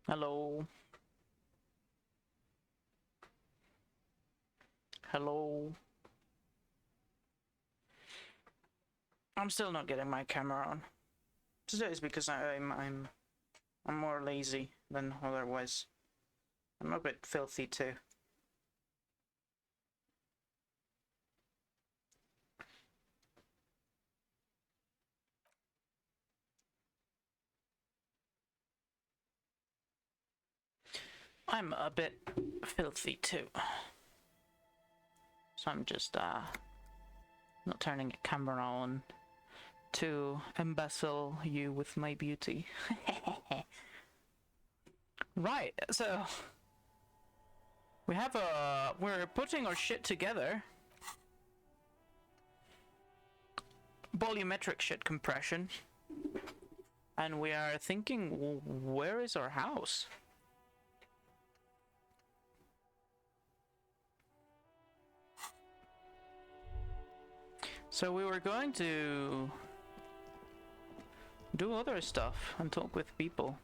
Hello. Hello. I'm still not getting my camera on. Today is because I'm more lazy than otherwise. I'm a bit filthy too. I'm a bit filthy too. So I'm just not turning a camera on to embezzle you with my beauty. Right, so we're putting our shit together. Volumetric shit compression. And we are thinking, where is our house? So we were going to do other stuff and talk with people.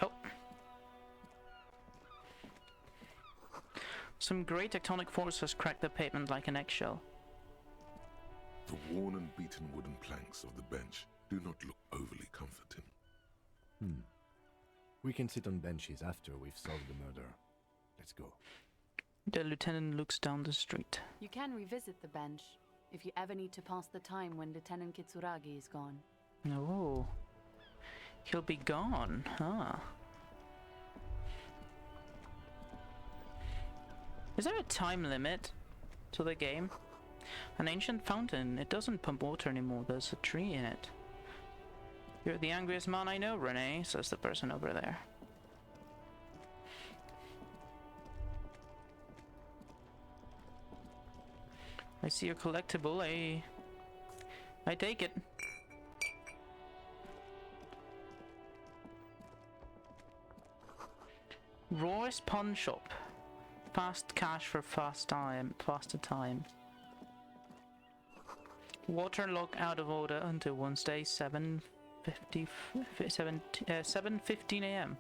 Oh. Some great tectonic force has cracked the pavement like an eggshell. The worn and beaten wooden planks of the bench do not look overly comforting. We can sit on benches after we've solved the murder. Let's go. The lieutenant looks down the street. You can revisit the bench if you ever need to pass the time when Lieutenant Kitsuragi is gone. Oh. He'll be gone, huh? Is there a time limit to the game? An ancient fountain. It doesn't pump water anymore. There's a tree in it. You're the angriest man I know, Renee, says the person over there. I see your collectible. I take it. Roy's Pawn Shop. Fast cash for faster time. Water lock out of order until Wednesday, 7:15 a.m.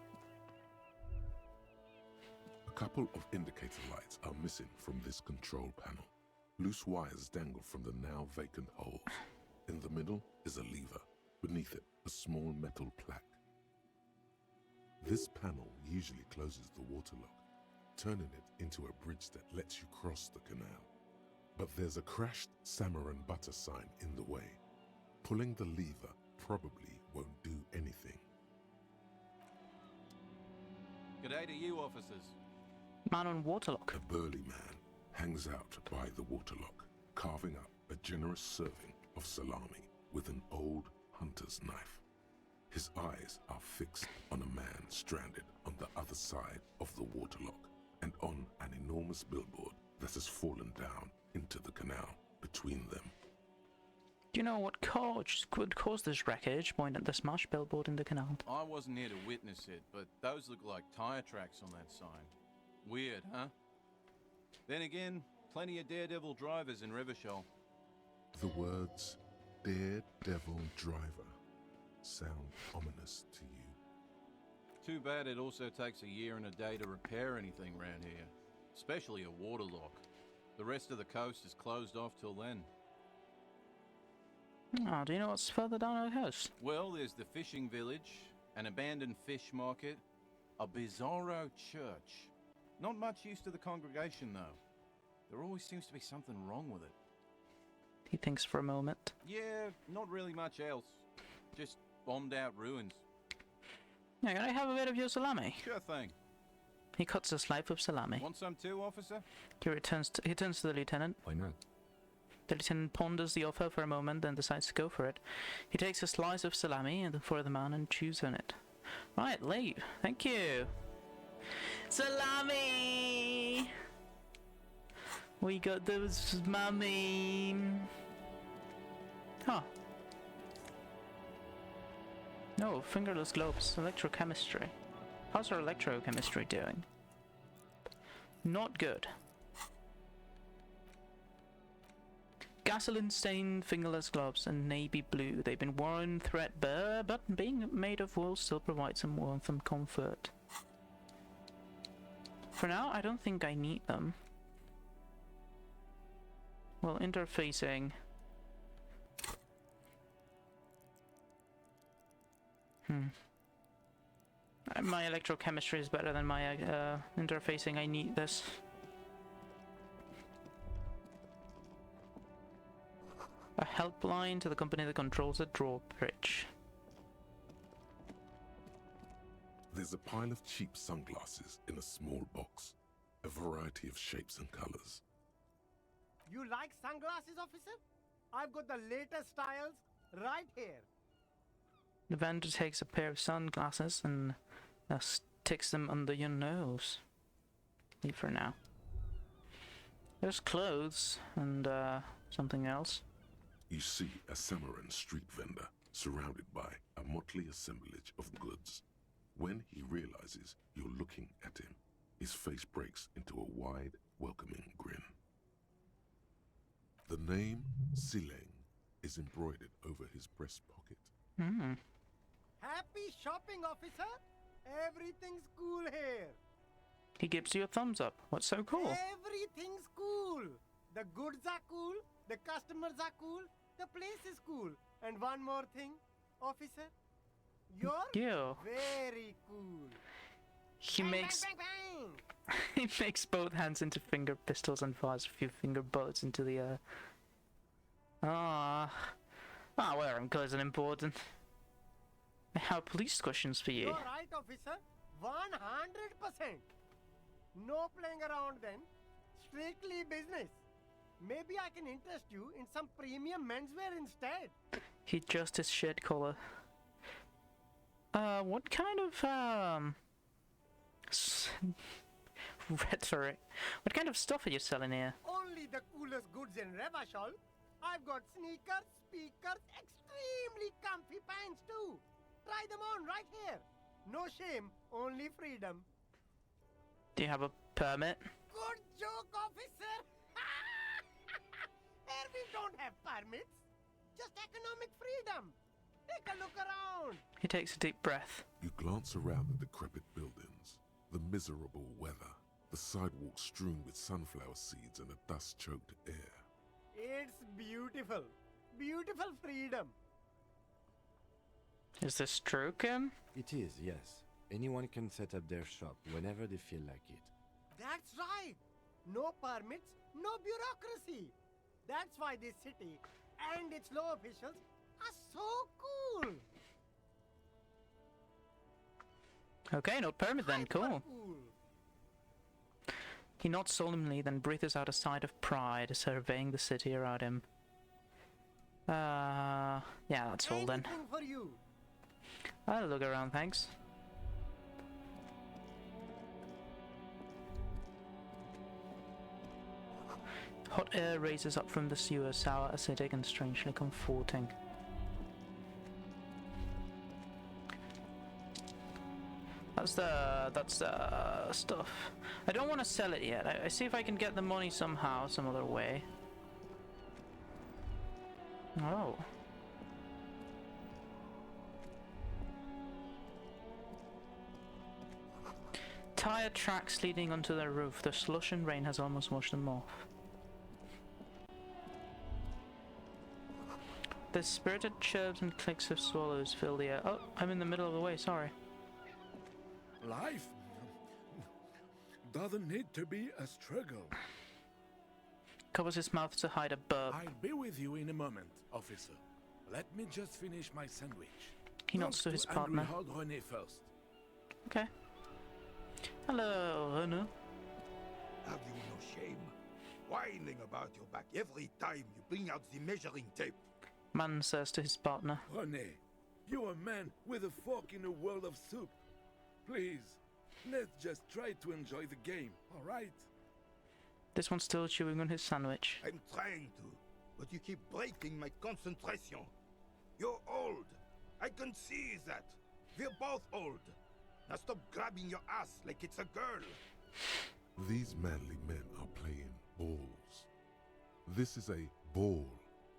A couple of indicator lights are missing from this control panel. Loose wires dangle from the now vacant holes. In the middle is a lever. Beneath it, a small metal plaque. This panel usually closes the water lock, turning it into a bridge that lets you cross the canal. But there's a crashed salmon and butter sign in the way. Pulling the lever probably won't do anything. G'day to you, officers. Man on waterlock. A burly man hangs out by the waterlock, carving up a generous serving of salami with an old hunter's knife. His eyes are fixed on a man stranded on the other side of the waterlock and on an enormous billboard that has fallen down into the canal between them. Do you know what could cause this wreckage? Point at the smashed billboard in the canal. I wasn't here to witness it, but those look like tire tracks on that sign. Weird, huh? Then again, plenty of daredevil drivers in Rivershoal. The words "Daredevil Driver" sound ominous to you. Too bad it also takes a year and a day to repair anything around here, especially a waterlock. The rest of the coast is closed off till then. Oh, do you know what's further down our coast? Well, there's the fishing village, an abandoned fish market, a bizarro church. Not much use to the congregation, though. There always seems to be something wrong with it. He thinks for a moment. Yeah, not really much else. Just bombed out ruins. Yeah, can I have a bit of your salami? Sure thing. He cuts a slice of salami. Want some too, officer? He turns to the lieutenant. Why not? The lieutenant ponders the offer for a moment, then decides to go for it. He takes a slice of salami for the man and chews on it. Right, leave. Thank you. Salami! We got those mummy. Huh. No, fingerless globes. Electrochemistry. How's our electrochemistry doing? Not good. Gasoline-stained fingerless gloves and navy blue. They've been worn threadbare, but being made of wool still provides some warmth and comfort. For now, I don't think I need them. Well, interfacing. My electrochemistry is better than my interfacing. I need this. A helpline to the company that controls the drawbridge. There's a pile of cheap sunglasses in a small box, a variety of shapes and colors. You like sunglasses, officer? I've got the latest styles right here. The vendor takes a pair of sunglasses and sticks them under your nose. Leave for now. There's clothes and something else. You see a Samaran street vendor surrounded by a motley assemblage of goods. When he realizes you're looking at him, his face breaks into a wide, welcoming grin. The name Sileng is embroidered over his breast pocket. Happy shopping, officer. Everything's cool here. He gives you a thumbs up. What's so cool? Everything's cool. The goods are cool. The customers are cool. The place is cool. And one more thing, officer. You're very cool. He Bang, makes bang, bang, bang. he makes both hands into finger pistols and fires a few finger bullets into the air. Wearing clothes isn't important. I have police questions for you. You're right, officer. 100%. No playing around then. Strictly business. Maybe I can interest you in some premium menswear instead. He adjusts his shirt collar. What kind of, rhetoric? What kind of stuff are you selling here? Only the coolest goods in Revachol. I've got sneakers, speakers, extremely comfy pants too. Try them on right here. No shame, only freedom. Do you have a permit? Good joke, officer. Here we don't have permits. Just economic freedom. Take a look around. He takes a deep breath. You glance around the decrepit buildings, the miserable weather, the sidewalks strewn with sunflower seeds and a dust-choked air. It's beautiful. Beautiful freedom. Is this true, Kim? It is, yes. Anyone can set up their shop whenever they feel like it. That's right. No permits, no bureaucracy. That's why this city and its law officials are so cool. Okay, no permit then, Hyper cool. cool. He nods solemnly, then breathes out a sigh of pride, surveying the city around him. Yeah, that's all then. Anything for you. I'll look around, thanks. Hot air raises up from the sewer, sour, acidic, and strangely comforting. That's the stuff. I don't want to sell it yet. I see if I can get the money somehow, some other way. Oh. Tire tracks leading onto the roof. The slush and rain has almost washed them off. The spirited chirps and clicks of swallows fill the air. Oh, I'm in the middle of the way, sorry. Life doesn't need to be a struggle. Covers his mouth to hide a burp. I'll be with you in a moment, officer. Let me just finish my sandwich. He nods to his partner. Hold René first. Okay. Hello, René. Have you no shame? Whining about your back every time you bring out the measuring tape. Man says to his partner. René, you're a man with a fork in a world of soup. Please, let's just try to enjoy the game, alright? This one's still chewing on his sandwich. I'm trying to, but you keep breaking my concentration. You're old. I can see that. We're both old. Now stop grabbing your ass like it's a girl. These manly men are playing balls. This is a Ball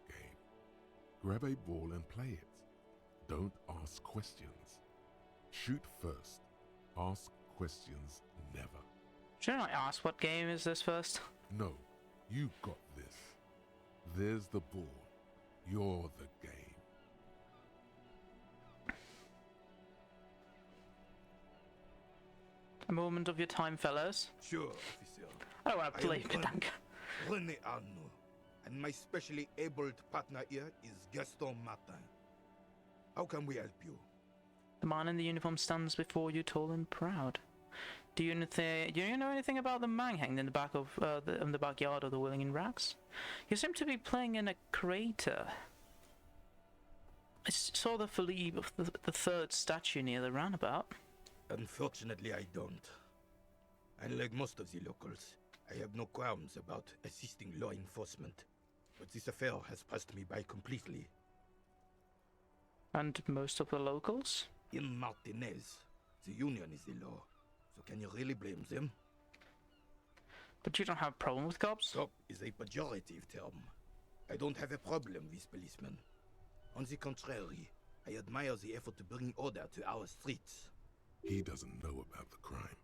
game. Grab a ball and play it. Don't ask questions. Shoot first. Ask questions never. Shouldn't I ask what game is this first? No, you got this. There's the ball. You're the game. A moment of your time, fellas. Sure, officer. I don't want to I play am Petanque. René Arnaud, and my specially abled partner here is Gaston Martin. How can we help you? The man in the uniform stands before you, tall and proud. Do you know anything about the man hanged in the back of in the backyard of the Willing in Rags? You seem to be playing in a crater. I saw the Philippe of the third statue near the roundabout. Unfortunately, I don't. Unlike most of the locals, I have no qualms about assisting law enforcement. But this affair has passed me by completely. And most of the locals? In Martinez, the union is the law. So can you really blame them? But you don't have a problem with cops? Cop is a pejorative term. I don't have a problem with policemen. On the contrary, I admire the effort to bring order to our streets. He doesn't know about the crime.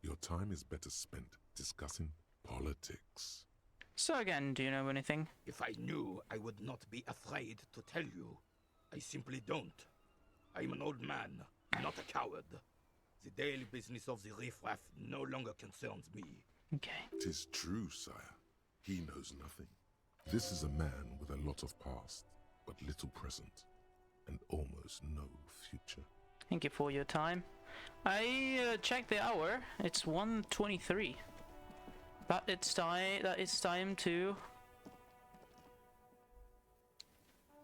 Your time is better spent discussing politics. So again, do you know anything? If I knew, I would not be afraid to tell you. I simply don't. I'm an old man, not a coward. The daily business of the riffraff no longer concerns me. Okay. 'Tis true, sire. He knows nothing. This is a man with a lot of past, but little present, and almost no future. Thank you for your time. I checked the hour. It's 1:23. That it's time to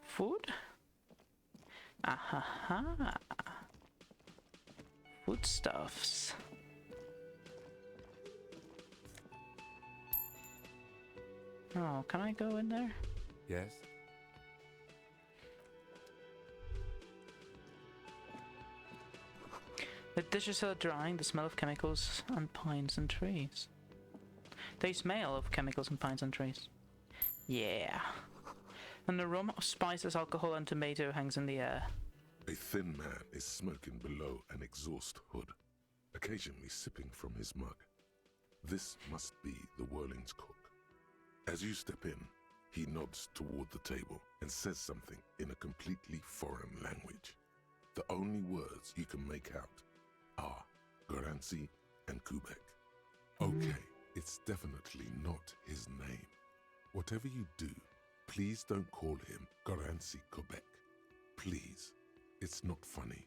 food. Ahaha. Foodstuffs. Oh, can I go in there? Yes? The dishes are drying, the smell of chemicals and pines and trees. They smell of chemicals and pines and trees. Yeah. An aroma of spices, alcohol and tomato hangs in the air. A thin man is smoking below an exhaust hood, occasionally sipping from his mug. This must be the Whirling's cook. As you step in, he nods toward the table and says something in a completely foreign language. The only words you can make out are Garancy and Quebec. Okay, it's definitely not his name. Whatever you do, please don't call him Garancy Quebec. Please, it's not funny.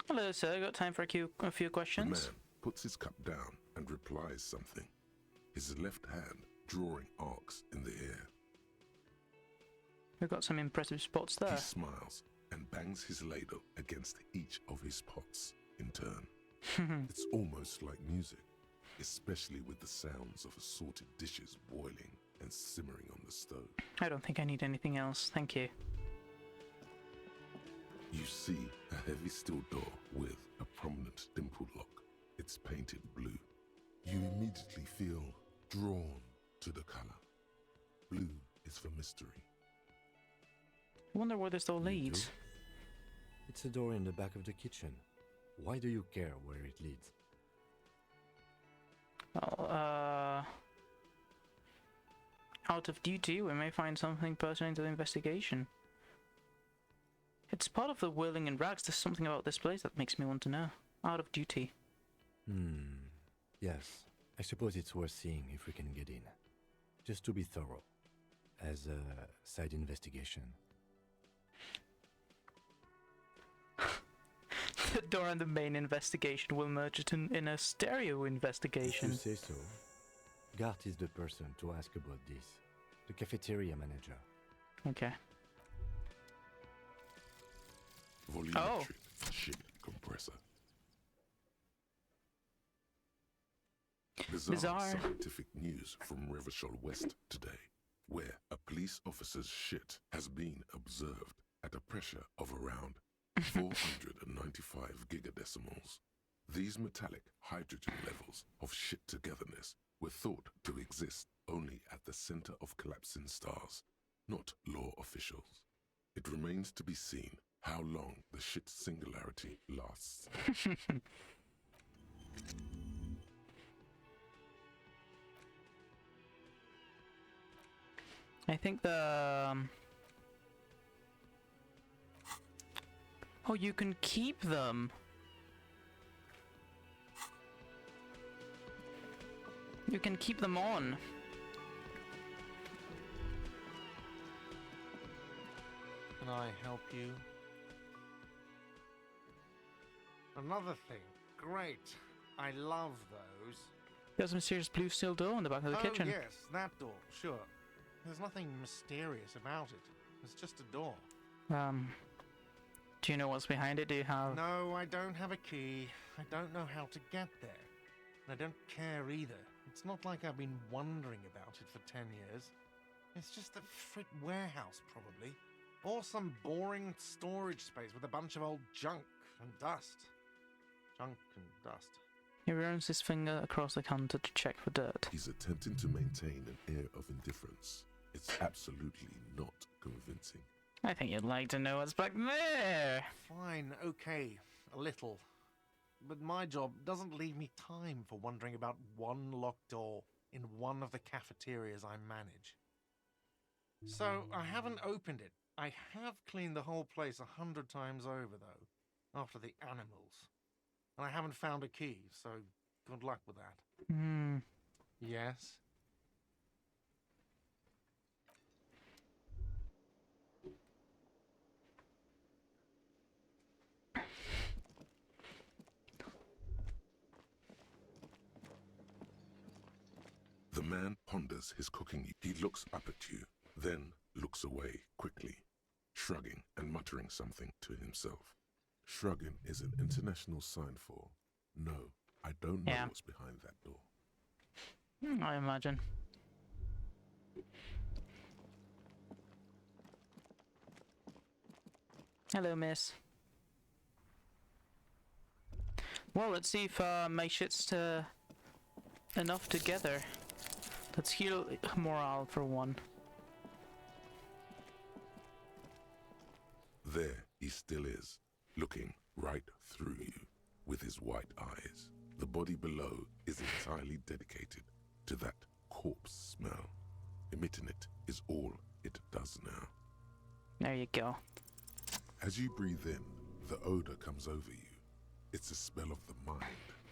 Hello, sir. Got time for a few The questions? man puts his cup down and replies something, his left hand drawing arcs in the air. We've got some impressive spots there. He smiles and bangs his ladle against each of his pots in turn. It's almost like music, especially with the sounds of assorted dishes boiling and simmering on the stove. I don't think I need anything else. Thank you. You see a heavy steel door with a prominent dimple lock. It's painted blue. You immediately feel drawn to the color. Blue is for mystery. I wonder where this door You leads. do? It's a door in the back of the kitchen. Why do you care where it leads? Well, out of duty, we may find something pertinent to the investigation. It's part of the Whirling in Rags. There's something about this place that makes me want to know. Out of duty. Yes. I suppose it's worth seeing if we can get in. Just to be thorough. As a side investigation. The door and the main investigation will merge it in a stereo If investigation. you say so. Gart is the person to ask about this. The cafeteria manager. Okay. Volumetric ship compressor. Bizarre scientific news from Revachol West today, where a police officer's shit has been observed at a pressure of around 495 gigadecimals. These metallic hydrogen levels of shit togetherness were thought to exist only at the center of collapsing stars, not law officials. It remains to be seen how long the shit singularity lasts. I think the... Oh, you can keep them! You can keep them on! Can I help you? Another thing. Great. I love those. There's a mysterious blue steel door in the back of the kitchen. Oh, yes, that door. Sure. There's nothing mysterious about it. It's just a door. Do you know what's behind it? Do you have... No, I don't have a key. I don't know how to get there. And I don't care either. It's not like I've been wondering about it for 10 years. It's just a frit warehouse, probably. Or some boring storage space with a bunch of old junk and dust. Junk and dust. He runs his finger across the counter to check for dirt. He's attempting to maintain an air of indifference. It's absolutely not convincing. I think you'd like to know what's back there! Fine, okay, a little. But my job doesn't leave me time for wondering about one locked door in one of the cafeterias I manage. So I haven't opened it. I have cleaned the whole place 100 times over, though, after the animals. And I haven't found a key, so good luck with that. Yes? The man ponders his cooking. He looks up at you, then looks away quickly, shrugging and muttering something to himself. Shrugging is an international sign for, no, I don't know what's behind that door. I imagine. Hello, miss. Well, let's see if my shit's enough together. Let's heal morale for one. There he still is, looking right through you with his white eyes. The body below is entirely dedicated to that corpse smell. Emitting it is all it does now. There you go. As you breathe in, the odor comes over you. It's a smell of the mind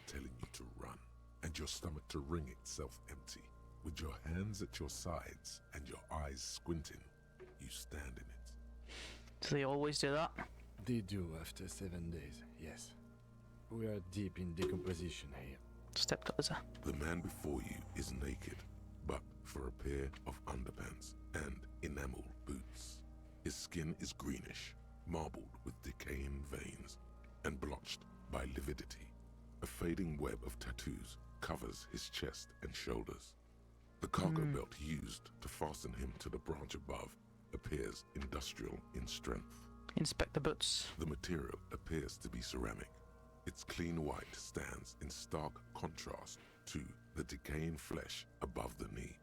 telling you to run, and your stomach to wring itself empty. With your hands at your sides and your eyes squinting, you stand in it. Do they always do that? They do after 7 days, yes. We are deep in decomposition here. Step closer. The man before you is naked, but for a pair of underpants and enamel boots. His skin is greenish, marbled with decaying veins, and blotched by lividity. A fading web of tattoos covers his chest and shoulders. The cargo belt used to fasten him to the branch above appears industrial in strength. Inspect the boots. The material appears to be ceramic. Its clean white stands in stark contrast to the decaying flesh above the knee.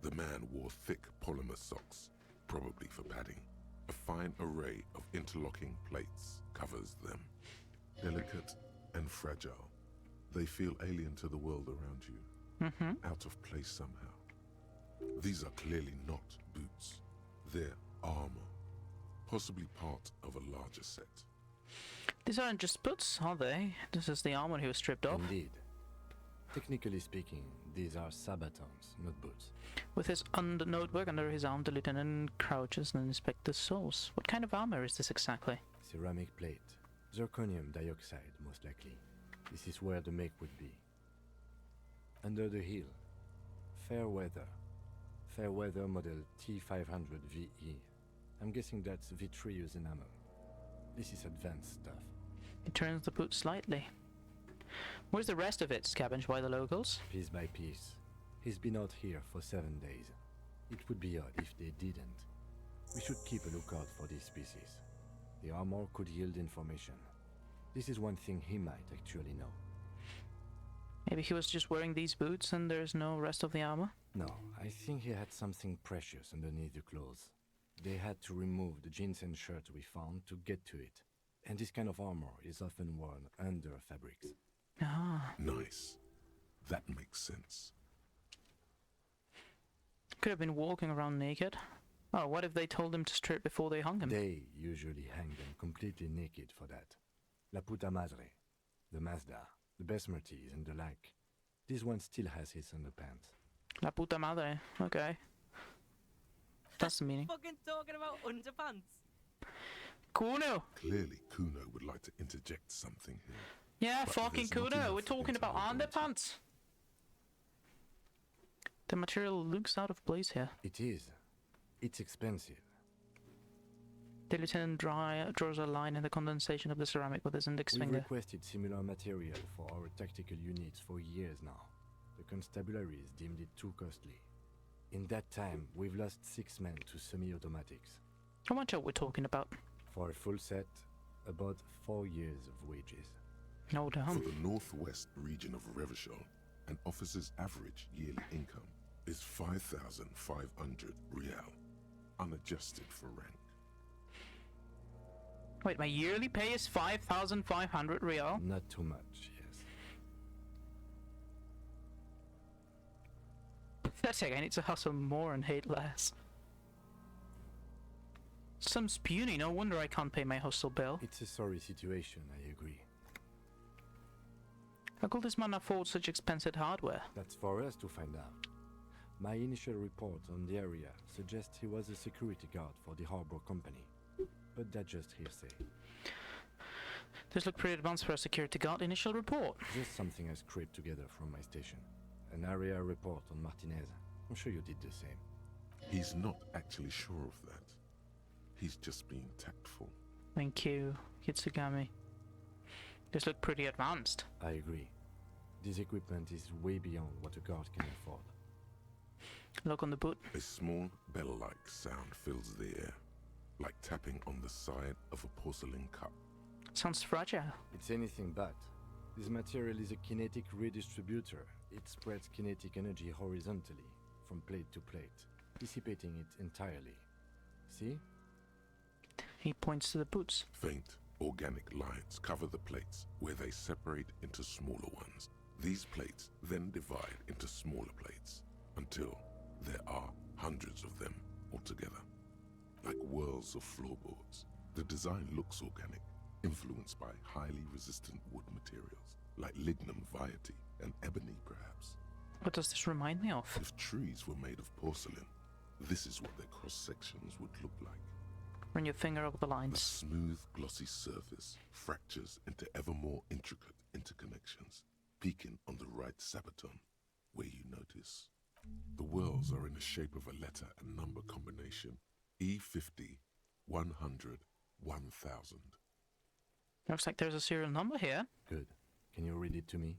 The man wore thick polymer socks, probably for padding. A fine array of interlocking plates covers them. Delicate and fragile, they feel alien to the world around you, out of place somehow. These are clearly not boots. They're armor, possibly part of a larger set. These aren't just boots, are they? This is the armor he was stripped off. Indeed. Technically speaking, these are sabatons, not boots. With his notebook under his arm, the lieutenant crouches and inspects the soles. What kind of armor is this exactly? Ceramic plate. Zirconium dioxide, most likely. This is where the make would be. Under the heel. Fair weather. Fair weather model T500VE. I'm guessing that's vitreous enamel. This is advanced stuff. He turns the boot slightly. Where's the rest of it? Scavenged by the locals? Piece by piece. He's been out here for 7 days. It would be odd if they didn't. We should keep a lookout for these species. The armor could yield information. This is one thing he might actually know. Maybe he was just wearing these boots and there's no rest of the armor? No, I think he had something precious underneath the clothes. They had to remove the jeans and shirts we found to get to it. And this kind of armor is often worn under fabrics. Ah. Nice. That makes sense. Could have been walking around naked. Oh, what if they told him to strip before they hung him? They usually hang them completely naked for that. La puta madre, the Mazda, the Besmerties and the like. This one still has his underpants. La puta madre. Okay. That's the meaning. Fucking talking about underpants. Kuno! Clearly, Kuno would like to interject something here. Yeah, But fucking there's not Kuno. enough We're talking about interoperability. underpants. The material looks out of place here. It is. It's expensive. The lieutenant draws a line in the condensation of the ceramic with his index We've finger. requested similar material for our tactical units for years now. The constabularies deemed it too costly. In that time, we've lost 6 men to semi-automatics. How much are we talking about? For a full set, about 4 years of wages. No For damn. the northwest region of Revachol, an officer's average yearly income is 5,500 real, unadjusted for rank. Wait, my yearly pay is 5,500 real? Not too much, yes. Pathetic, I need to hustle more and hate less. Some puny, no wonder I can't pay my hostel bill. It's a sorry situation, I agree. How could this man afford such expensive hardware? That's for us to find out. My initial report on the area suggests he was a security guard for the harbor company. But that's just hearsay. This looked pretty advanced for a security guard initial report. Just something I scraped together from my station. An area report on Martinez. I'm sure you did the same. He's not actually sure of that. He's just being tactful. Thank you, Kitsugami. This looked pretty advanced. I agree. This equipment is way beyond what a guard can afford. Look on the boot. A small bell-like sound fills the air, like tapping on the side of a porcelain cup. Sounds fragile. It's anything but. This material is a kinetic redistributor. It spreads kinetic energy horizontally, from plate to plate, dissipating it entirely. See? He points to the boots. Faint, organic lines cover the plates where they separate into smaller ones. These plates then divide into smaller plates until there are hundreds of them altogether, like whirls of floorboards. The design looks organic, influenced by highly resistant wood materials, like lignum vitae and ebony perhaps. What does this remind me of? If trees were made of porcelain, this is what their cross-sections would look like. Run your finger over the The lines. smooth, glossy surface fractures into ever more intricate interconnections, peaking on the right sabaton, where you notice. The whirls are in the shape of a letter and number combination, E50, 100, 1000. Looks like there's a serial number here. Good. Can you read it to me?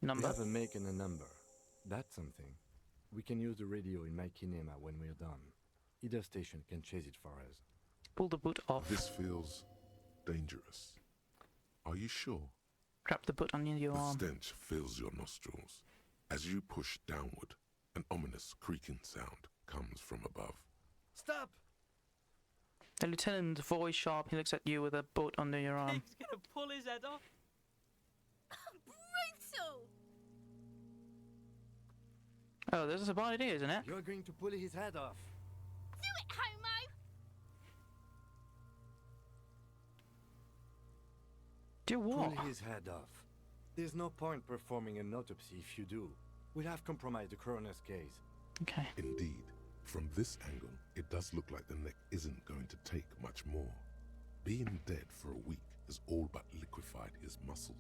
We Number. have a make and a number. That's something. We can use the radio in my kinema when we're done. Either station can chase it for us. Pull the boot off. This feels dangerous. Are you sure? Wrap the boot on your The arm. stench fills your nostrils. As you push downward, an ominous creaking sound comes from above. Stop! The lieutenant's voice sharp. He looks at you with a boot under your arm. He's gonna pull his head off. Brutal! Oh, this is a bad idea, isn't it? You're going to pull his head off. Do it, homo! Do what? Pull his head off. There's no point performing an autopsy if you do. We'll have compromised the coroner's case. Okay. Indeed, from this angle, it does look like the neck isn't going to take much more. Being dead for a week has all but liquefied his muscles.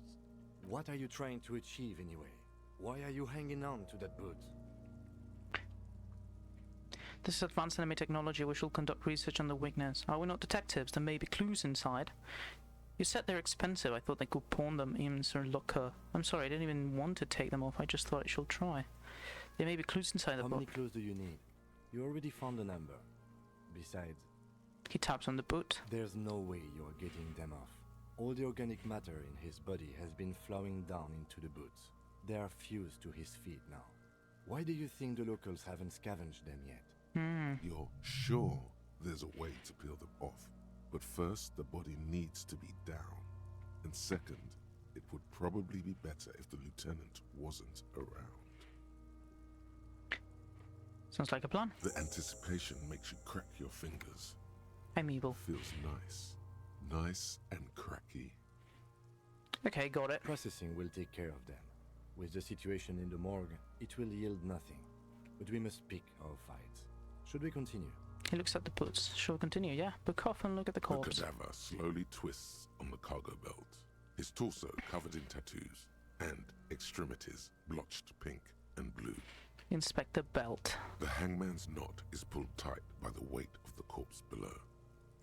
What are you trying to achieve anyway? Why are you hanging on to that boot? This is advanced enemy technology. We shall conduct research on the weakness. Are we not detectives? There may be clues inside. You said they're expensive. I thought they could pawn them in Sir Locker. I'm sorry, I didn't even want to take them off. I just thought I should try. There may be clues inside the How book. many clues do you need? You already found a number. Besides, He taps on the boot. there's no way you're getting them off. All the organic matter in his body has been flowing down into the boots. They are fused to his feet now. Why do you think the locals haven't scavenged them yet? You're sure there's a way to peel them off, but first the body needs to be down. And second, it would probably be better if the lieutenant wasn't around. Sounds like a plan. The anticipation makes you crack your fingers. I'm evil. Feels nice. Nice and cracky. Okay, got it. Processing will take care of them. With the situation in the morgue, it will yield nothing. But we must pick our fights. Should we continue? He looks at the puts. Shall we continue? Yeah. Book off and look at the The corpse. cadaver slowly twists on the cargo belt, his torso covered in tattoos, and extremities blotched pink and blue. Inspect the belt. The hangman's knot is pulled tight by the weight of the corpse below.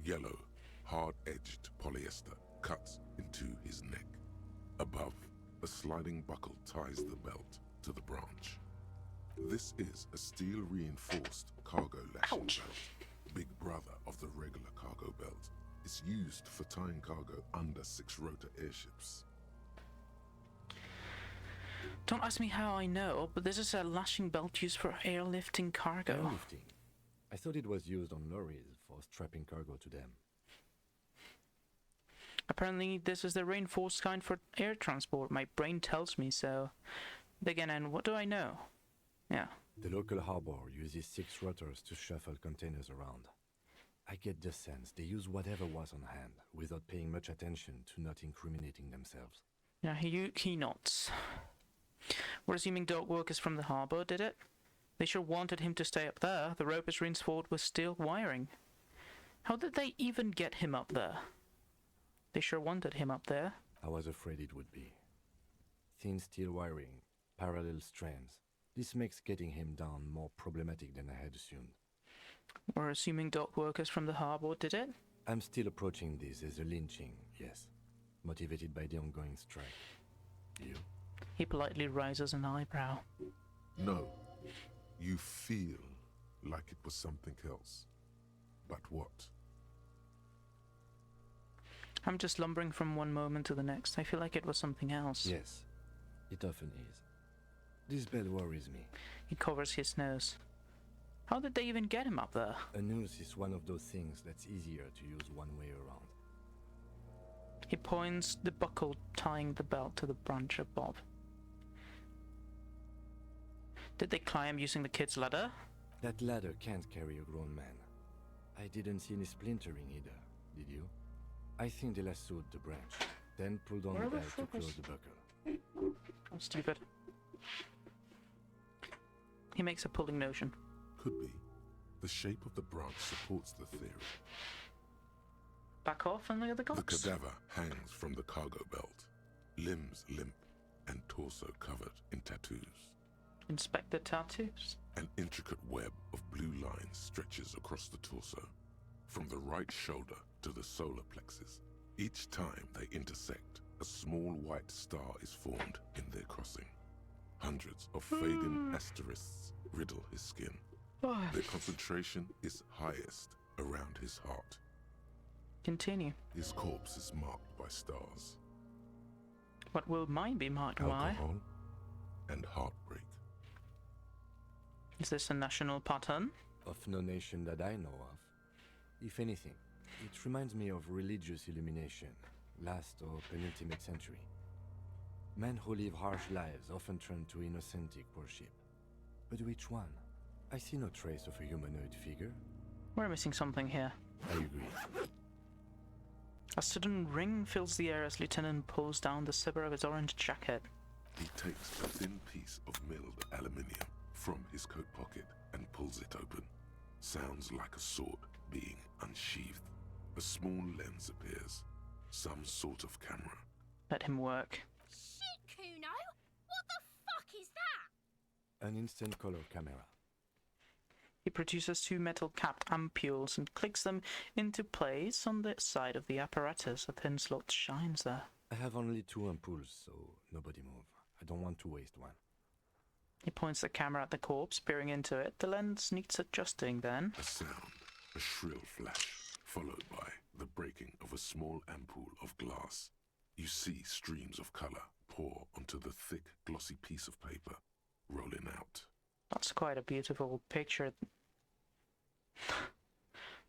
Yellow, hard-edged polyester cuts into his neck. Above, a sliding buckle ties the belt to the branch. This is a steel-reinforced cargo lashing belt. Big brother of the regular cargo belt. It's used for tying cargo under six-rotor airships. Don't ask me how I know, but this is a lashing belt used for airlifting cargo. Airlifting. I thought it was used on lorries for strapping cargo to them. Apparently, this is the reinforced kind for air transport. My brain tells me so. But again, and what do I know? Yeah. The local harbor uses 6 rotors to shuffle containers around. I get the sense they use whatever was on hand, without paying much attention to not incriminating themselves. Yeah, he nods. We're assuming dock workers from the harbor did it. They sure wanted him to stay up there. The rope is reinforced with steel wiring. How did they even get him up there? They sure wanted him up there. I was afraid it would be. Thin steel wiring, parallel strands. This makes getting him down more problematic than I had assumed. We're assuming dock workers from the harbor did it? I'm still approaching this as a lynching, yes. Motivated by the ongoing strike. You? He politely raises an eyebrow. No, you feel like it was something else. But what? I'm just lumbering from one moment to the next. I feel like it was something else. Yes, it often is. This bed worries me. He covers his nose. How did they even get him up there? A noose is one of those things that's easier to use one way around. He points the buckle tying the belt to the branch above. Did they climb using the kid's ladder? That ladder can't carry a grown man. I didn't see any splintering either, did you? I think they lassoed the branch, then pulled on the belt to close the buckle. I'm stupid. He makes a pulling motion. Could be. The shape of the branch supports the theory. Back off and look at the The corpse. cadaver hangs from the cargo belt, limbs limp and torso covered in tattoos. Inspect the tattoos. An intricate web of blue lines stretches across the torso, from the right shoulder to the solar plexus. Each time they intersect, a small white star is formed in their crossing. Hundreds of fading asterisks riddle his skin. Their concentration is highest around his heart. Continue. His corpse is marked by stars, What will mine be marked by? alcohol, and heartbreak. Is this a national pattern? Of no nation that I know of. If anything, it reminds me of religious illumination, last or penultimate century. Men who live harsh lives often turn to innocentic worship. But which one? I see no trace of a humanoid figure. We're missing something here. I agree. A sudden ring fills the air as Lieutenant pulls down the zipper of his orange jacket. He takes a thin piece of milled aluminium from his coat pocket and pulls it open. Sounds like a sword being unsheathed. A small lens appears. Some sort of camera. Let him work. Shit, Kuno! What the fuck is that? An instant color camera. He produces 2 metal-capped ampules and clicks them into place on the side of the apparatus. A thin slot shines there. I have only 2 ampoules, so nobody move. I don't want to waste one. He points the camera at the corpse, peering into it. The lens needs adjusting then. A sound, a shrill flash, followed by the breaking of a small ampoule of glass. You see streams of color pour onto the thick, glossy piece of paper, rolling out. That's quite a beautiful picture.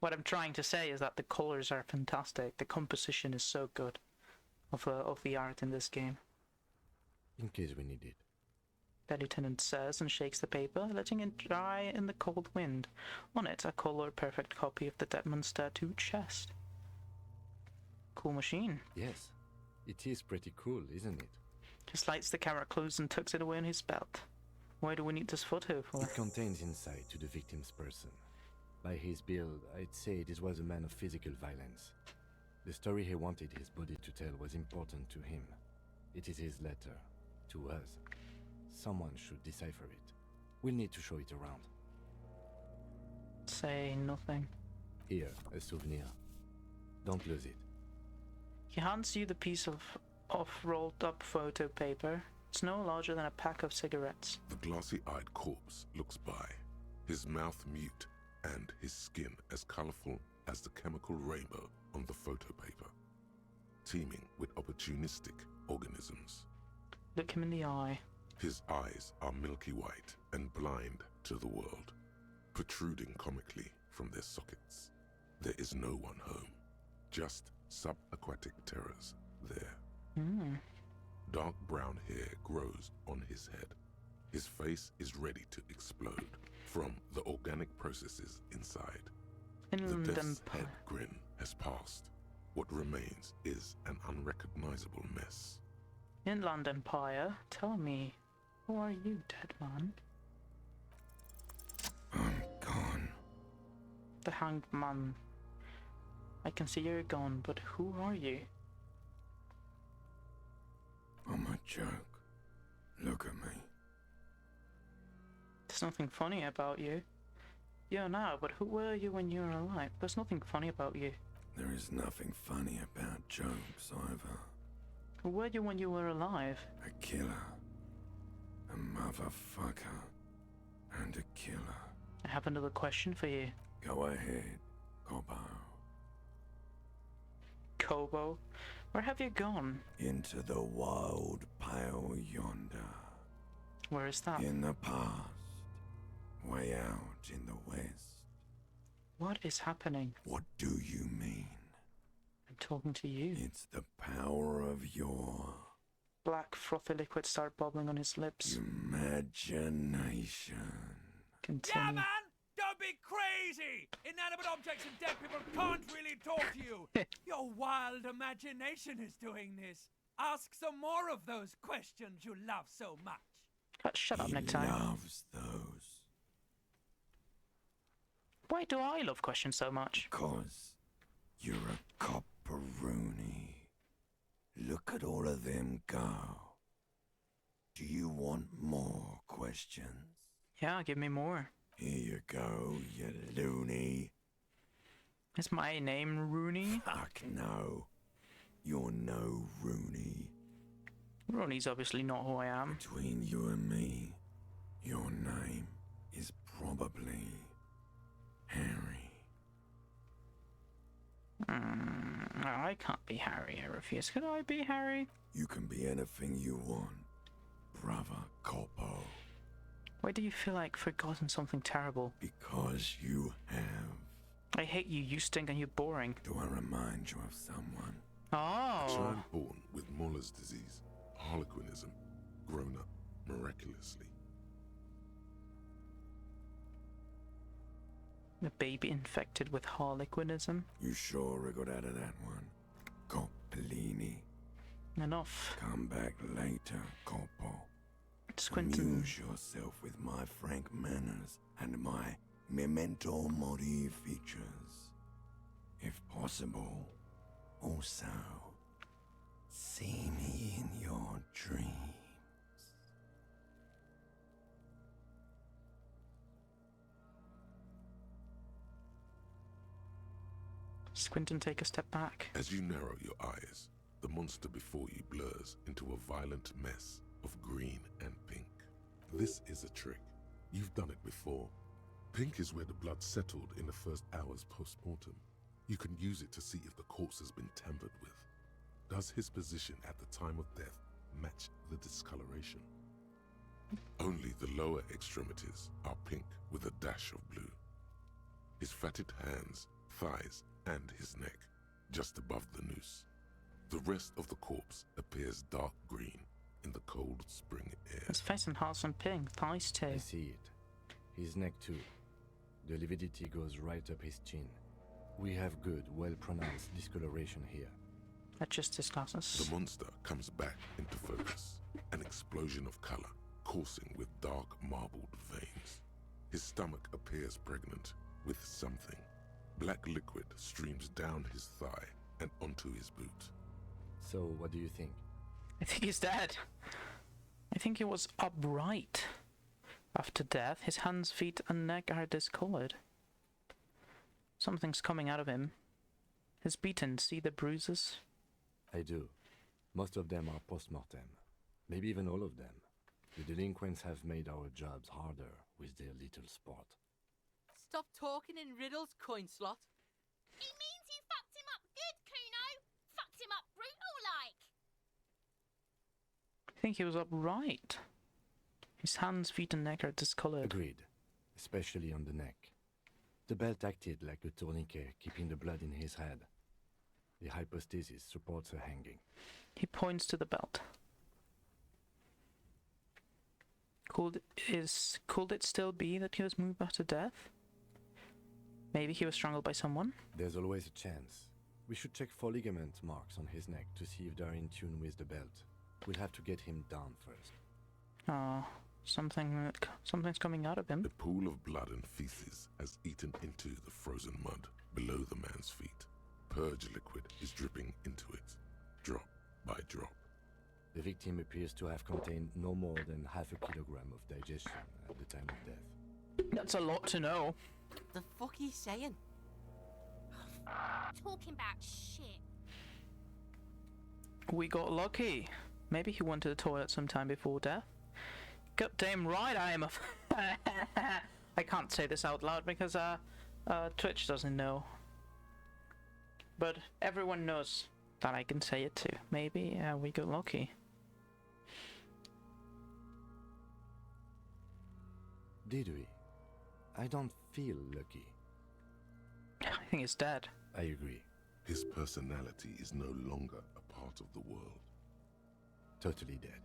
What I'm trying to say is that the colors are fantastic. The composition is so good of the art in this game. In case we need it. The lieutenant says and shakes the paper, letting it dry in the cold wind. On it, a color-perfect copy of the dead man's tattooed chest. Cool machine. Yes, it is pretty cool, isn't it? He slides the camera close and tucks it away in his belt. Why do we need this photo for? It contains insight to the victim's person. By his build, I'd say this was a man of physical violence. The story he wanted his body to tell was important to him. It is his letter, to us. Someone should decipher it. We'll need to show it around. Say nothing. Here, a souvenir. Don't lose it. He hands you the piece of rolled up photo paper. It's no larger than a pack of cigarettes. The glassy-eyed corpse looks by, his mouth mute and his skin as colorful as the chemical rainbow on the photo paper, teeming with opportunistic organisms. Look him in the eye. His eyes are milky white and blind to the world, protruding comically from their sockets. There is no one home, just subaquatic terrors there. Dark brown hair grows on his head. His face is ready to explode from the organic processes inside. The death's head grin has passed. What remains is an unrecognizable mess. Inland Empire, tell me, who are you, dead man? I'm gone. The hanged man. I can see you're gone, but who are you? I'm a joke. Look at me. There's nothing funny about you. You're now, but who were you when you were alive? There's nothing funny about you. There is nothing funny about jokes either. Who were you when you were alive? A killer. A motherfucker. And a killer. I have another question for you. Go ahead, Kobo. Kobo? Where have you gone? Into the wild pale yonder. Where is that? In the past. Way out in the west. What is happening? What do you mean? I'm talking to you. It's the power of your... Black frothy liquid start bubbling on his lips. imagination. Continue. Yeah, man! Don't be crazy! Inanimate objects and dead people can't really talk to you! Your wild imagination is doing this. Ask some more of those questions you love so much. Shut up, He Necktie. loves those. Why do I love questions so much? Because you're a copperoonie. Look at all of them go. Do you want more questions? Yeah, give me more. Here you go, you loony. Is my name Rooney? Fuck no. You're no Rooney. Rooney's obviously not who I am. Between you and me, your name is probably Harry. No, I can't be Harry. I refuse. Could I be Harry? You can be anything you want, brother Corpo. Why do you feel like forgotten something terrible? Because you have. I hate you. You stink and you're boring. Do I remind you of someone? A Oh. child born with Muller's disease, harlequinism, grown up miraculously. A baby infected with harlequinism? You sure I got out of that one, Coppellini. Enough. Come back later, Corpo. Squinting. Amuse yourself with my frank manners and my memento mori features. If possible, also, see me in your dreams. Squint and take a step back. As you narrow your eyes, the monster before you blurs into a violent mess of green and pink. This is a trick. You've done it before. Pink is where the blood settled in the first hours post-mortem. You can use it to see if the corpse has been tampered with. Does his position at the time of death match the discoloration? Only the lower extremities are pink with a dash of blue. his fatted hands, thighs, and his neck, just above the noose. The rest of the corpse appears dark green in the cold spring air. His face and heart's on pink, thighs too. I see it. His neck too. The lividity goes right up his chin. We have good, well-pronounced discoloration here. Adjust his glasses. The monster comes back into focus, an explosion of color, coursing with dark marbled veins. His stomach appears pregnant with something. Black liquid streams down his thigh and onto his boot. So, what do you think? I think he's dead. I think he was upright. After death, his hands, feet, and neck are discolored. Something's coming out of him. He's beaten. See the bruises? I do. Most of them are post-mortem. Maybe even all of them. The delinquents have made our jobs harder with their little sport. Stop talking in riddles, coin slot. It means you fucked him up good, Kuno. Fucked him up brutal like. I think he was upright. His hands, feet, and neck are discolored. Agreed. Especially on the neck. The belt acted like a tourniquet, keeping the blood in his head. The hypostasis supports her hanging. He points to the belt. Could it still be that he was moved after death? Maybe he was strangled by someone? There's always a chance. We should check for ligament marks on his neck to see if they're in tune with the belt. We'll have to get him down first. Oh, something's coming out of him. A pool of blood and feces has eaten into the frozen mud below the man's feet. Purge liquid is dripping into it, drop by drop. The victim appears to have contained no more than half a kilogram of digestion at the time of death. That's a lot to know. The fuck he's saying? Talking about shit. We got lucky. Maybe he went to the toilet sometime before death. Goddamn right I am a I can't say this out loud because Twitch doesn't know. But everyone knows that I can say it too. Maybe we got lucky. Did we? I don't feel lucky. I think he's dead. I agree. His personality is no longer a part of the world. Totally dead.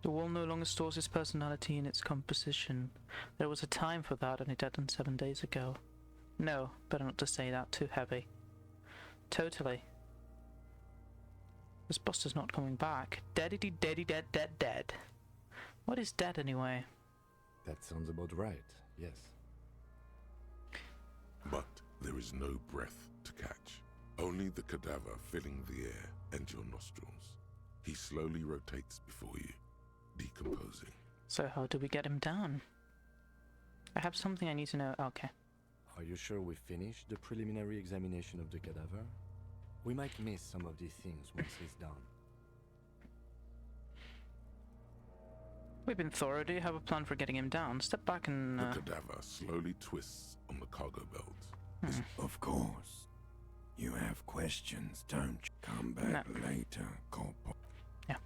The world no longer stores his personality in its composition. There was a time for that and it happened 7 days ago. No, better not to say that, too heavy. Totally. This Buster's not coming back. Deadity deady dead dead dead. What is dead anyway? That sounds about right, yes. But there is no breath to catch. Only the cadaver filling the air and your nostrils. He slowly rotates before you, decomposing. So how do we get him down? I have something I need to know. Okay. Are you sure we finished the preliminary examination of the cadaver? We might miss some of these things once he's done. We've been thorough. Do you have a plan for getting him down? Step back and... The cadaver slowly twists on the cargo belt. Of course. You have questions, don't you? Come back later, Corporal. Yeah.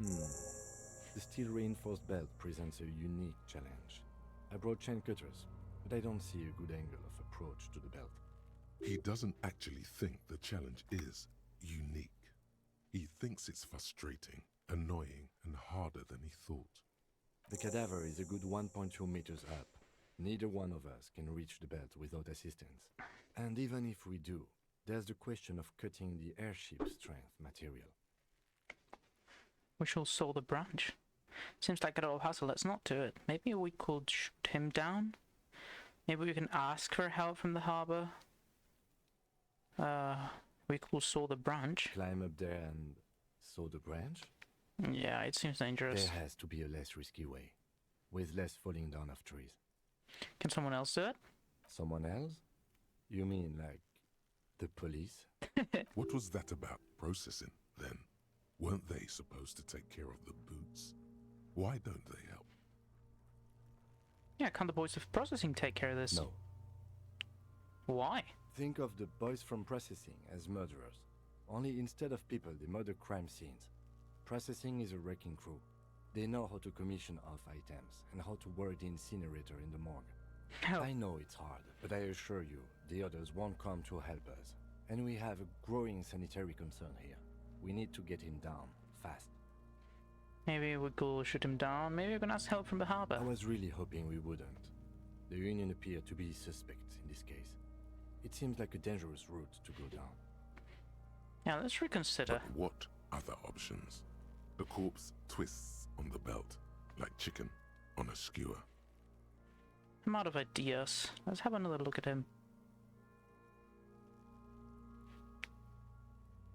The steel-reinforced belt presents a unique challenge. I brought chain cutters, but I don't see a good angle of approach to the belt. He doesn't actually think the challenge is unique. He thinks it's frustrating, annoying, and harder than he thought. The cadaver is a good 1.2 meters up. Neither one of us can reach the belt without assistance. And even if we do, there's the question of cutting the airship strength material. We shall saw the branch. Seems like a lot of hassle. Let's not do it. Maybe we could shoot him down? Maybe we can ask for help from the harbor? We could saw the branch. Climb up there and saw the branch? Yeah, it seems dangerous. There has to be a less risky way, with less falling down of trees. Can someone else do it? Someone else? You mean like the police? What was that about processing, then? Weren't they supposed to take care of the boots? Why don't they help? Yeah, can't the boys of processing take care of this? No. Why? Think of the boys from processing as murderers. Only instead of people, they murder crime scenes. Processing is a wrecking crew. They know how to commission off items and how to work the incinerator in the morgue. I know it's hard, but I assure you, the others won't come to help us. And we have a growing sanitary concern here. We need to get him down, fast. Maybe we could shoot him down. Maybe we can ask help from the harbor. I was really hoping we wouldn't. The Union appear to be suspect in this case. It seems like a dangerous route to go down. Yeah, let's reconsider. But what other options? The corpse twists on the belt, like chicken on a skewer. I'm out of ideas. Let's have another look at him.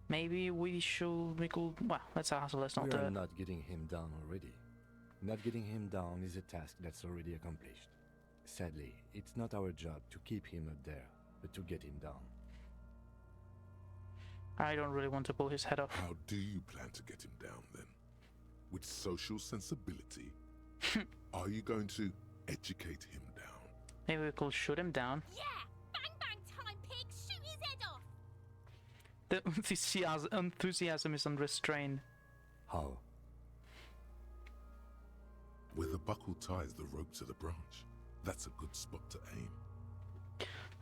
Maybe we could, well, let's ask, let's not do We are it. not getting him down already. Not getting him down is a task that's already accomplished. Sadly, it's not our job to keep him up there, but to get him down. I don't really want to pull his head off. How do you plan to get him down then? With social sensibility? Are you going to educate him down? Maybe we could shoot him down. Yeah! Bang bang time, pig! Shoot his head off! The enthusiasm is unrestrained. How? Where the buckle ties the rope to the branch. That's a good spot to aim.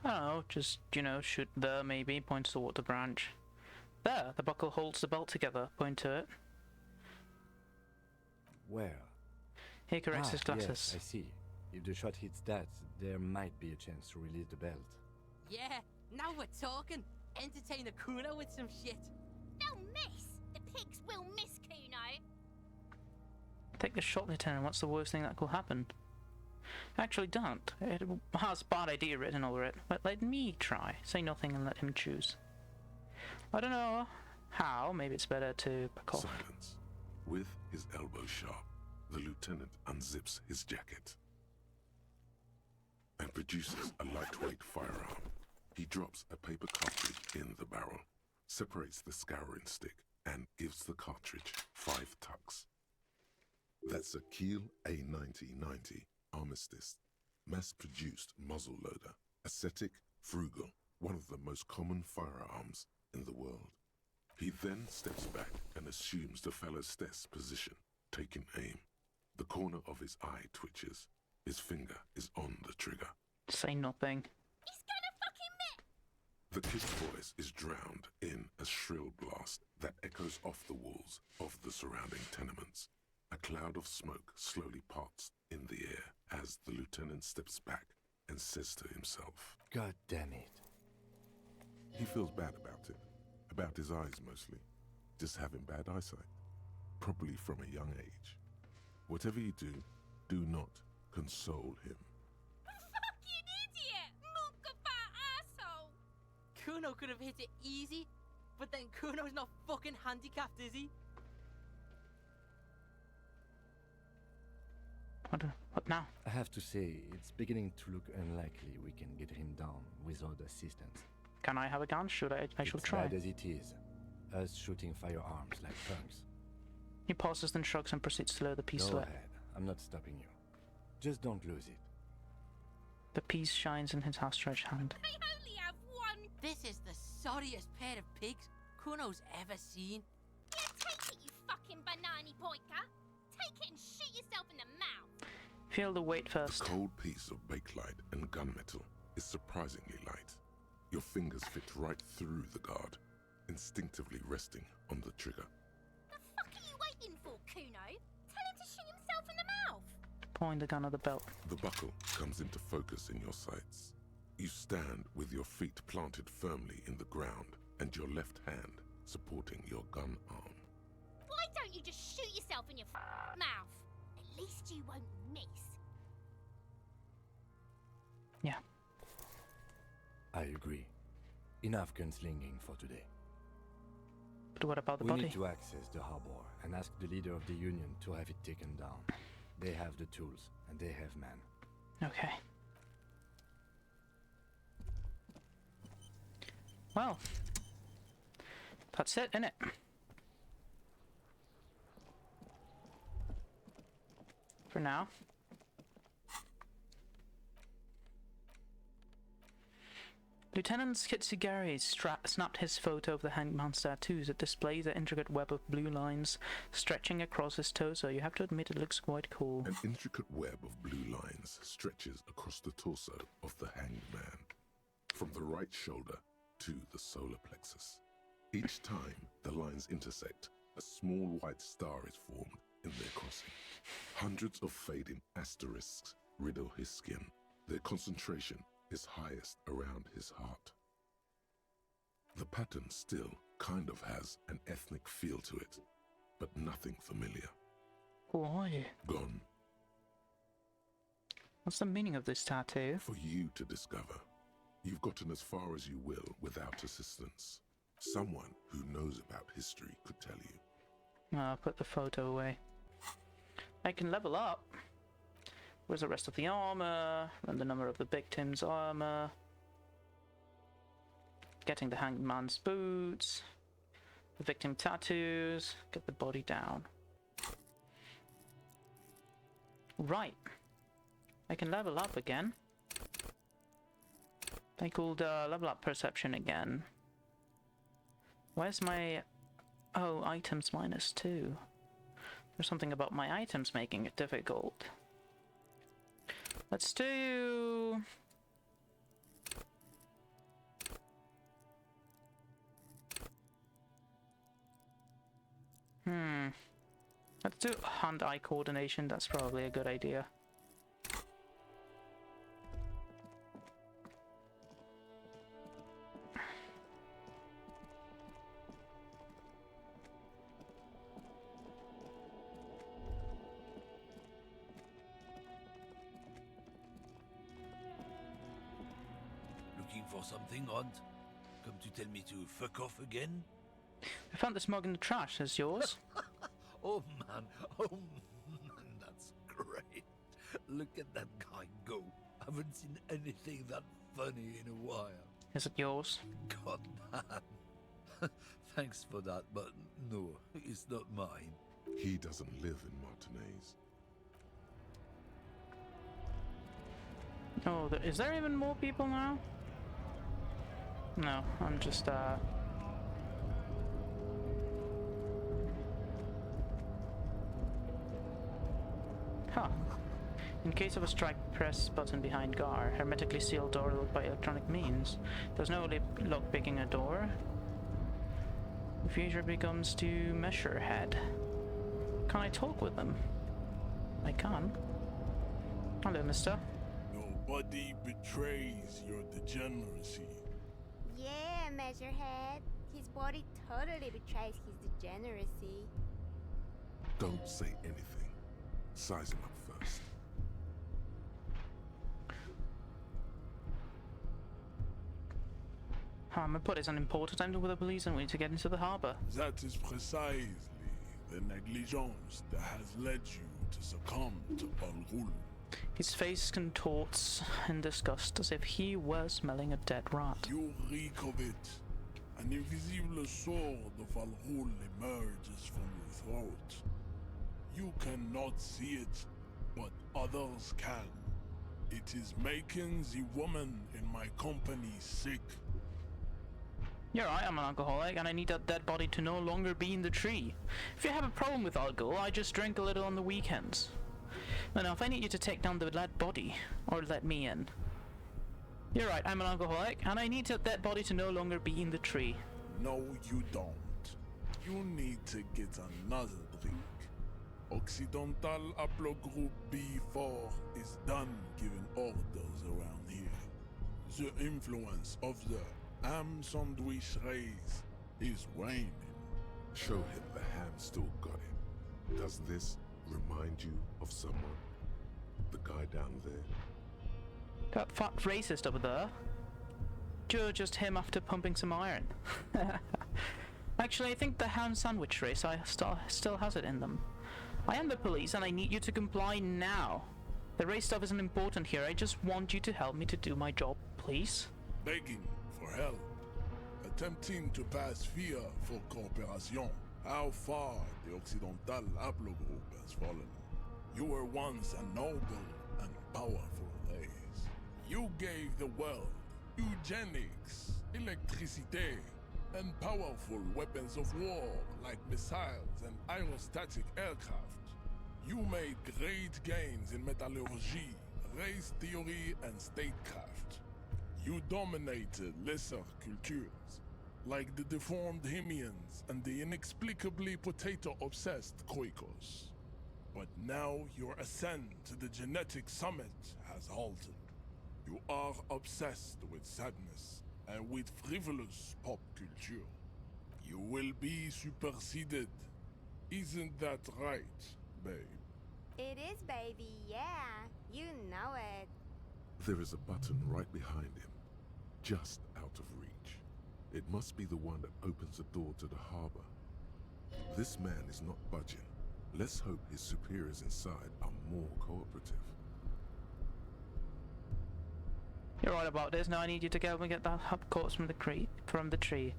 I don't know, just, you know, shoot there maybe, points toward the branch. There, the buckle holds the belt together, point to it. Where? He corrects his glasses. Yes, I see. If the shot hits that, there might be a chance to release the belt. Yeah, now we're talking. Entertain a Kuno with some shit. They'll miss! The pigs will miss Kuno! Take the shot, Lieutenant. What's the worst thing that could happen? Actually, don't. It has bad idea written over it, but let me try. Say nothing and let him choose. I don't know how. Maybe it's better to back off. Silence. With his elbow sharp, the lieutenant unzips his jacket and produces a lightweight firearm. He drops a paper cartridge in the barrel, separates the scouring stick, and gives the cartridge 5 tucks. That's a Kiel A9090 Armistice, mass-produced muzzleloader, ascetic, frugal, one of the most common firearms in the world. He then steps back and assumes the fellow's desk position, taking aim. The corner of his eye twitches. His finger is on the trigger. Say nothing. He's gonna fucking miss! The kid's voice is drowned in a shrill blast that echoes off the walls of the surrounding tenements. A cloud of smoke slowly parts in the air as the lieutenant steps back and says to himself, God damn it. He feels bad about it. About his eyes mostly. Just having bad eyesight. Probably from a young age. Whatever you do, do not console him. Fucking idiot! Mookaba asshole! Kuno could have hit it easy, but then Kuno's not fucking handicapped, is he? What now? I have to say, it's beginning to look unlikely we can get him down without assistance. Can I have a gun? Should I shall try. Bad as it is, us shooting firearms like punks. He pauses, then shrugs and proceeds to load the Go pistol. ahead, I'm not stopping you. Just don't lose it. The piece shines in his outstretched hand. I only have one! This is the sorriest pair of pigs Kuno's ever seen. Yeah, take it, you fucking banani poika! Take it and shoot yourself in the mouth! Feel the weight The first. cold piece of bakelite and gunmetal is surprisingly light. Your fingers fit right through the guard, instinctively resting on the trigger. The fuck are you waiting for, Kuno? Tell him to shoot himself in the mouth! Point the gun at the belt. The buckle comes into focus in your sights. You stand with your feet planted firmly in the ground and your left hand supporting your gun arm. Why don't you just shoot yourself in your mouth? At least you won't miss. Yeah. I agree. Enough gunslinging for today. But what about the We body? need to access the harbor and ask the leader of the Union to have it taken down. They have the tools, and they have men. Okay. Well, that's it, innit? For now. Lieutenant Kitsugari snapped his photo of the hangman's tattoos. It displays an intricate web of blue lines stretching across his torso. You have to admit it looks quite cool. An intricate web of blue lines stretches across the torso of the hanged man, from the right shoulder to the solar plexus. Each time the lines intersect, a small white star is formed in their crossing. Hundreds of fading asterisks riddle his skin. Their concentration is highest around his heart. The pattern still kind of has an ethnic feel to it, but nothing familiar. Why? Gone. What's the meaning of this tattoo? For you to discover. You've gotten as far as you will without assistance. Someone who knows about history could tell you. I'll put the photo away. I can level up. Where's the rest of the armor? And the number of the victim's armor. Getting the hanged man's boots. The victim tattoos. Get the body down. Right. I can level up again. I could level up perception again. Where's my... Oh, items -2. There's something about my items making it difficult. Let's do... Let's do hand-eye coordination. That's probably a good idea. For something, Aunt? Come to tell me to fuck off again? I found this mug in the trash. Is yours? Oh man, that's great. Look at that guy go. Haven't seen anything that funny in a while. Is it yours? God man. Thanks for that, but no, it's not mine. He doesn't live in Martinez. Oh, is there even more people now? No, I'm just, Huh. In case of a strike, press button behind Gar. Hermetically sealed door locked by electronic means. There's no lock picking a door. The future becomes to measure head. Can I talk with them? I can. Hello, mister. Nobody betrays your degeneracy. Yeah, Measurehead. His body totally betrays his degeneracy. Don't say anything. Size him up first. But it's an important time with the police and we need to get into the harbor. That is precisely the negligence that has led you to succumb to Al-Ghul. His face contorts in disgust as if he were smelling a dead rat. You reek of it. An invisible sword of Al-Ghul emerges from your throat. You cannot see it, but others can. It is making the woman in my company sick. You're right, I'm an alcoholic, and I need that dead body to no longer be in the tree. If you have a problem with alcohol, I just drink a little on the weekends. Now, if I need you to take down the dead body, or let me in. You're right, I'm an alcoholic, and I need that body to no longer be in the tree. No, you don't. You need to get another drink. Occidental Haplogroup B4 is done giving orders around here. The influence of the ham sandwich race is waning. Show him the ham still got him. Does this remind you of someone? The guy down there? That fat racist over there? Just him after pumping some iron. Actually, I think the ham sandwich race still has it in them. I am the police and I need you to comply now. The race stuff isn't important here, I just want you to help me to do my job, please. Begging for help. Attempting to pass via for cooperation. How far the Occidental Haplogroup has fallen. You were once a noble and powerful race. You gave the world eugenics, electricity, and powerful weapons of war like missiles and aerostatic aircraft. You made great gains in metallurgy, race theory, and statecraft. You dominated lesser cultures, like the deformed Hemians and the inexplicably potato-obsessed Khoikos. But now your ascent to the genetic summit has halted. You are obsessed with sadness and with frivolous pop culture. You will be superseded. Isn't that right, babe? It is, baby, yeah. You know it. There is a button right behind him, just out of reach. It must be the one that opens the door to the harbor. This man is not budging. Let's hope his superiors inside are more cooperative. You're right about this. Now I need you to go and get that hub corpse from the tree.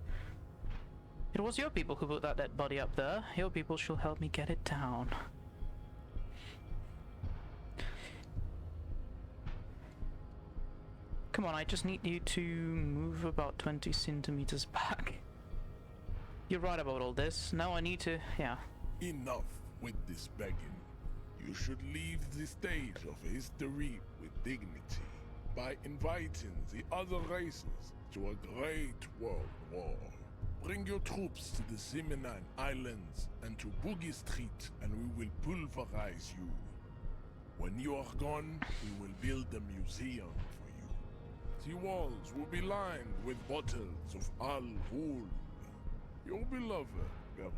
It was your people who put that dead body up there. Your people shall help me get it down. Come on, I just need you to move about 20 centimeters back. You're right about all this. Now I need to... yeah. Enough with this begging. You should leave the stage of history with dignity by inviting the other races to a great world war. Bring your troops to the Simenon Islands and to Boogie Street, and we will pulverize you. When you are gone, we will build a museum for you. The walls will be lined with bottles of Al Ghul, your beloved beverage.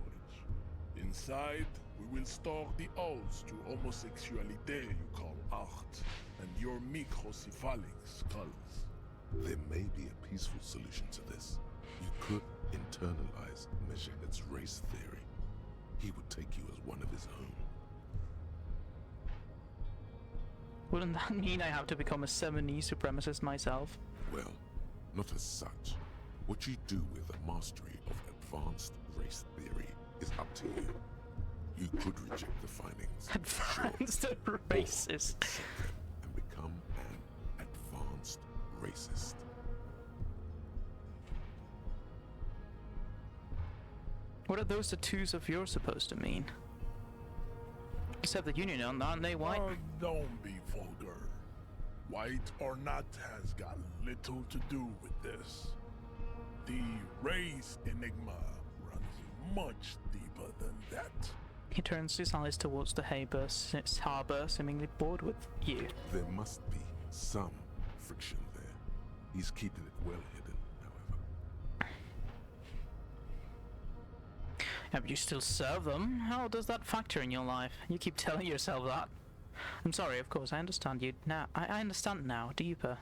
Inside, we will store the odes to homosexuality you call art, and your microcephalic skulls. There may be a peaceful solution to this. You could internalize Measurehead's race theory. He would take you as one of his own. Wouldn't that mean I have to become a Seminese supremacist myself? Well, not as such. What you do with a mastery of advanced race theory is up to you. You could reject the findings. Advanced racist. And become an advanced racist. What are those tattoos of yours supposed to mean? Except the Union, aren't they white? Don't be vulgar. White or not has got little to do with this. The race enigma runs much deeper than that. He turns his eyes towards the harbor, seemingly bored with you. There must be some friction there. He's keeping it well hidden, however. Yeah, but you still serve them. How does that factor in your life? You keep telling yourself that. I'm sorry, of course, I understand you now. I understand now, deeper.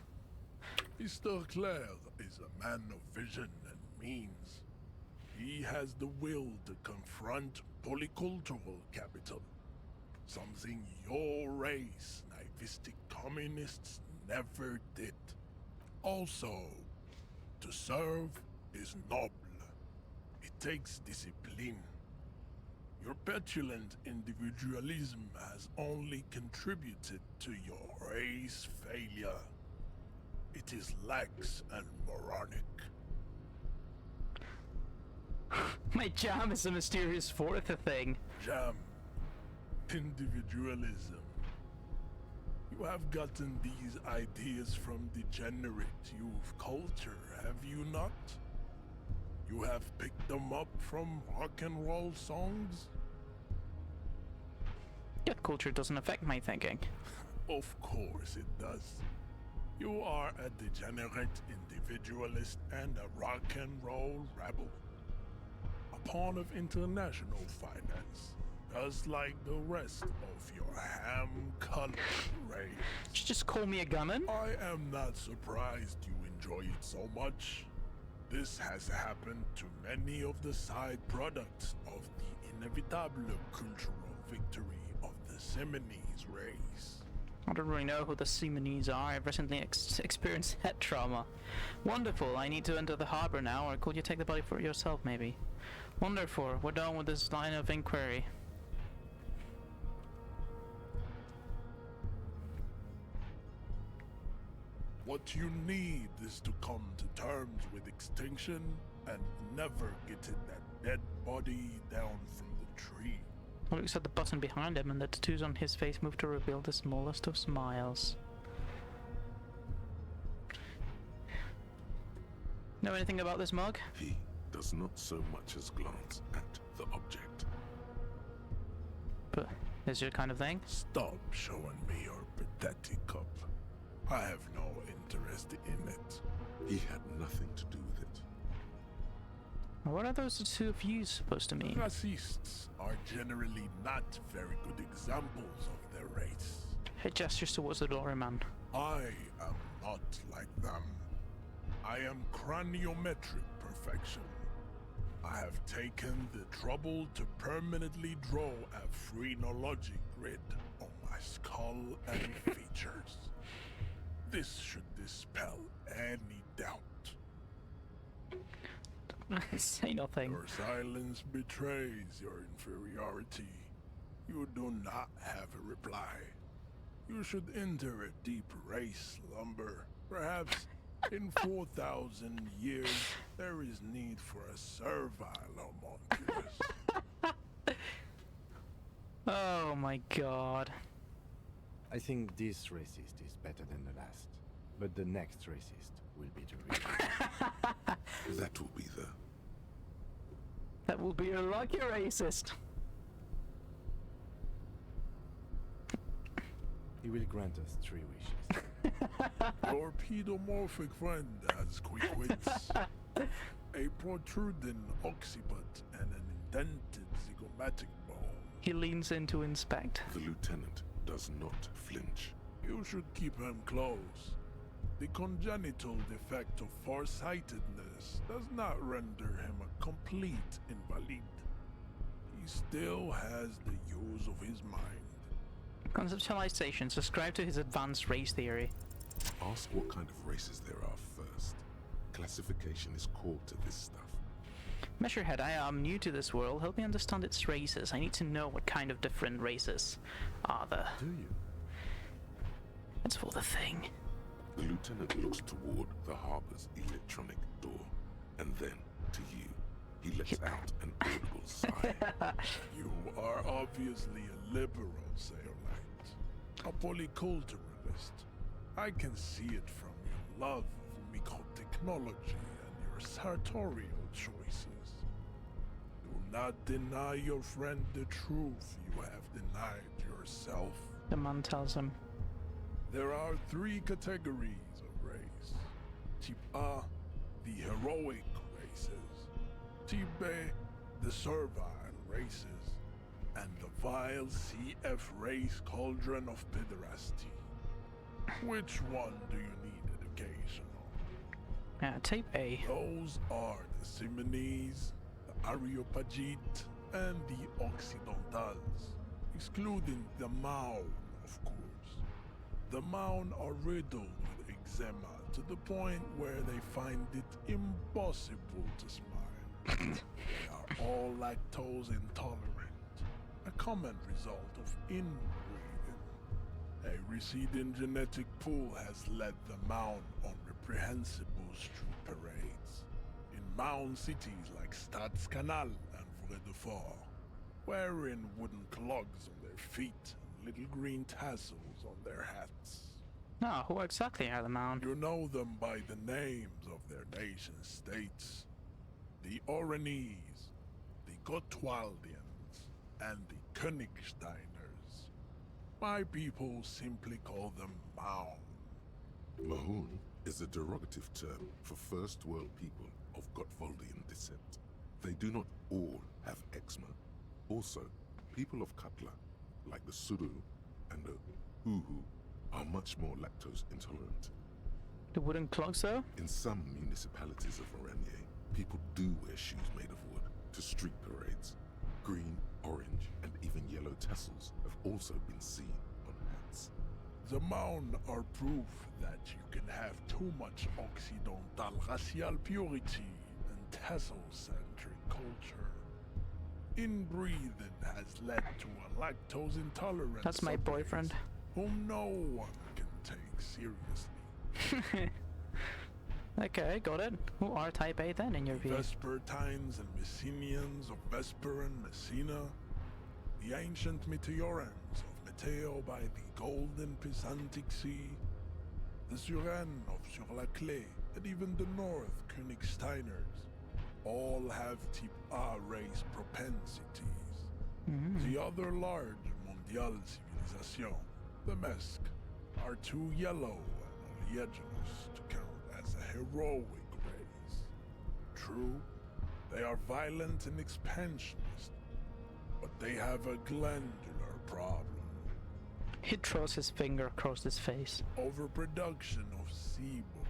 Mr. Clare is a man of vision and means. He has the will to confront polycultural capital, something your race, naivistic communists, never did. Also, to serve is noble. It takes discipline. Your petulant individualism has only contributed to your race failure. It is lax and moronic. My jam is a mysterious fourth thing. Jam. Individualism. You have gotten these ideas from degenerate youth culture, have you not? You have picked them up from rock and roll songs? That culture doesn't affect my thinking. Of course it does. You are a degenerate individualist and a rock and roll rebel. A pawn of international finance, just like the rest of your ham-colored race. Did you just call me a gunman? I am not surprised you enjoy it so much. This has happened to many of the side products of the inevitable cultural victory of the Seminese race. I don't really know who the Seminese are. I've recently experienced head trauma. Wonderful, I need to enter the harbor now, or could you take the body for yourself, maybe? Wonderful, we're done with this line of inquiry. What you need is to come to terms with extinction and never getting that dead body down from the tree. Looks at the button behind him, and the tattoos on his face move to reveal the smallest of smiles. Know anything about this mug? He does not so much as glance at the object. But is your kind of thing? Stop showing me your pathetic cup. I have no interest in it. He had nothing to do with it. What are those two of you supposed to mean? Racists are generally not very good examples of their race. He gestures towards the doorman. I am not like them. I am craniometric perfection. I have taken the trouble to permanently draw a phrenologic grid on my skull and features. This should dispel any doubt. Say nothing. Your silence betrays your inferiority. You do not have a reply. You should enter a deep race slumber. Perhaps in 4,000 years, there is need for a servile homunculus. Oh my god. I think this racist is better than the last, but the next racist will be the real. That will be the... That will be a lucky racist. He will grant us 3 wishes. Your pedomorphic friend has quick wits, a protruding occiput, and an indented zygomatic bone. He leans in to inspect. The lieutenant does not flinch. You should keep him close. The congenital defect of farsightedness does not render him a complete invalid. He still has the use of his mind. Conceptualizations ascribe to his advanced race theory. Ask what kind of races there are first. Classification is core to this stuff. Measurehead, I am new to this world. Help me understand its races. I need to know what kind of different races are there. Do you? It's for the thing. The lieutenant looks toward the harbor's electronic door, and then to you. He lets out an audible sigh. You are obviously a liberal, Sailite. A polyculturalist. I can see it from your love of mycotechnology and your sartorial choices. Do not deny your friend the truth you have denied yourself. The man tells him. There are 3 categories of race. Type A, the heroic races. Type B, the servile races. And the vile CF race cauldron of pederasty. Which one do you need education on? Type A. Those are the Simonese, the Areopagite, and the Occidentals, excluding the Maun, of course. The Maun are riddled with eczema to the point where they find it impossible to smile. They are all lactose intolerant, a common result of inbreeding. A receding genetic pool has led the Maun on reprehensible street parades in Maun cities like Stadskanal and Vredefort, wearing wooden clogs on their feet and little green tassels on their hats. No, who exactly are the Maun? You know them by the names of their nation-states. The Oranese, the Gotwaldians, and the Königsteiners. My people simply call them Maun. Mahoon is a derogative term for first world people of Gotwaldian descent. They do not all have eczema. Also, people of Katla, like the Suru and the Uhu, are much more lactose intolerant. The wooden clogs, though? In some municipalities of Oranje, people do wear shoes made of wood to street parades. Green, orange, and even yellow tassels have also been seen on hats. The Maun are proof that you can have too much Occidental racial purity and tassel-centric culture. Inbreeding has led to a lactose intolerance. That's my boyfriend. Whom no one can take seriously. Okay, got it. Who are Type A then, in your view? Vespertines and Messenians of Vesper and Messina, the ancient Meteorans of Meteo by the golden Pisantic Sea, the Suren of Sur-la-Clé, and even the North Königsteiners, all have Type A race propensities. The other large Mondial civilization, the Mesk, are too yellow and oleaginous to count as a heroic race. True, they are violent and expansionist, but they have a glandular problem. He throws his finger across his face. Overproduction of sebum.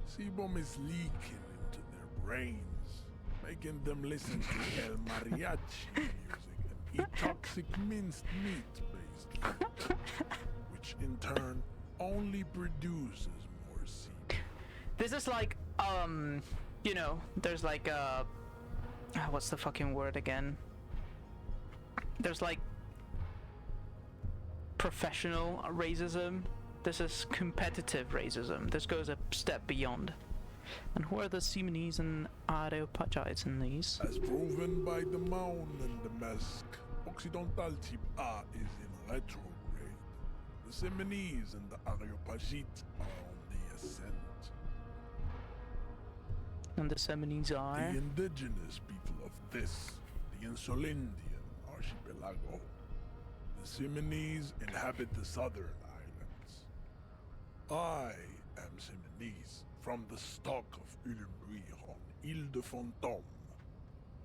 Sebum is leaking into their brains, making them listen to El Mariachi music and eat toxic minced meat-based food, which in turn only produces more sebum. This is like, you know, there's like, what's the fucking word again? There's like professional racism. This is competitive racism. This goes a step beyond. And who are the Simonese and Areopagites in these? As proven by the Maun and the Mesk, Occidental Type A is in retrograde. The Simonese and the Areopagites are on the ascent. And the Simonese are? The indigenous people of this, the Insulindian archipelago. The Simonese inhabit the southern islands. I am Simonese, from the stock of Ulumbuir on Ile de Fantôme.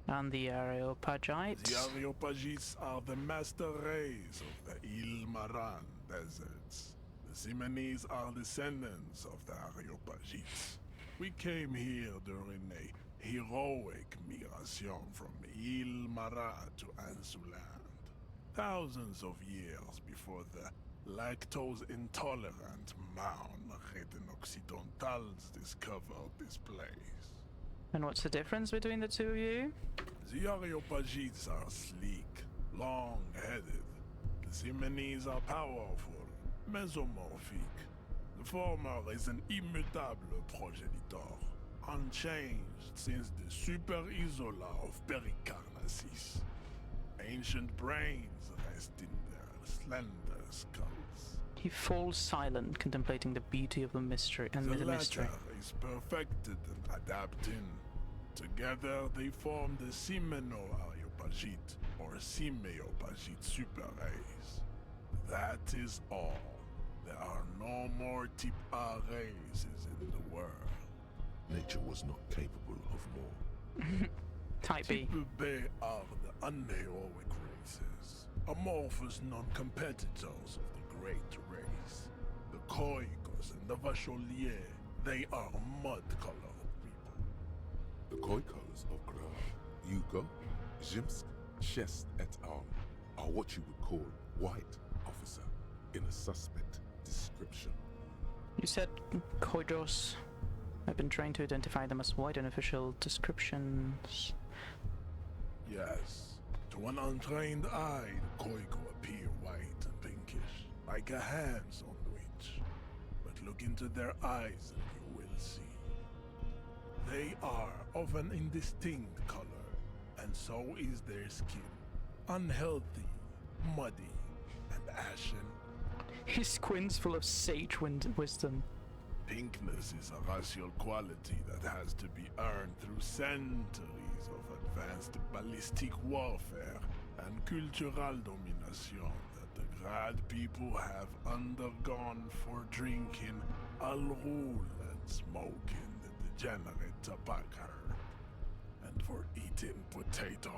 And the Areopagites? The Areopagites are the master race of the Ile Maran deserts. The Simonese are descendants of the Areopagites. We came here during a heroic migration from Ile Marat to Ansuland. Thousands of years before the lactose-intolerant Maun-ridden Occidentals discovered this place. And what's the difference between the two of you? The Areopagites are sleek, long-headed. The Simonese are powerful, mesomorphic. The former is an immutable progenitor, unchanged since the Super Isola of Pericarnassus. Ancient brains rest in their slender skulls. He falls silent, contemplating the beauty of the mystery and the mystery. The latter is perfected and adapting. Together they form the Simeno-Areopagite or Simeopagite super race. That is all. There are no more Type A races in the world. Nature was not capable of more. Type B. Type B are the unheroic races, amorphous non-competitors of the great race. The Khoikos and the Vacholier, they are mud-colored people. The Khoikos of Grave, Yugo, Zhimsk, Shest et al. Are what you would call white, officer, in a suspect description. You said Khoikos. I've been trying to identify them as white in official descriptions. Yes. To an untrained eye, the Khoiko appear white and pinkish, like a ham sandwich. But look into their eyes and you will see. They are of an indistinct color, and so is their skin. Unhealthy, muddy, and ashen. His squin's full of sage wisdom. Pinkness is a racial quality that has to be earned through centuries of advanced ballistic warfare and cultural domination that the Grad people have undergone for drinking Al Rul and smoking the degenerate tobacco, and for eating potato.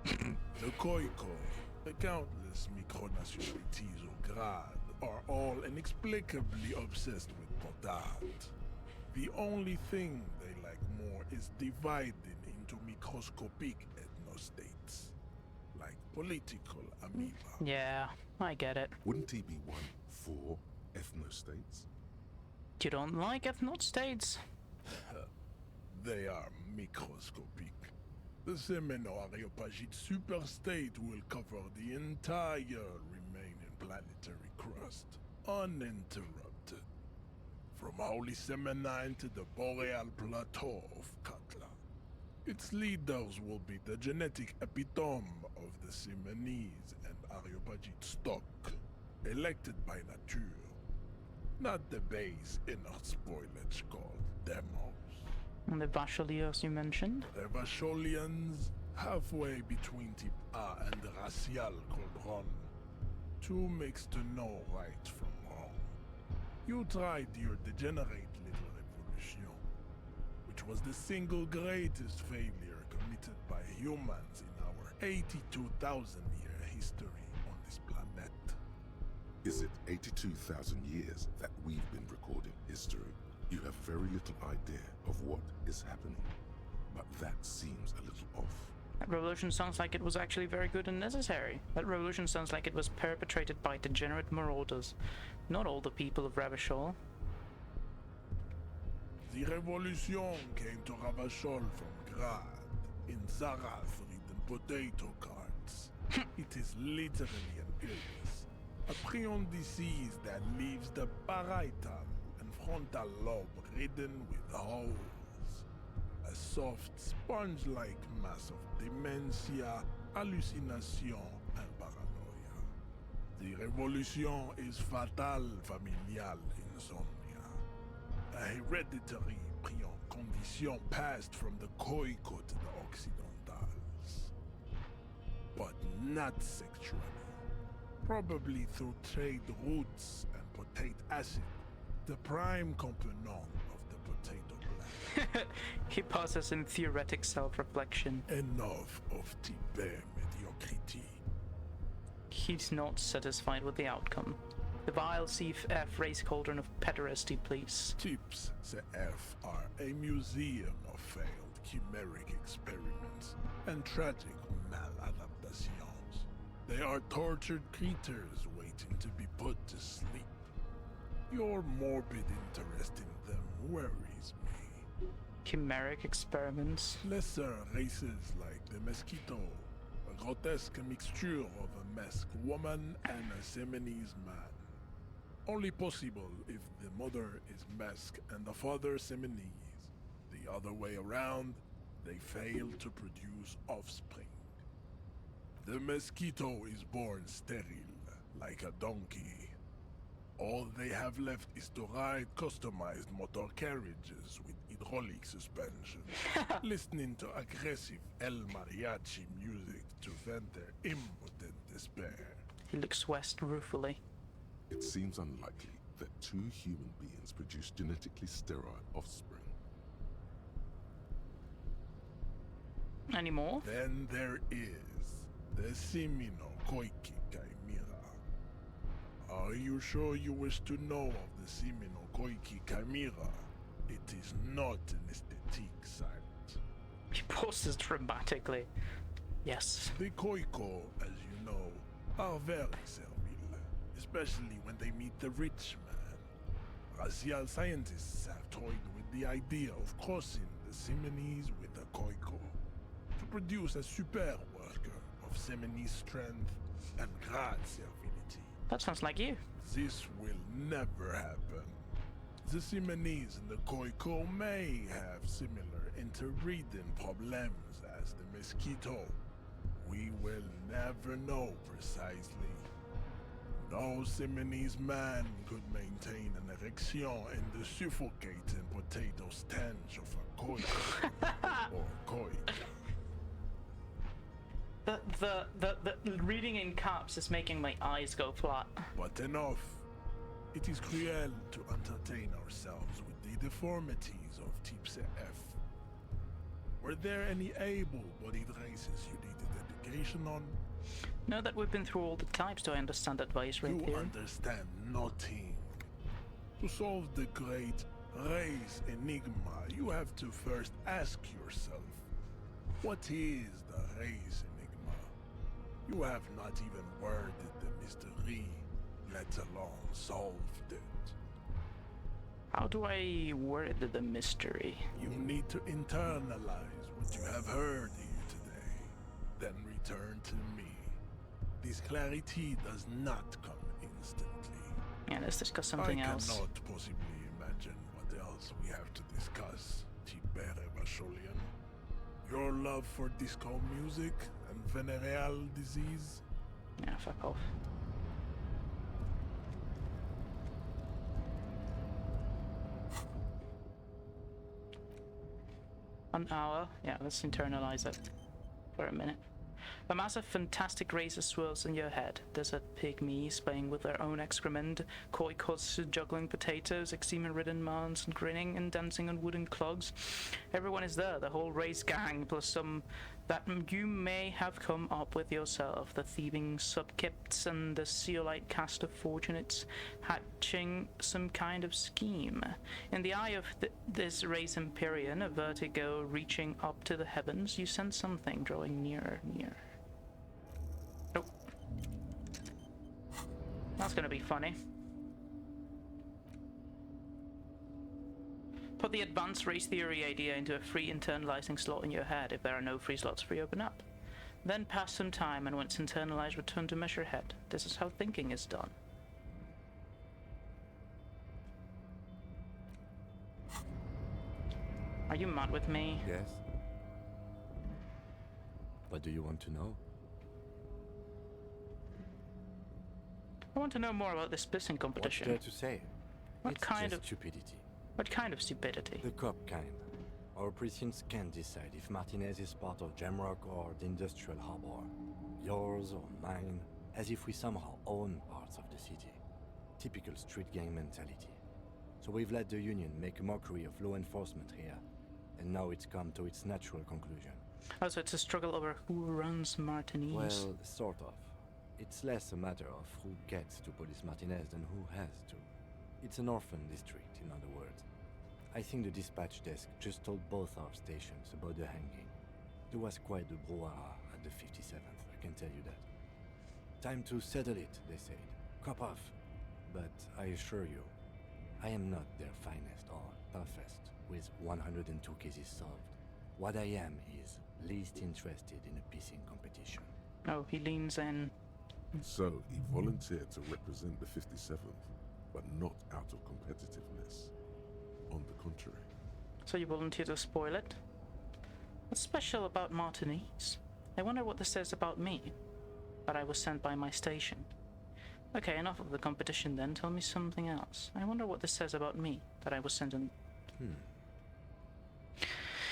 The Khoiko, the countless micronationalities of Grad, are all inexplicably obsessed with potat. The only thing they like more is dividing into microscopic ethnostates, like political amoeba. Yeah, I get it. Wouldn't he be one for ethnostates? You don't like ethnostates? They are microscopic. The Semeno-Areopagite superstate will cover the entire remaining planetary crust, uninterrupted. from Holy Semenine to the Boreal Plateau of Katla. Its leaders will be the genetic epitome of the Simenese and Areopagite stock, elected by nature, not the base inner spoilage called demos. And the Vacholiers you mentioned? The Vacholians, halfway between Type A and the Racial called Ron. Two makes to know right from wrong. You tried your degenerate little revolution, which was the single greatest failure committed by humans in our 82,000-year history on this planet. Is it 82,000 years that we've been recording history? You have very little idea of what is happening, but that seems a little off. That revolution sounds like it was actually very good and necessary. That revolution sounds like it was perpetrated by degenerate marauders, not all the people of Ravachol. The revolution came to Ravachol from Grad, in Zarath-ridden potato carts. It is literally an illness, a prion disease that leaves the parietal and frontal lobe ridden with holes. A soft, sponge-like mass of dementia, hallucination, and paranoia. The revolution is fatal familial insomnia, a hereditary prion condition passed from the Koiko to the Occidentals. But not sexually. Probably through trade routes and potate acid, the prime component of the potato plant. He pauses in theoretic self-reflection. Enough of Tibet mediocrity. He's not satisfied with the outcome. The vile CF race cauldron of pederasty, please. Tips CF are a museum of failed chimeric experiments and tragic maladaptations. They are tortured creatures waiting to be put to sleep. Your morbid interest in them worries me. Chimeric experiments? Lesser races like the mosquito, a grotesque mixture of a masked woman and a Semenese man. Only possible if the mother is masked and the father Semenese. The other way around, they fail to produce offspring. The mosquito is born sterile, like a donkey. All they have left is to ride customized motor carriages with hydraulic suspension, listening to aggressive El Mariachi music to vent their impotent despair. He looks west ruefully. It seems unlikely that two human beings produce genetically sterile offspring. Any more? Then there is the Simino Koiki Chimera. Are you sure you wish to know of the Simino Koiki Chimera? It is not an aesthetic site. He pauses dramatically. Yes. The Koiko, as you know, are very servile, especially when they meet the rich man. Racial scientists have toyed with the idea of crossing the Semenese with the Koiko to produce a super worker of Semenese strength and Grad servility. That sounds like you. This will never happen. The Semenese and the Koiko may have similar interbreeding problems as the mosquito. We will never know precisely. No Semenese man could maintain an erection in the suffocating potato stench of a Koiko or Koik. The reading in caps is making my eyes go flat. But enough. It is cruel to entertain ourselves with the deformities of Type CF. Were there any able-bodied races you needed education on? Now that we've been through all the types, do I understand advice right You here? understand nothing. To solve the great race enigma, you have to first ask yourself, what is the race enigma? You have not even worded the mystery, let alone solved it. How do I word the mystery? You need to internalize what you have heard here today, then return to me. This clarity does not come instantly. Yeah, let's discuss something else. I cannot possibly imagine else we have to discuss, Tibere Vasholian. Your love for disco music and venereal disease? Yeah, fuck off. An hour? Yeah, let's internalize it for a minute. A massive fantastic razor swirls in your head. Desert pygmies playing with their own excrement, koi cots juggling potatoes, eczema-ridden mounds and grinning and dancing on wooden clogs. Everyone is there, the whole race gang, plus some that you may have come up with yourself. The thieving subkipts and the zeolite cast of fortunates hatching some kind of scheme. In the eye of this race Empyrean, a vertigo reaching up to the heavens, you sense something drawing nearer. Oh. That's gonna be funny. Put the advanced race theory idea into a free internalizing slot in your head. If there are no free slots, free open up. Then pass some time, and once internalized, return to measure head. This is how thinking is done. Are you mad with me? Yes. What do you want to know? I want to know more about this pissing competition. What's there to say? What kind of stupidity? What kind of stupidity? The cop kind. Our precincts can't decide if Martinez is part of Jamrock or the Industrial Harbor. Yours or mine, as if we somehow own parts of the city. Typical street gang mentality. So we've let the Union make a mockery of law enforcement here, and now it's come to its natural conclusion. Oh, so it's a struggle over who runs Martinez? Well, sort of. It's less a matter of who gets to police Martinez than who has to. It's an orphan district, in other words. I think the dispatch desk just told both our stations about the hanging. There was quite the brouhaha at the 57th, I can tell you that. Time to settle it, they said. Cop off. But I assure you, I am not their finest or toughest, with 102 cases solved. What I am is least interested in a pissing competition. Oh, he leans in. So he volunteered to represent the 57th, but not out of competitiveness. On the contrary. So you volunteer to spoil it? What's special about Martinez? I wonder what this says about me. But I was sent by my station. Okay, enough of the competition then. Tell me something else. I wonder what this says about me, that I was sent in...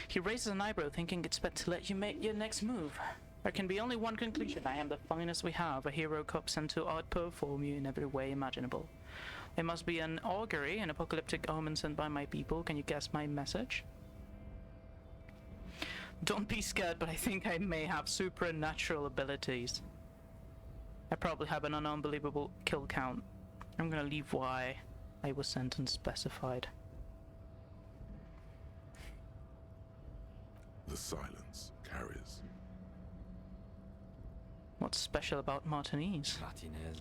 He raises an eyebrow, thinking it's better to let you make your next move. There can be only one conclusion. I am the finest we have, a hero cop sent to outperform you in every way imaginable. It must be an augury, an apocalyptic omen sent by my people. Can you guess my message? Don't be scared, but I think I may have supernatural abilities. I probably have an unbelievable kill count. I'm gonna leave why I was sent unspecified. The silence carries. What's special about Martinez? Martinez?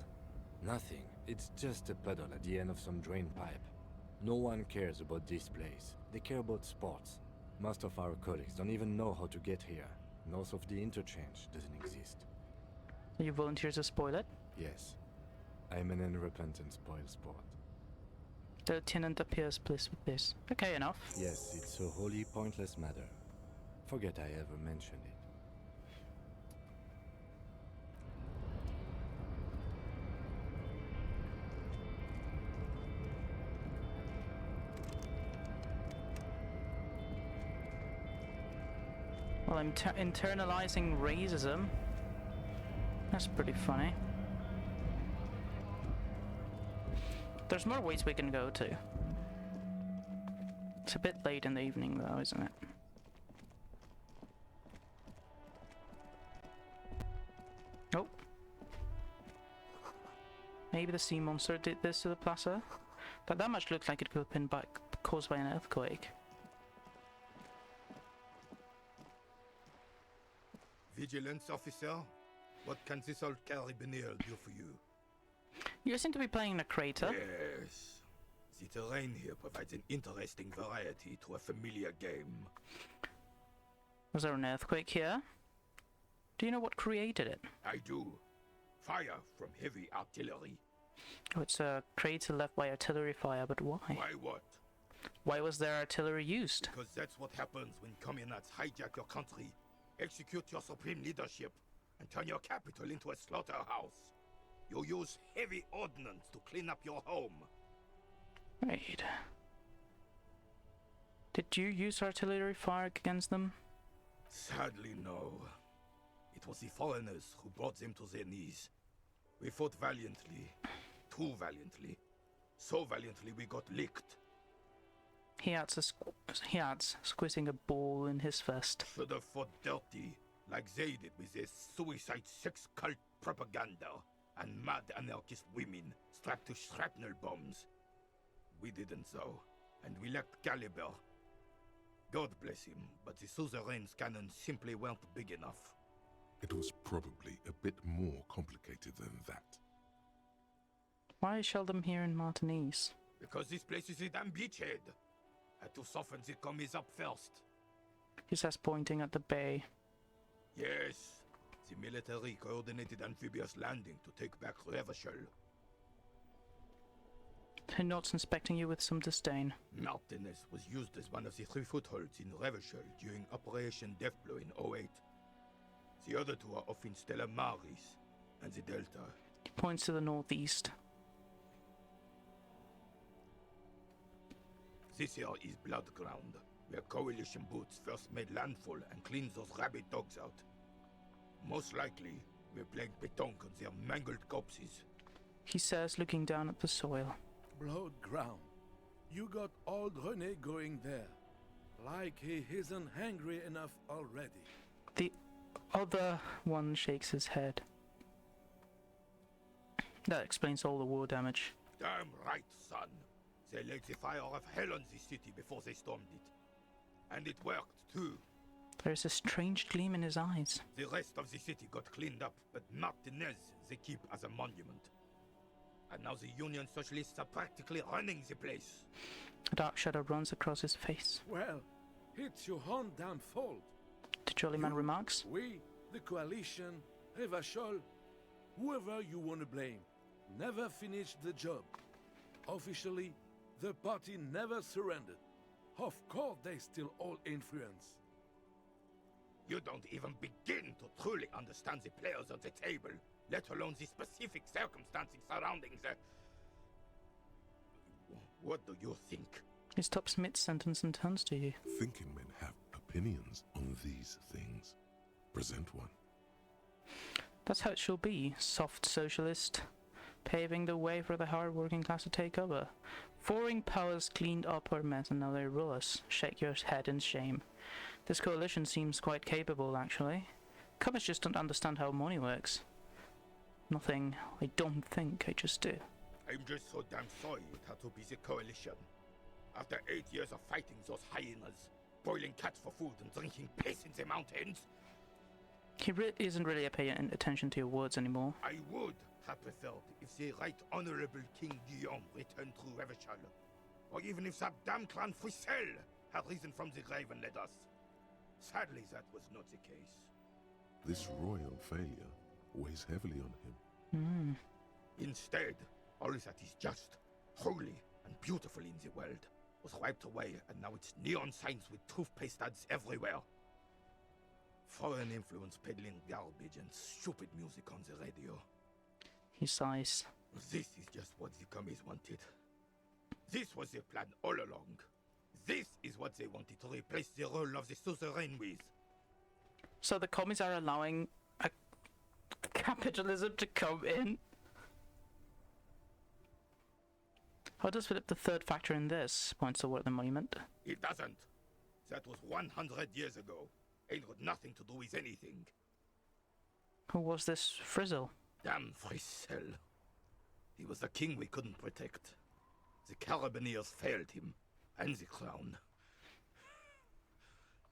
Nothing. It's just a puddle at the end of some drain pipe. No one cares about this place. They care about sports. Most of our colleagues don't even know how to get here. North of the interchange doesn't exist. You volunteer to spoil it? Yes. I'm an unrepentant spoil sport. The lieutenant appears pleased with this. Okay, enough. Yes, it's a wholly pointless matter. Forget I ever mentioned it. Well, I'm internalizing racism. That's pretty funny. There's more ways we can go to. It's a bit late in the evening though, isn't it? Oh. Maybe the sea monster did this to the plaza? That much looked like it could have been caused by an earthquake. Vigilance officer, what can this old carabiner do for you? You seem to be playing in a crater. Yes. The terrain here provides an interesting variety to a familiar game. Was there an earthquake here? Do you know what created it? I do. Fire from heavy artillery. Oh, it's a crater left by artillery fire, but why? Why what? Why was their artillery used? Because that's what happens when communists hijack your country, execute your supreme leadership, and turn your capital into a slaughterhouse. You use heavy ordnance to clean up your home. Right. Did you use artillery fire against them? Sadly, no. It was the foreigners who brought them to their knees. We fought valiantly. Too valiantly. So valiantly we got licked. He adds, squeezing a ball in his fist. Should have fought dirty, like they did with their suicide sex cult propaganda and mad anarchist women strapped to shrapnel bombs. We didn't though, and we lacked caliber. God bless him, but the suzerain's cannons simply weren't big enough. It was probably a bit more complicated than that. Why shell them here in Martinez? Because this place is a damn beachhead. Had to soften the commies up first. He says, pointing at the bay. Yes, the military coordinated amphibious landing to take back Revachol. He nods, inspecting you with some disdain. Martinez was used as one of the 3 footholds in Revachol during Operation Deathblow in 08. The other 2 are off in Stella Maris and the Delta. He points to the northeast. This here is Blood Ground, where coalition boots first made landfall and cleaned those rabid dogs out. Most likely, we're playing pétanque on their mangled corpses. He says, looking down at the soil. Blood ground. You got old René going there. Like he isn't hungry enough already. The other one shakes his head. That explains all the war damage. Damn right, son. They laid the fire of hell on the city before they stormed it. And it worked, too. There's a strange gleam in his eyes. The rest of the city got cleaned up, but Martinez they keep as a monument. And now the Union Socialists are practically running the place. A dark shadow runs across his face. Well, it's your own damn fault. The jolly man remarks. We, the coalition, Revachol, whoever you want to blame, never finished the job. Officially, the party never surrendered. Of course they still hold influence. You don't even begin to truly understand the players at the table, let alone the specific circumstances surrounding the... What do you think? He stops mid-sentence and turns to you. Thinking men have opinions on these things. Present one. That's how it shall be, soft socialist. Paving the way for the hard-working class to take over. Foreign powers cleaned up our mess and now they rule us. Shake your head in shame. This coalition seems quite capable, actually. Commies just don't understand how money works. Nothing. I don't think. I just do. I'm just so damn sorry it had to be the coalition. After 8 years of fighting those hyenas, boiling cats for food and drinking piss in the mountains. He isn't really paying attention to your words anymore. I would have preferred if the Right Honorable King Guillaume returned through Revachol, or even if that damn clan Frisel had risen from the grave and led us. Sadly, that was not the case. This royal failure weighs heavily on him. Instead, all that is just, holy, and beautiful in the world was wiped away, and now it's neon signs with toothpaste ads everywhere. Foreign influence peddling garbage and stupid music on the radio. He sighs. This is just what the commies wanted. This was their plan all along. This is what they wanted to replace the role of the suzerain with. So the commies are allowing a capitalism to come in? How does Philip III factor in this? Points toward the monument. It doesn't. That was 100 years ago. Ain't got nothing to do with anything. Who was this Frizzle? Damn Frisel. He was the king we couldn't protect. The Carabineers failed him, and the crown.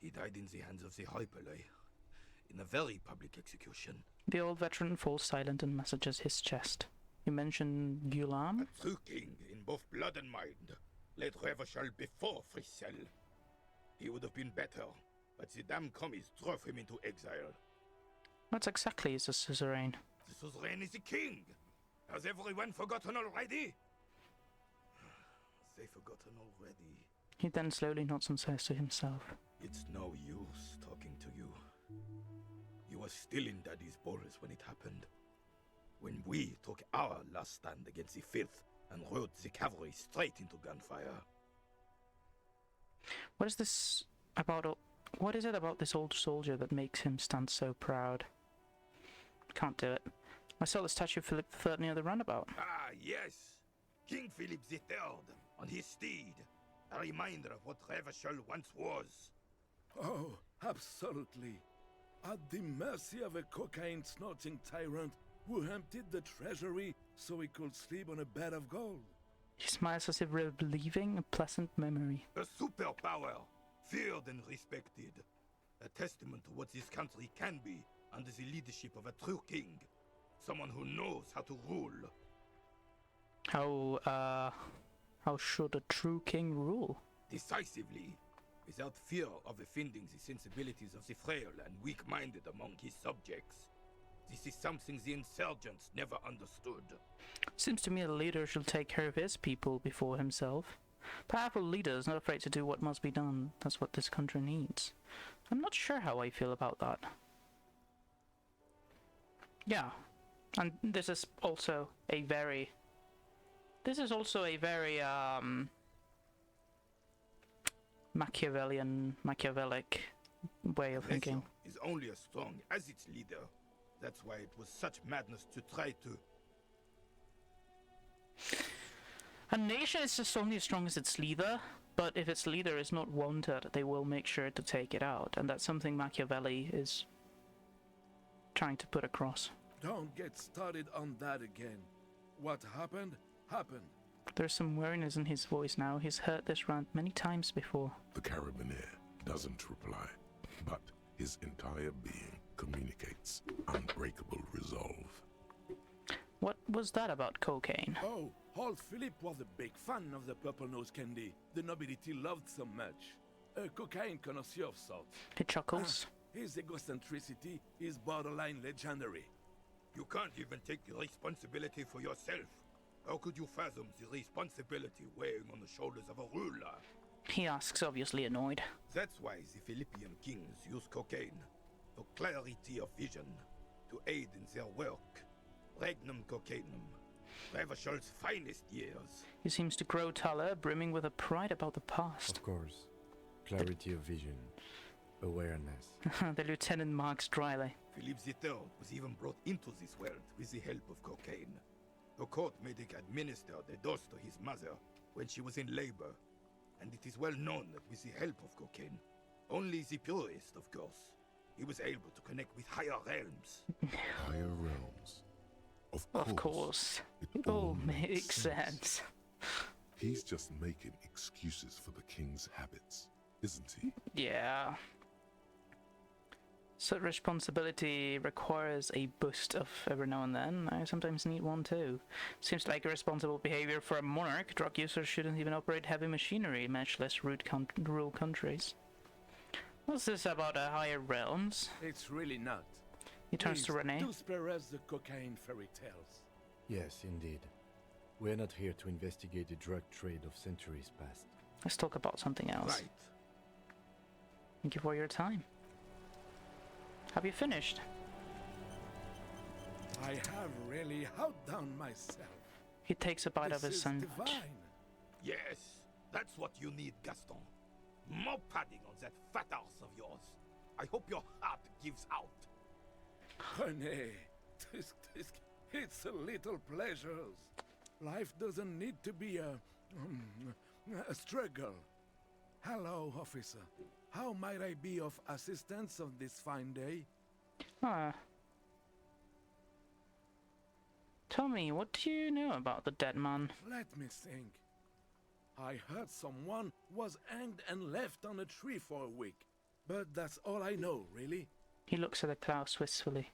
He died in the hands of the Hyperlay, in a very public execution. The old veteran falls silent and massages his chest. You mentioned Guillaume? A true king in both blood and mind, led Revachol before Frisel. He would have been better, but the damn commies drove him into exile. What exactly is a suzerain? The suzerain is the king! Has everyone forgotten already? They forgotten already. He then slowly nods and says to himself, It's no use talking to you. You were still in Daddy's balls when it happened. When we took our last stand against the Filth and rode the cavalry straight into gunfire. What is this about? What is it about this old soldier that makes him stand so proud? Can't do it. I saw the statue of Philip III near the roundabout. Ah, yes! King Philip III on his steed. A reminder of what Revachol once was. Oh, absolutely. At the mercy of a cocaine-snorting tyrant who emptied the treasury so he could sleep on a bed of gold. He smiles as if reliving a pleasant memory. A superpower, feared and respected. A testament to what this country can be under the leadership of a true king. Someone who knows how to rule. How should a true king rule? Decisively, without fear of offending the sensibilities of the frail and weak-minded among his subjects. This is something the insurgents never understood. Seems to me a leader should take care of his people before himself. Powerful leaders not afraid to do what must be done. That's what this country needs. I'm not sure how I feel about that. Yeah, and this is also a very Machiavellic way of thinking. Elysium is only as strong as its leader. That's why it was such madness to try to... A nation is just only as strong as its leader, but if its leader is not wanted, they will make sure to take it out, and that's something Machiavelli is trying to put across. Don't get started on that again. What happened, happened. There's some weariness in his voice now. He's heard this rant many times before. The Carabiner doesn't reply, but his entire being communicates unbreakable resolve. What was that about cocaine? Oh, old Philip was a big fan of the purple nose candy the nobility loved so much. A cocaine connoisseur of sorts. He chuckles. His egocentricity is borderline legendary. You can't even take the responsibility for yourself. How could you fathom the responsibility weighing on the shoulders of a ruler? He asks, obviously annoyed. That's why the Philippian kings use cocaine. For clarity of vision. To aid in their work. Regnum cocainum. Revachol's finest years. He seems to grow taller, brimming with a pride about the past. Of course. Clarity of vision. Awareness. The lieutenant marks dryly. Philip III was even brought into this world with the help of cocaine. The court made him administer the dose to his mother when she was in labor. And it is well known that with the help of cocaine, only the purest, of course, he was able to connect with higher realms. Higher realms? Of course. It all makes sense. He's just making excuses for the king's habits, isn't he? Yeah. So responsibility requires a boost of every now and then. I sometimes need one too. Seems like irresponsible behavior for a monarch. Drug users shouldn't even operate heavy machinery, much less rural countries. What's this about higher realms? It's really not. He turns to Renee. Do spare us the cocaine fairy tales. Yes, indeed. We're not here to investigate the drug trade of centuries past. Let's talk about something else. Right. Thank you for your time. Have you finished? I have really outdone myself. He takes a bite of his sandwich. Divine. Yes, that's what you need, Gaston. More padding on that fat arse of yours. I hope your heart gives out. Honey, it's a little pleasures. Life doesn't need to be a struggle. Hello, officer. How might I be of assistance on this fine day? Tell me, what do you know about the dead man? Let me think. I heard someone was hanged and left on a tree for a week. But that's all I know, really. He looks at the clouds wistfully.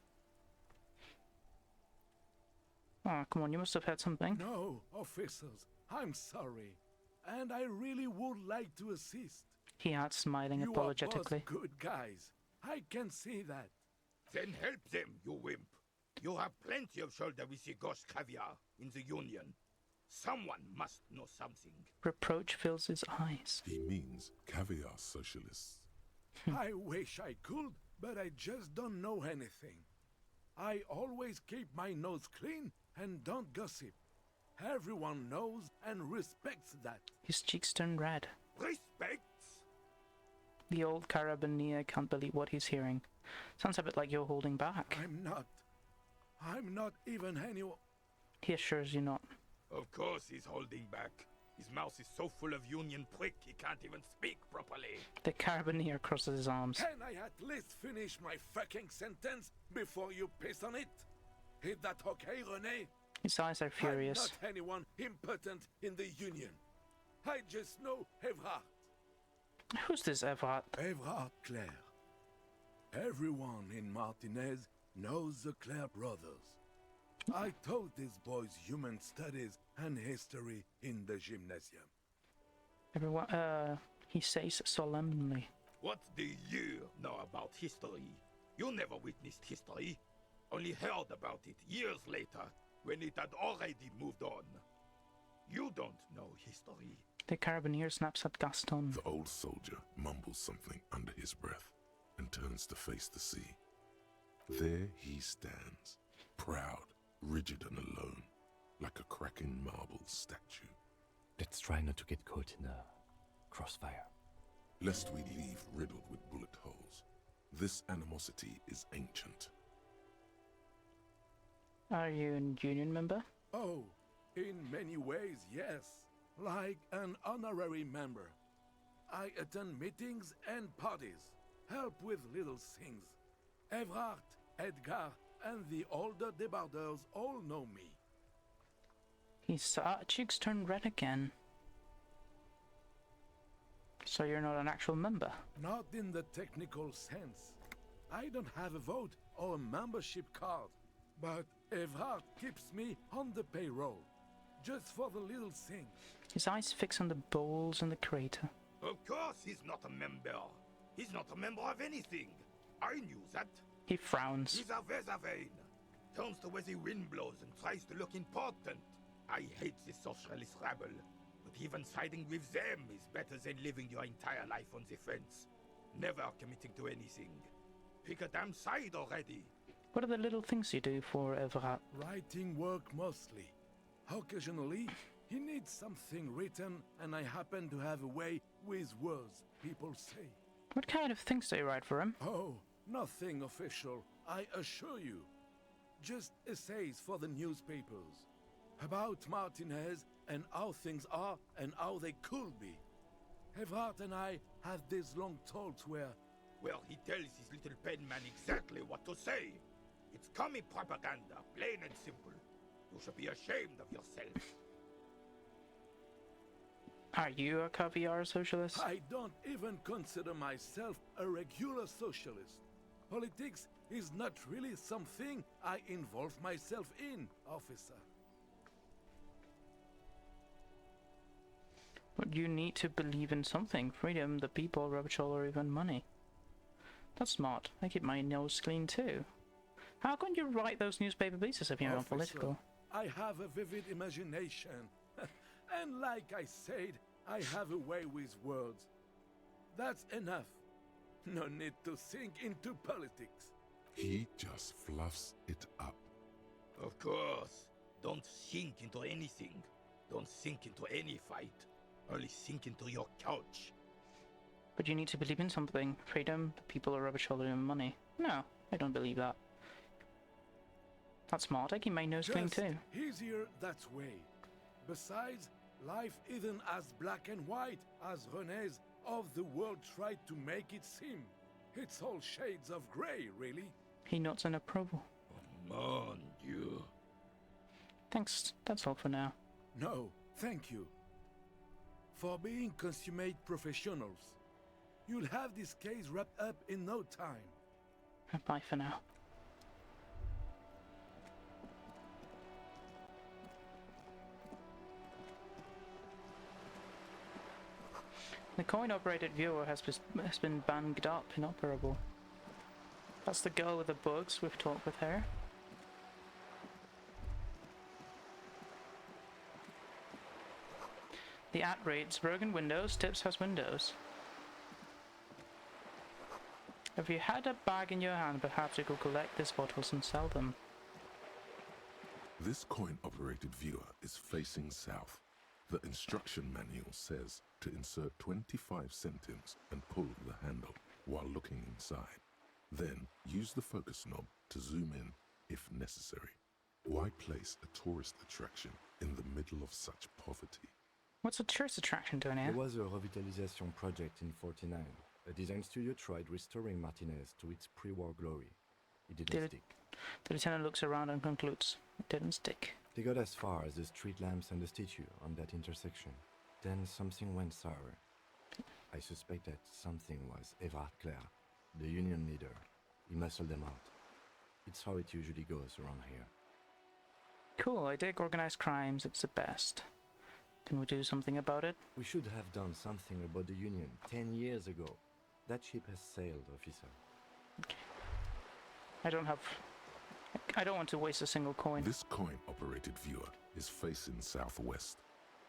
Oh, come on, you must have heard something. No, officers, I'm sorry. And I really would like to assist. He adds, smiling apologetically. You are both good guys. I can see that. Then help them, you wimp. You have plenty of shoulder with the ghost caviar in the Union. Someone must know something. Reproach fills his eyes. He means caviar socialists. I wish I could, but I just don't know anything. I always keep my nose clean and don't gossip. Everyone knows and respects that. His cheeks turn red. Respects? The old carabinier can't believe what he's hearing. Sounds a bit like you're holding back. I'm not even anyone. He assures you not. Of course he's holding back. His mouth is so full of union prick he can't even speak properly. The carabinier crosses his arms. Can I at least finish my fucking sentence before you piss on it? Is that okay, René? His eyes are furious. I'm not anyone impotent in the Union. I just know Evrard. Who's this Evrard? Evrard Clare. Everyone in Martinez knows the Clare brothers. I taught these boys human studies and history in the gymnasium. Everyone, he says solemnly. What do you know about history? You never witnessed history. Only heard about it years later, when it had already moved on. You don't know history. The carabinier snaps at Gaston. The old soldier mumbles something under his breath and turns to face the sea. There he stands, proud, rigid and alone, like a cracking marble statue. Let's try not to get caught in a crossfire. Lest we leave riddled with bullet holes. This animosity is ancient. Are you a union member? Oh, in many ways, yes. Like an honorary member. I attend meetings and parties, help with little things. Evrard, Edgar, and the older debarders all know me. His cheeks turn red again. So you're not an actual member? Not in the technical sense. I don't have a vote or a membership card. But Evrard keeps me on the payroll, just for the little things. His eyes fix on the bowls in the crater. Of course he's not a member. He's not a member of anything. I knew that. He frowns. He's a Weservein. Turns to where the wind blows and tries to look important. I hate this socialist rabble. But even siding with them is better than living your entire life on the fence. Never committing to anything. Pick a damn side already. What are the little things you do for Evrard? Writing work mostly. Occasionally, he needs something written, and I happen to have a way with words, people say. What kind of things do you write for him? Oh, nothing official, I assure you. Just essays for the newspapers. About Martinez and how things are and how they could be. Evrard and I have these long talks where... Well, he tells his little pen man exactly what to say. It's commie propaganda, plain and simple. You should be ashamed of yourself. Are you a caviar socialist? I don't even consider myself a regular socialist. Politics is not really something I involve myself in, officer. But you need to believe in something. Freedom, the people, rubbish, or even money. That's smart. I keep my nose clean too. How can you write those newspaper pieces if you're not political? I have a vivid imagination. And like I said, I have a way with words. That's enough. No need to sink into politics. He just fluffs it up. Of course. Don't sink into anything. Don't sink into any fight. Only sink into your couch. But you need to believe in something. Freedom, the people, are rubbish, or even money. No, I don't believe that. That's smart. I keep my nose clean too. Easier that way. Besides, life isn't as black and white as René's of the world tried to make it seem. It's all shades of grey, really. He nods in approval. Mon Dieu. Thanks. That's all for now. No, thank you. For being consummate professionals. You'll have this case wrapped up in no time. Bye for now. The coin-operated viewer has been banged up, inoperable. That's the girl with the bugs. We've talked with her. The at rates broken windows. Tips has windows. If you had a bag in your hand, perhaps you could collect these bottles and sell them. This coin-operated viewer is facing south. The instruction manual says to insert 25 centimes and pull the handle while looking inside. Then use the focus knob to zoom in if necessary. Why place a tourist attraction in the middle of such poverty? What's a tourist attraction doing here? There was a revitalization project in 49. A design studio tried restoring Martinez to its pre-war glory. It didn't stick. The lieutenant looks around and concludes, it didn't stick. They got as far as the street lamps and the statue on that intersection. Then something went sour. I suspect that something was Everard Clare, the union leader. He muscled them out. It's how it usually goes around here. Cool, I dig organized crimes, it's the best. Can we do something about it? We should have done something about the union 10 years ago. That ship has sailed, officer. Okay. I don't want to waste a single coin. This coin-operated viewer is facing southwest.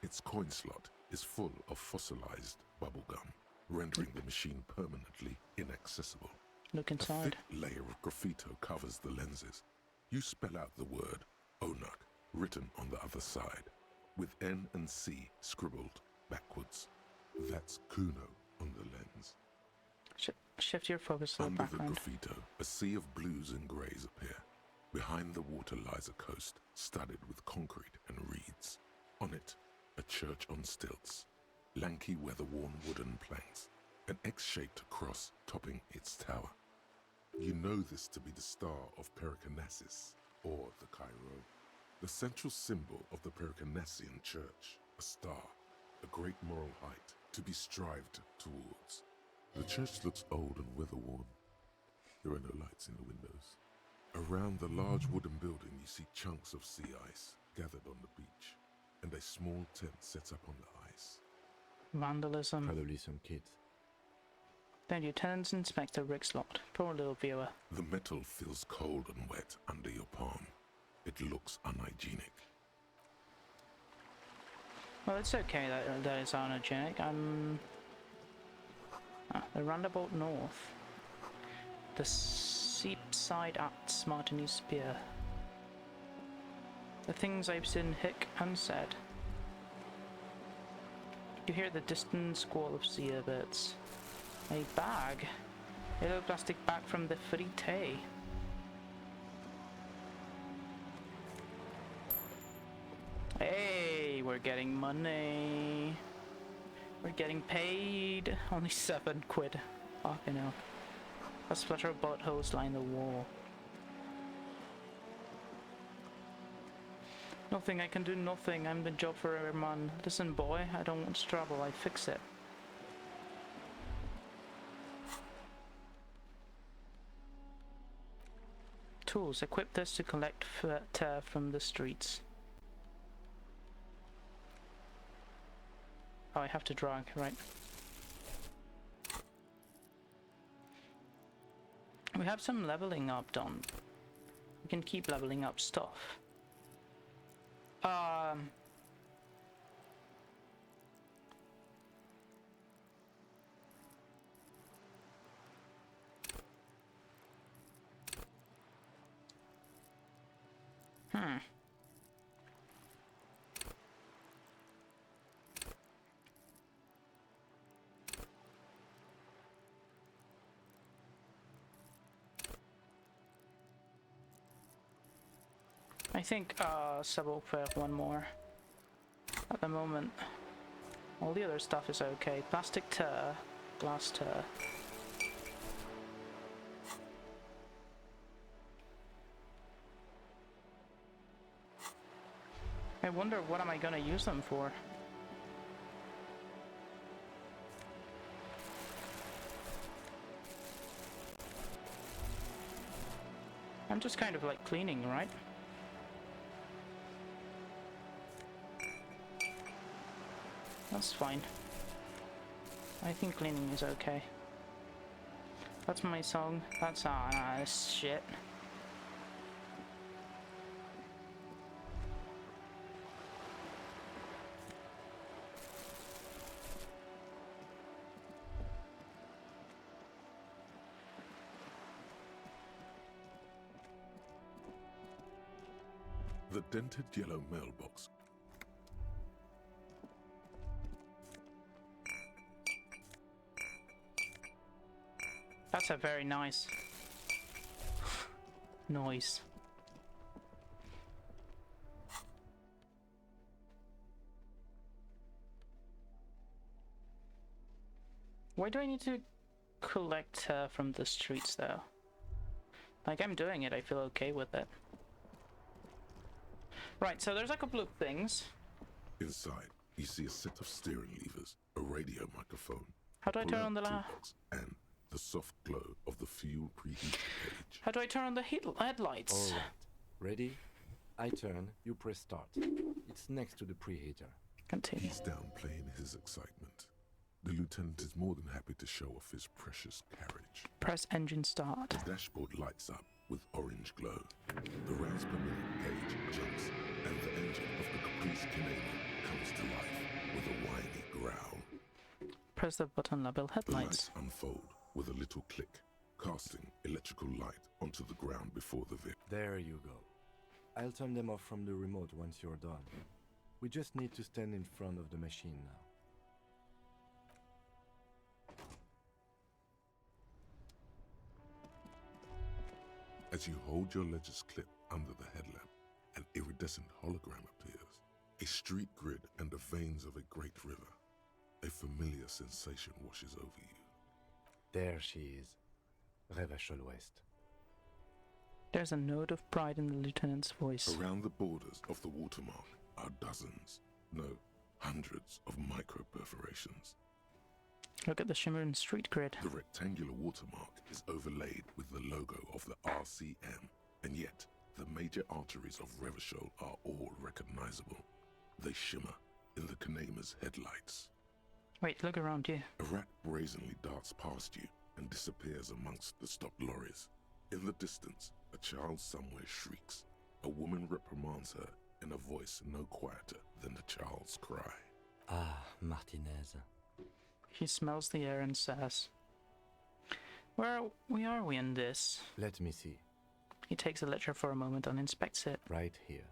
Its coin slot is full of fossilized bubblegum, rendering the machine permanently inaccessible. Look inside. A thick layer of graffito covers the lenses. You spell out the word Onak written on the other side, with N and C scribbled backwards. That's Kuno on the lens. Shift your focus to the Under background. the graffito, a sea of blues and greys appear. Behind the water lies a coast studded with concrete and reeds. On it, a church on stilts, lanky weather-worn wooden planks, an X-shaped cross topping its tower. You know this to be the star of Pericanasis, or the Cairo, the central symbol of the Pericanassian church, a star, a great moral height to be strived towards. The church looks old and weather-worn. There are no lights in the windows. Around the large wooden building you see chunks of sea ice gathered on the beach, and a small tent set up on the ice. Vandalism. Probably some kids. Then Lieutenant Inspector Rixlot. Poor little viewer. The metal feels cold and wet under your palm. It looks unhygienic. Well, it's okay that it's unhygienic. The roundabout north. The seaside at Martini Spear. The things I've seen hick unsaid. You hear the distant squall of sea birds. A bag. A little plastic bag from the Frite. Hey, we're getting money. We're getting paid. Only 7 quid. Fucking hell. A splatter of buttholes line the wall. Nothing, I can do nothing. I'm the job for every man. Listen, boy, I don't want trouble. I fix it. Tools. Equip this to collect turf from the streets. Oh, I have to drag, right. We have some leveling up done. We can keep leveling up stuff. I think subwoofer one more. At the moment, all the other stuff is okay. Plastic tur, glass tur. I wonder what am I gonna use them for? I'm just kind of like cleaning, right? That's fine. I think cleaning is okay. That's my song. That's shit. The dented yellow mailbox. That's a very nice noise. Why do I need to collect from the streets though? Like, I'm doing it, I feel okay with it. Right, so there's a couple of things. Inside, you see a set of steering levers, a radio microphone, How do I turn on the toolbox, and the soft glow of the fuel preheater page. How do I turn on the headlights? Alright. Ready? I turn, you press start. It's next to the preheater. Continue. He's downplaying his excitement. The lieutenant is more than happy to show off his precious carriage. Press engine start. The dashboard lights up with orange glow. The rounds per minute gauge jumps, and the engine of the Caprice Canadian comes to life with a whiny growl. Press the button label The headlights. lights unfold with a little click, casting electrical light onto the ground before the vehicle. There you go. I'll turn them off from the remote once you're done. We just need to stand in front of the machine now. As you hold your ledger's clip under the headlamp, an iridescent hologram appears. A street grid and the veins of a great river. A familiar sensation washes over you. There she is. Revachol West. There's a note of pride in the lieutenant's voice. Around the borders of the watermark are dozens, no, hundreds of micro perforations. Look at the shimmering street grid. The rectangular watermark is overlaid with the logo of the RCM, and yet the major arteries of Revachol are all recognizable. They shimmer in the Kanema's headlights. Wait, look around you. A rat brazenly darts past you and disappears amongst the stopped lorries. In the distance, a child somewhere shrieks. A woman reprimands her in a voice no quieter than the child's cry. Ah, Martinez. He smells the air and says, Where are we in this? Let me see. He takes the ledger for a moment and inspects it. Right here.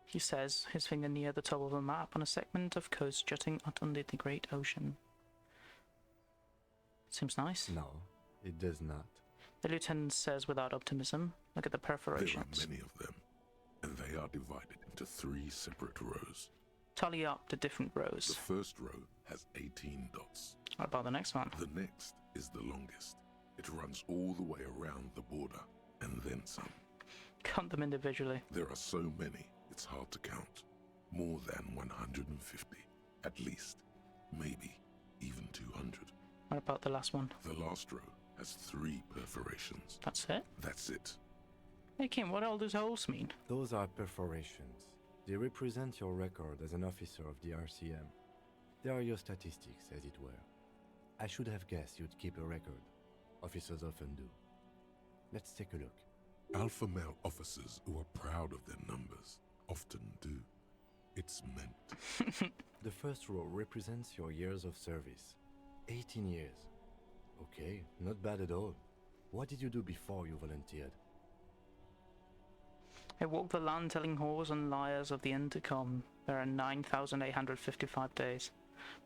He says, his finger near the top of a map on a segment of coast jutting out under the great ocean. Seems nice. No, it does not. The lieutenant says without optimism, look at the perforations. There are many of them, and they are divided into 3 separate rows. Tally up the different rows. The first row has 18 dots. What about the next one? The next is the longest. It runs all the way around the border, and then some. Count them individually. There are so many, it's hard to count. More than 150, at least. Maybe even 200. What about the last one? The last row has 3 perforations. That's it? That's it. Hey Kim, what all those holes mean? Those are perforations. They represent your record as an officer of the RCM. They are your statistics, as it were. I should have guessed you'd keep a record. Officers often do. Let's take a look. Alpha male officers who are proud of their numbers often do. It's meant. The first row represents your years of service. 18 years. Okay, not bad at all. What did you do before you volunteered? I walk the land telling whores and liars of the intercom. There are 9,855 days.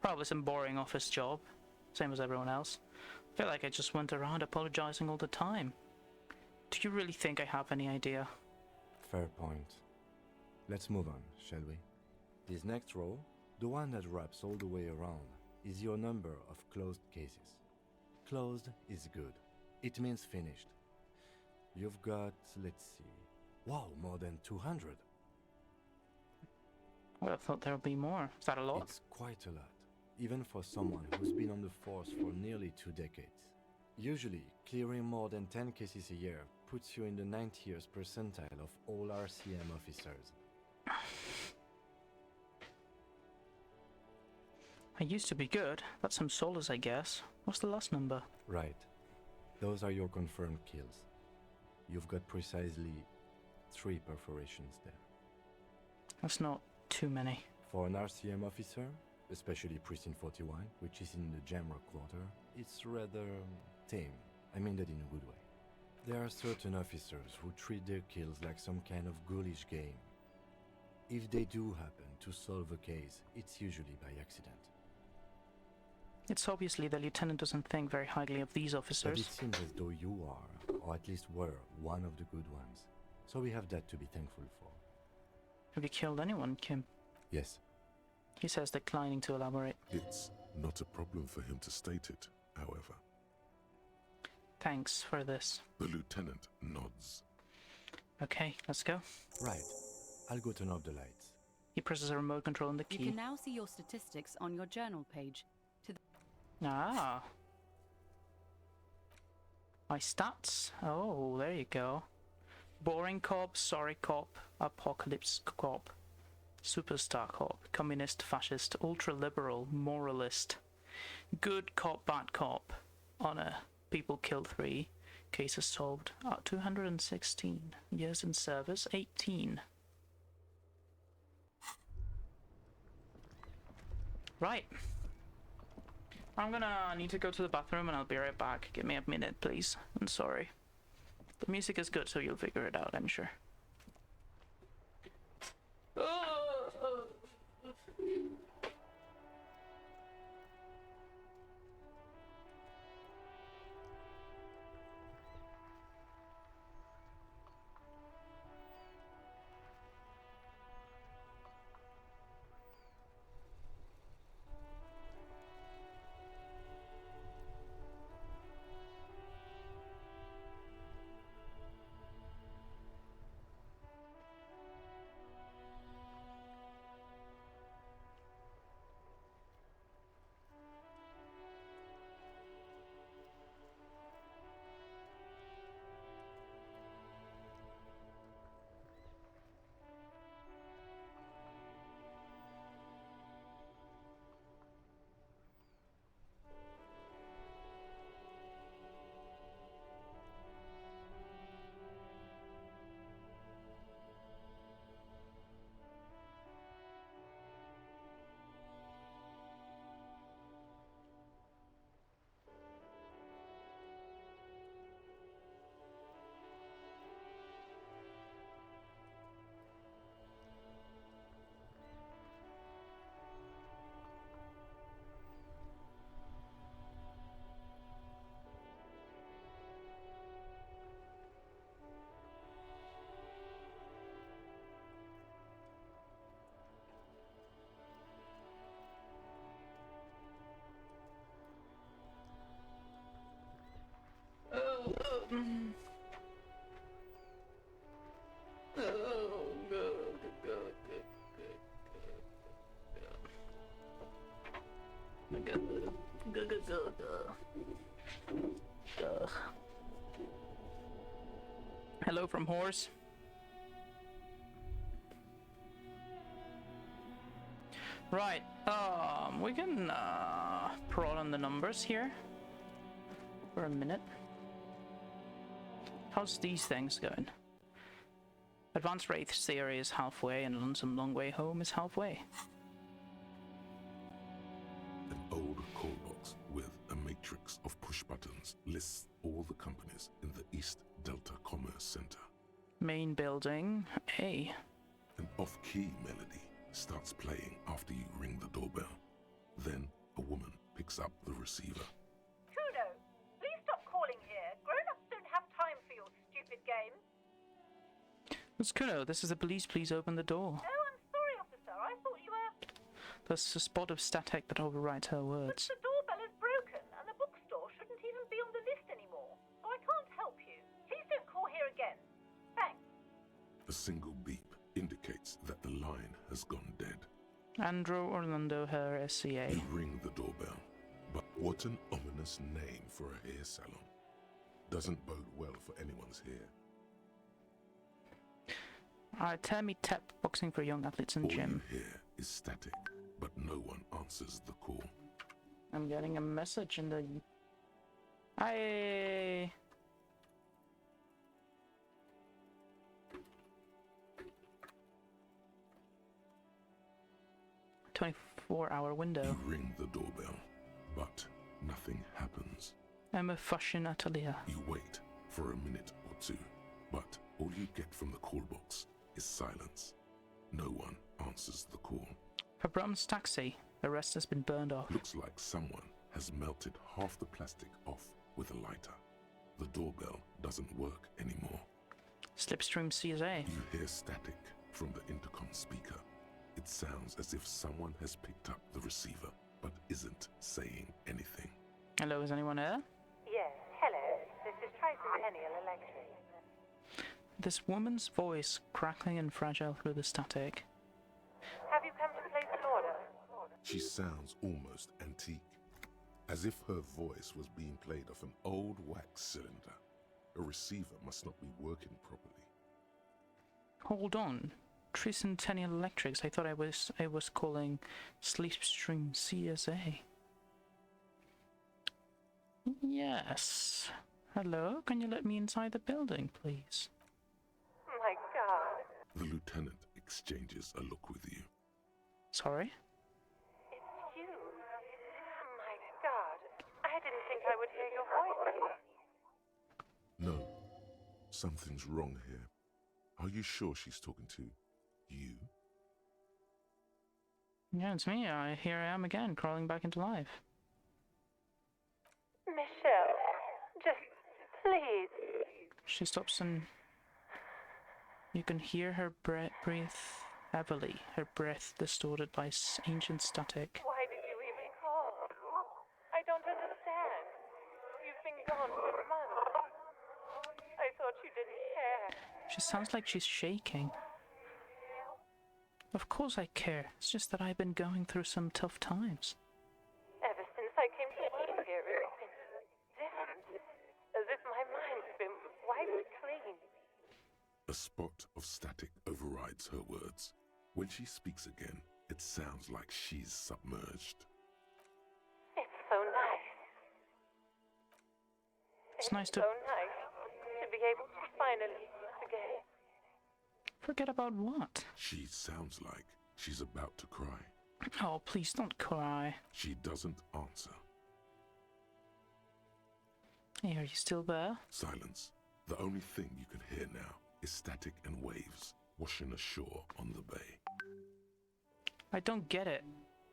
Probably some boring office job. Same as everyone else. I feel like I just went around apologizing all the time. Do you really think I have any idea? Fair point. Let's move on, shall we? This next row, the one that wraps all the way around, is your number of closed cases. Closed is good. It means finished. You've got, let's see... Wow, more than 200. I would have thought there would be more. Is that a lot? It's quite a lot, even for someone who's been on the force for nearly 2 decades. Usually, clearing more than 10 cases a year puts you in the 90th percentile of all RCM officers. I used to be good. That's some solace, I guess. What's the last number? Right. Those are your confirmed kills. You've got precisely 3 perforations there. That's not too many. For an RCM officer, especially Precinct 41, which is in the Jamrock quarter, it's rather tame. I mean that in a good way. There are certain officers who treat their kills like some kind of ghoulish game. If they do happen to solve a case, it's usually by accident. It's obviously the lieutenant doesn't think very highly of these But officers. it seems as though you are, or at least were, one of the good ones. So we have that to be thankful for. Have you killed anyone, Kim? Yes. He says, declining to elaborate. It's not a problem for him to state it, however. Thanks for this. The lieutenant nods. Okay, let's go. Right. I'll go turn off the lights. He presses a remote control on the You key. can now see your statistics on your journal page. Ah. My stats? Oh, there you go. Boring cop, sorry cop, apocalypse cop, superstar cop, communist, fascist, ultra-liberal, moralist, good cop, bad cop, honor, people killed 3, cases solved, 216, years in service, 18. Right. I'm gonna need to go to the bathroom and I'll be right back. Give me a minute, please. I'm sorry. The music is good, so you'll figure it out, I'm sure. Hello from Horse. Right, we can prod on the numbers here for a minute. How's these things going? Advanced Wraith theory is halfway, and Lonesome Long Way Home is halfway. An old call box with a matrix of push buttons lists all the companies in the East Delta Commerce Center. Main building, A. An off-key melody starts playing after you ring the doorbell. Then a woman picks up the receiver. Kuno, please stop calling here. Grown-ups don't have time for your stupid game. It's Kuno, this is the police, please open the door. Oh, I'm sorry, officer. I thought you were... There's a spot of static that overrides her words. But the doorbell is broken, and the bookstore shouldn't even be on the list anymore. So I can't help you. Please don't call here again. Thanks. A single beep indicates that the line has gone dead. Andrew Orlando, her SCA. You ring the doorbell, but what an ominous name for a hair salon. Doesn't bode well for anyone's hair. Tell me tap boxing for young athletes in All gym. you hear is static, but no one answers the call. I'm getting a message in the... I... 24-hour window. You ring the doorbell, but nothing happens. I'm a fashion atelier. You wait for a minute or two, but all you get from the call box is silence. No one answers the call. For Brum's taxi. The rest has been burned off. Looks like someone has melted half the plastic off with a lighter. The doorbell doesn't work anymore. Slipstream CSA. You hear static from the intercom speaker. It sounds as if someone has picked up the receiver, but isn't saying anything. Hello, is anyone there? Yes, hello. This is Tricentennial Electric. This woman's voice crackling and fragile through the static. Have you come to place an order? She sounds almost antique, as if her voice was being played off an old wax cylinder. A receiver must not be working properly. Hold on. Tricentennial Electrics. I thought I was calling Slipstream CSA. Yes. Hello, can you let me inside the building, please? My God. The lieutenant exchanges a look with you. Sorry? It's you. My God. I didn't think I would hear your voice. No. Something's wrong here. Are you sure she's talking to you? Yeah, it's me. Here I am again, crawling back into life. Michelle, just please. She stops and you can hear her breathe heavily, her breath distorted by ancient static. Why did you even call? I don't understand. You've been gone for months. I thought you didn't care. She sounds like she's shaking. Of course I care. It's just that I've been going through some tough times. Ever since I came to work here, it's been different. As if my mind's been wiped clean. A spot of static overrides her words. When she speaks again, it sounds like she's submerged. It's so nice. It's nice to... so nice to be able to finally meet again. Forget about what? She sounds like she's about to cry. Oh, please don't cry. She doesn't answer. Hey, are you still there? Silence. The only thing you can hear now is static and waves washing ashore on the bay. I don't get it.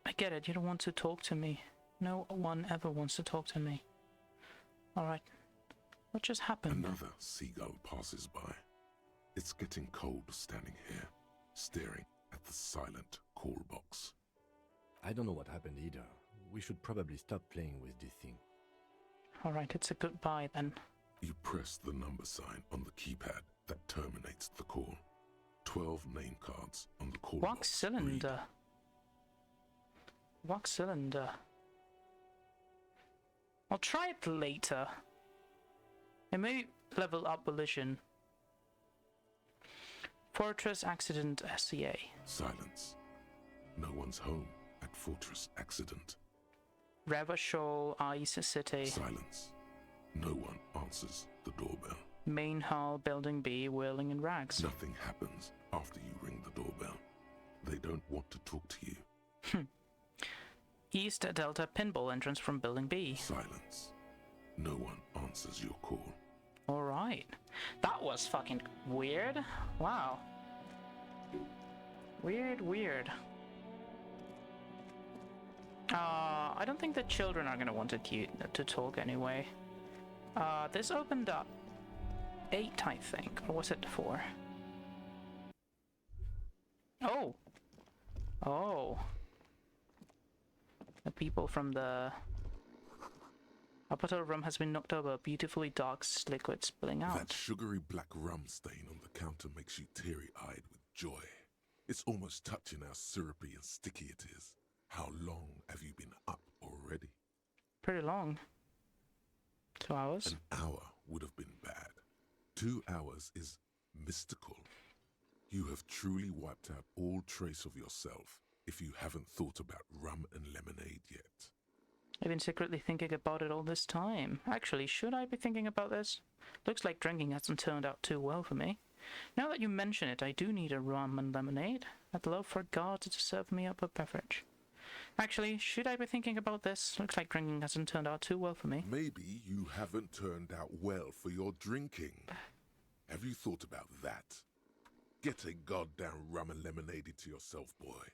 I get it. You don't want to talk to me. No one ever wants to talk to me. Alright. What just happened? Another seagull passes by. It's getting cold standing here, staring at the silent call box. I don't know what happened either. We should probably stop playing with this thing. Alright, it's a goodbye then. You press the number sign on the keypad that terminates the call. 12 name cards on the call box. Wax cylinder. Wax cylinder. I'll try it later. It may level up Elysium. Fortress Accident SCA. Silence. No one's home at Fortress Accident. Revachol Ice City. Silence. No one answers the doorbell. Main Hall, Building B, whirling in rags. Nothing happens after you ring the doorbell. They don't want to talk to you. East Delta Pinball entrance from Building B. Silence. No one answers your call. Alright. That was fucking weird. Wow. Weird. I don't think the children are gonna want to talk anyway. This opened up 8, I think. Or was it 4? Oh. The people from the upper room has been knocked over. Beautifully dark liquid spilling out. That sugary black rum stain on the counter makes you teary-eyed with joy. It's almost touching how syrupy and sticky it is. How long have you been up already? Pretty long. 2 hours? An hour would have been bad. 2 hours is mystical. You have truly wiped out all trace of yourself if you haven't thought about rum and lemonade yet. I've been secretly thinking about it all this time. Actually, should I be thinking about this? Looks like drinking hasn't turned out too well for me. Now that you mention it, I do need a rum and lemonade. I'd love for God to serve me up a beverage. Actually, should I be thinking about this? Looks like drinking hasn't turned out too well for me. Maybe you haven't turned out well for your drinking. Have you thought about that? Get a goddamn rum and lemonade to yourself, boy.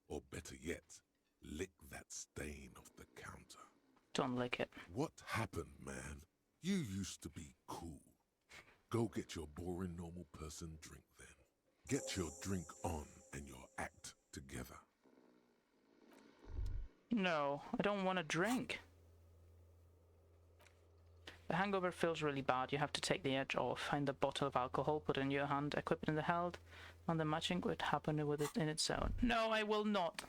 Or better yet, lick that stain off the counter. Don't lick it. What happened, man? You used to be cool. Go get your boring normal person drink then. Get your drink on and your act together. No, I don't want to drink. The hangover feels really bad. You have to take the edge off. Find the bottle of alcohol, put it in your hand, equip it in the held, and the matching would happen with it in its own. No, I will not.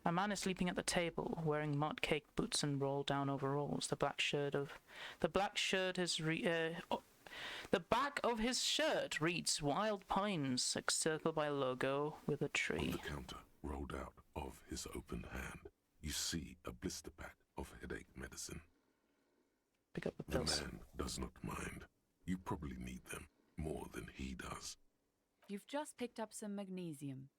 A man is sleeping at the table, wearing mud-caked boots and roll-down overalls. The back of his shirt reads Wild Pines, encircled by a logo with a tree. On the counter, rolled out of his open hand, you see a blister pack of headache medicine. Pick up the pills. The man does not mind. You probably need them more than he does. You've just picked up some magnesium.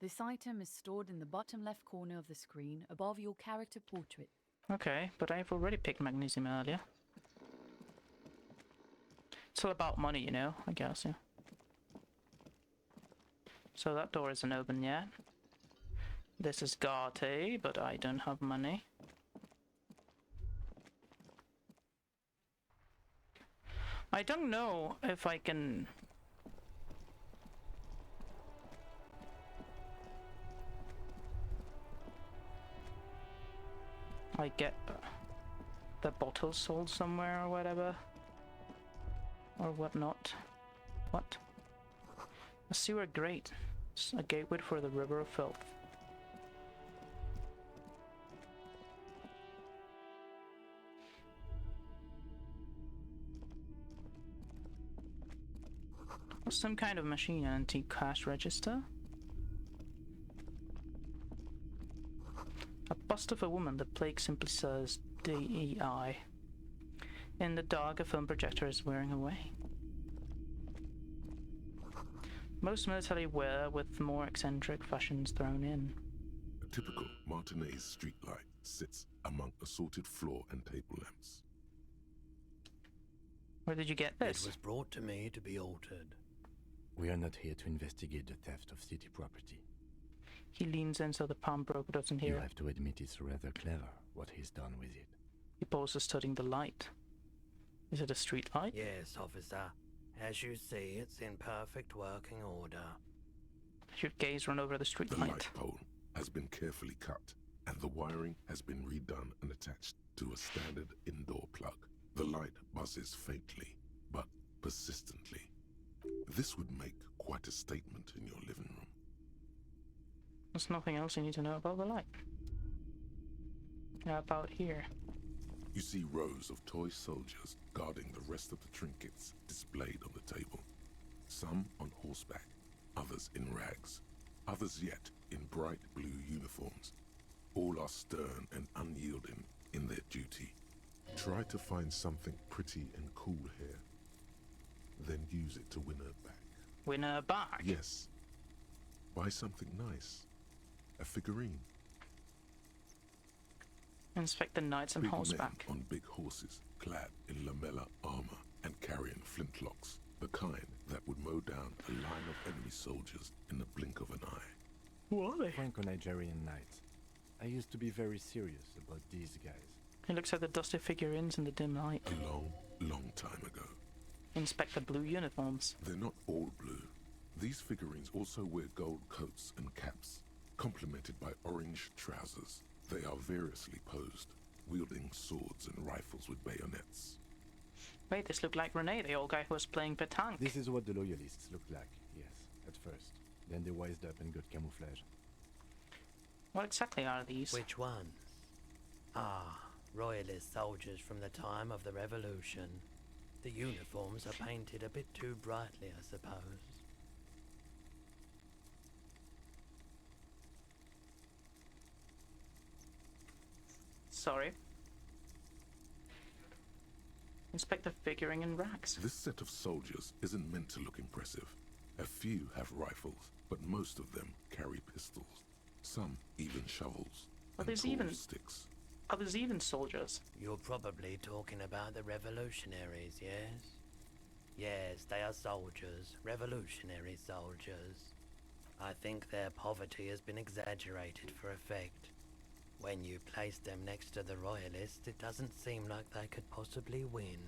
This item is stored in the bottom left corner of the screen above your character portrait. Okay, but I've already picked magnesium earlier. It's all about money, you know, I guess, yeah. So that door isn't open yet. This is Garte, but I don't have money. I don't know if I can... I get the bottle sold somewhere or whatever. Or whatnot. What? A sewer grate. It's a gateway for the river of filth. Some kind of machine, an antique cash register. A bust of a woman, the plague simply says DEI. In the dark, a film projector is wearing away. Most military wear with more eccentric fashions thrown in. A typical Martinez streetlight sits among assorted floor and table lamps. Where did you get this? It was brought to me to be altered. We are not here to investigate the theft of city property. He leans in so the pawnbroker doesn't hear. You have to admit it's rather clever what he's done with it. He pauses, studying the light. Is it a street light? Yes, officer. As you see, it's in perfect working order. Your gaze run over the street The light. light pole has been carefully cut, and the wiring has been redone and attached to a standard indoor plug. The light buzzes faintly, but persistently. This would make quite a statement in your living room. There's nothing else you need to know about the light. How about here? You see rows of toy soldiers guarding the rest of the trinkets displayed on the table. Some on horseback, others in rags, others yet in bright blue uniforms. All are stern and unyielding in their duty. Try to find something pretty and cool here. Then use it to win her back. Win her back? Yes. Buy something nice. A figurine. Inspect the knights on Big horseback. men on big horses, clad in lamella armor and carrying flintlocks. The kind that would mow down a line of enemy soldiers in the blink of an eye. Who are they? Franco-Nigerian knights. I used to be very serious about these guys. He looks at the dusty figurines in the dim light. A long, long time ago. Inspect the blue uniforms. They're not all blue. These figurines also wear gold coats and caps, complemented by orange trousers. They are variously posed, wielding swords and rifles with bayonets. Wait, this looked like Renee, the old guy who was playing petanque. This is what the loyalists looked like, yes, at first. Then they wised up and got camouflage. What exactly are these? Which ones? Ah, royalist soldiers from the time of the Revolution. The uniforms are painted a bit too brightly, I suppose. Sorry. Inspect the figuring in racks. This set of soldiers isn't meant to look impressive. A few have rifles, but most of them carry pistols. Some even shovels and tall sticks. Are there even soldiers? You're probably talking about the revolutionaries, yes? Yes, they are soldiers, revolutionary soldiers. I think their poverty has been exaggerated for effect. When you place them next to the royalists, it doesn't seem like they could possibly win.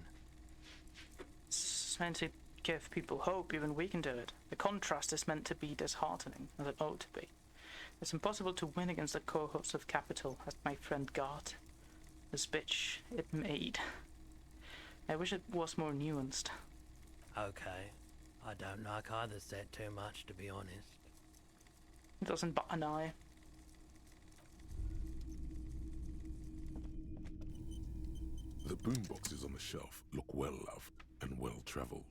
It's meant to give people hope, even we can do it. The contrast is meant to be disheartening, as it ought to be. It's impossible to win against the cohorts of capital, as my friend Gart, the bitch it made. I wish it was more nuanced. Okay, I don't like either set too much, to be honest. It doesn't bat an eye. The boomboxes on the shelf look well loved and well traveled.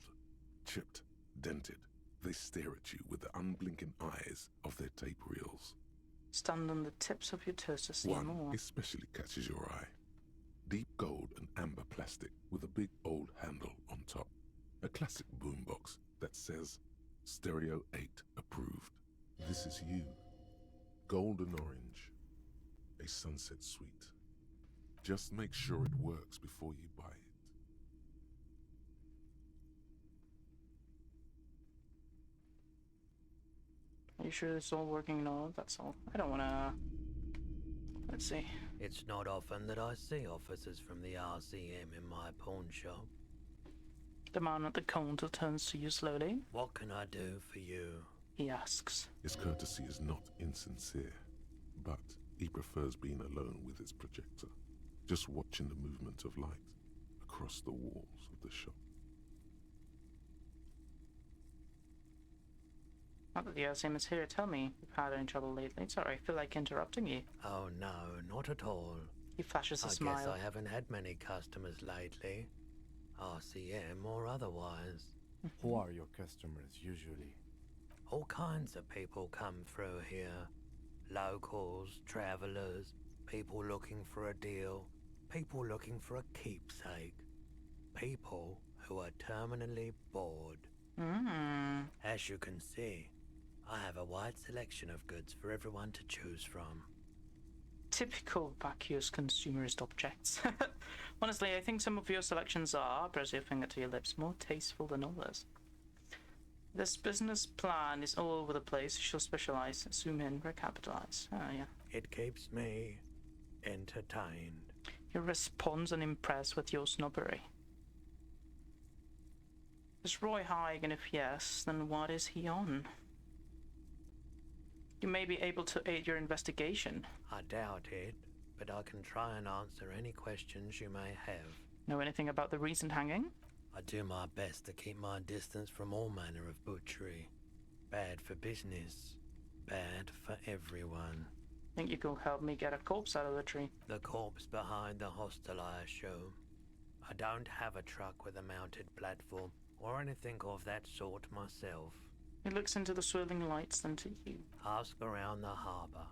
Chipped, dented, they stare at you with the unblinking eyes of their tape reels. Stand on the tips of your toes to see One more. especially catches your eye. Deep gold and amber plastic with a big old handle on top. A classic boombox that says Stereo 8 approved. This is you. Golden orange. A sunset suite. Just make sure it works before you buy it. Are you sure it's all working now? That's all. I don't wanna... Let's see. It's not often that I see officers from the RCM in my pawn shop. The man at the counter turns to you slowly. What can I do for you? He asks. His courtesy is not insincere, but he prefers being alone with his projector, just watching the movement of light across the walls of the shop. Not that the LCM is here. Tell me, you've had any trouble lately? Sorry, I feel like interrupting you. Oh no, not at all. He flashes a I smile. guess I haven't had many customers lately. RCM or otherwise. Who are your customers usually? All kinds of people come through here. Locals, travelers, people looking for a deal, people looking for a keepsake, people who are terminally bored. As you can see, I have a wide selection of goods for everyone to choose from. Typical vacuous consumerist objects. Honestly, I think some of your selections are, press your finger to your lips, more tasteful than others. This business plan is all over the place. You shall specialize, zoom in, recapitalize. Oh, yeah. It keeps me entertained. He responds unimpressed with your snobbery. Is Roy Haig, and if yes, then what is he on? You may be able to aid your investigation. I doubt it, but I can try and answer any questions you may have. Know anything about the recent hanging? I do my best to keep my distance from all manner of butchery. Bad for business, bad for everyone. Think you could help me get a corpse out of the tree? The corpse behind the hostel, I assume. I don't have a truck with a mounted platform or anything of that sort myself. He looks into the swirling lights, then to you. Ask around the harbour.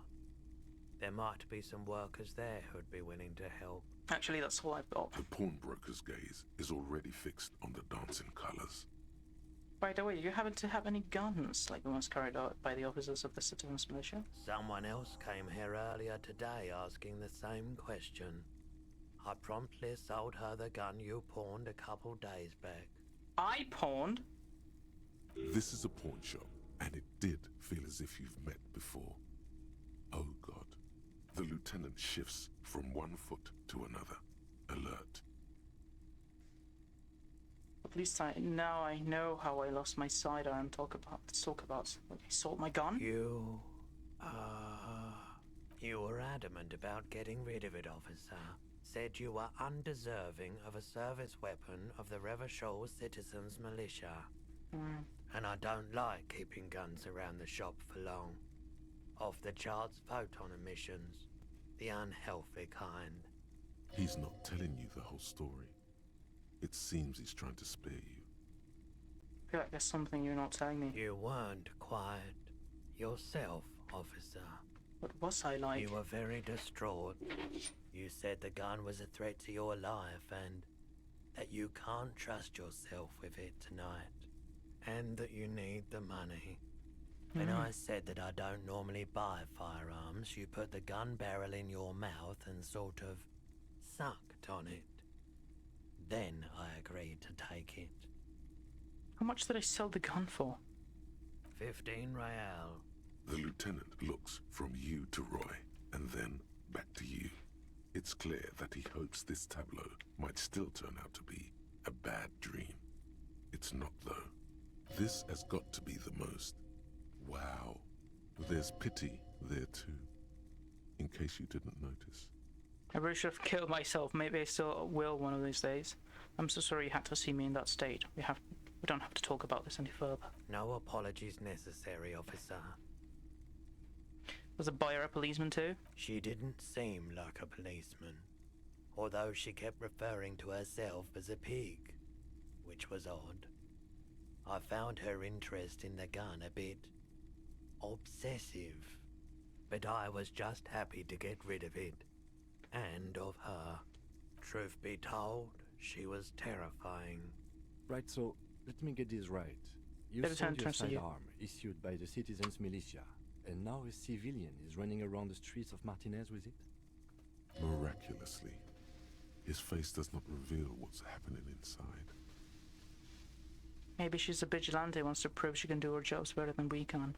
There might be some workers there who'd be willing to help. Actually, that's all I've got. The pawnbroker's gaze is already fixed on the dancing colors. By the way, you happen to have any guns, like the ones carried out by the officers of the citizens' militia? Someone else came here earlier today asking the same question. I promptly sold her the gun you pawned a couple days back. I pawned? This is a pawn shop, and it did feel as if you've met before. Oh God. The lieutenant shifts from one foot to another, alert. At least now I know how I lost my sidearm. Talk about when I sold my gun. You were adamant about getting rid of it, officer. Said you were undeserving of a service weapon of the Revachol Citizens Militia. And I don't like keeping guns around the shop for long. Off the charts photon emissions. The unhealthy kind. He's not telling you the whole story. It seems he's trying to spare you. I feel like there's something you're not telling me. You weren't quiet yourself, officer. What was I like? You were very distraught. You said the gun was a threat to your life and that you can't trust yourself with it tonight. And that you need the money. When I said that I don't normally buy firearms, you put the gun barrel in your mouth and sort of sucked on it. Then I agreed to take it. How much did I sell the gun for? 15 real. The lieutenant looks from you to Roy, and then back to you. It's clear that he hopes this tableau might still turn out to be a bad dream. It's not, though. This has got to be the most. Wow. There's pity there, too. In case you didn't notice. I really should have killed myself. Maybe I still will one of these days. I'm so sorry you had to see me in that state. We don't have to talk about this any further. No apologies necessary, officer. Was the buyer a policeman too? She didn't seem like a policeman, although she kept referring to herself as a pig, which was odd. I found her interest in the gun a bit obsessive, but I was just happy to get rid of it, and of her. Truth be told, she was terrifying. Right, so let me get this right. You Every time sold your turns to you. sidearm issued by the citizens' militia, and now a civilian is running around the streets of Martinez with it? Miraculously, his face does not reveal what's happening inside. Maybe she's a vigilante, wants to prove she can do her jobs better than we can.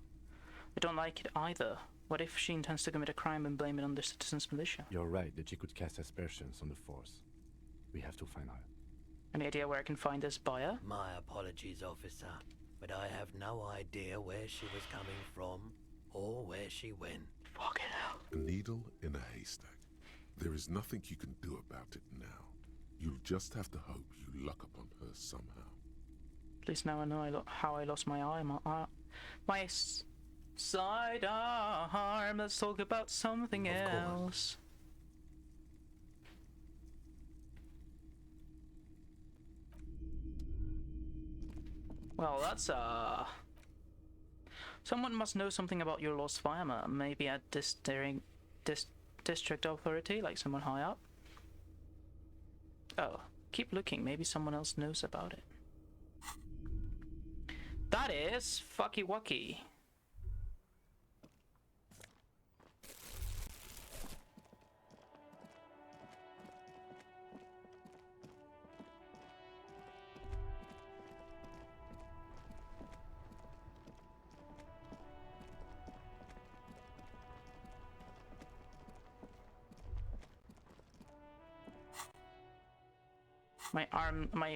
I don't like it either. What if she intends to commit a crime and blame it on the citizens' militia? You're right that she could cast aspersions on the force. We have to find her. Any idea where I can find this buyer? My apologies, officer, but I have no idea where she was coming from or where she went. Fucking hell. A needle in a haystack. There is nothing you can do about it now. You'll just have to hope you luck upon her somehow. At least now I know how I lost my eye. My sidearm. Let's talk about something else. Well, that's someone must know something about your lost fireman. Maybe at district authority, like someone high up. Oh, keep looking. Maybe someone else knows about it. That is Fucky Wucky.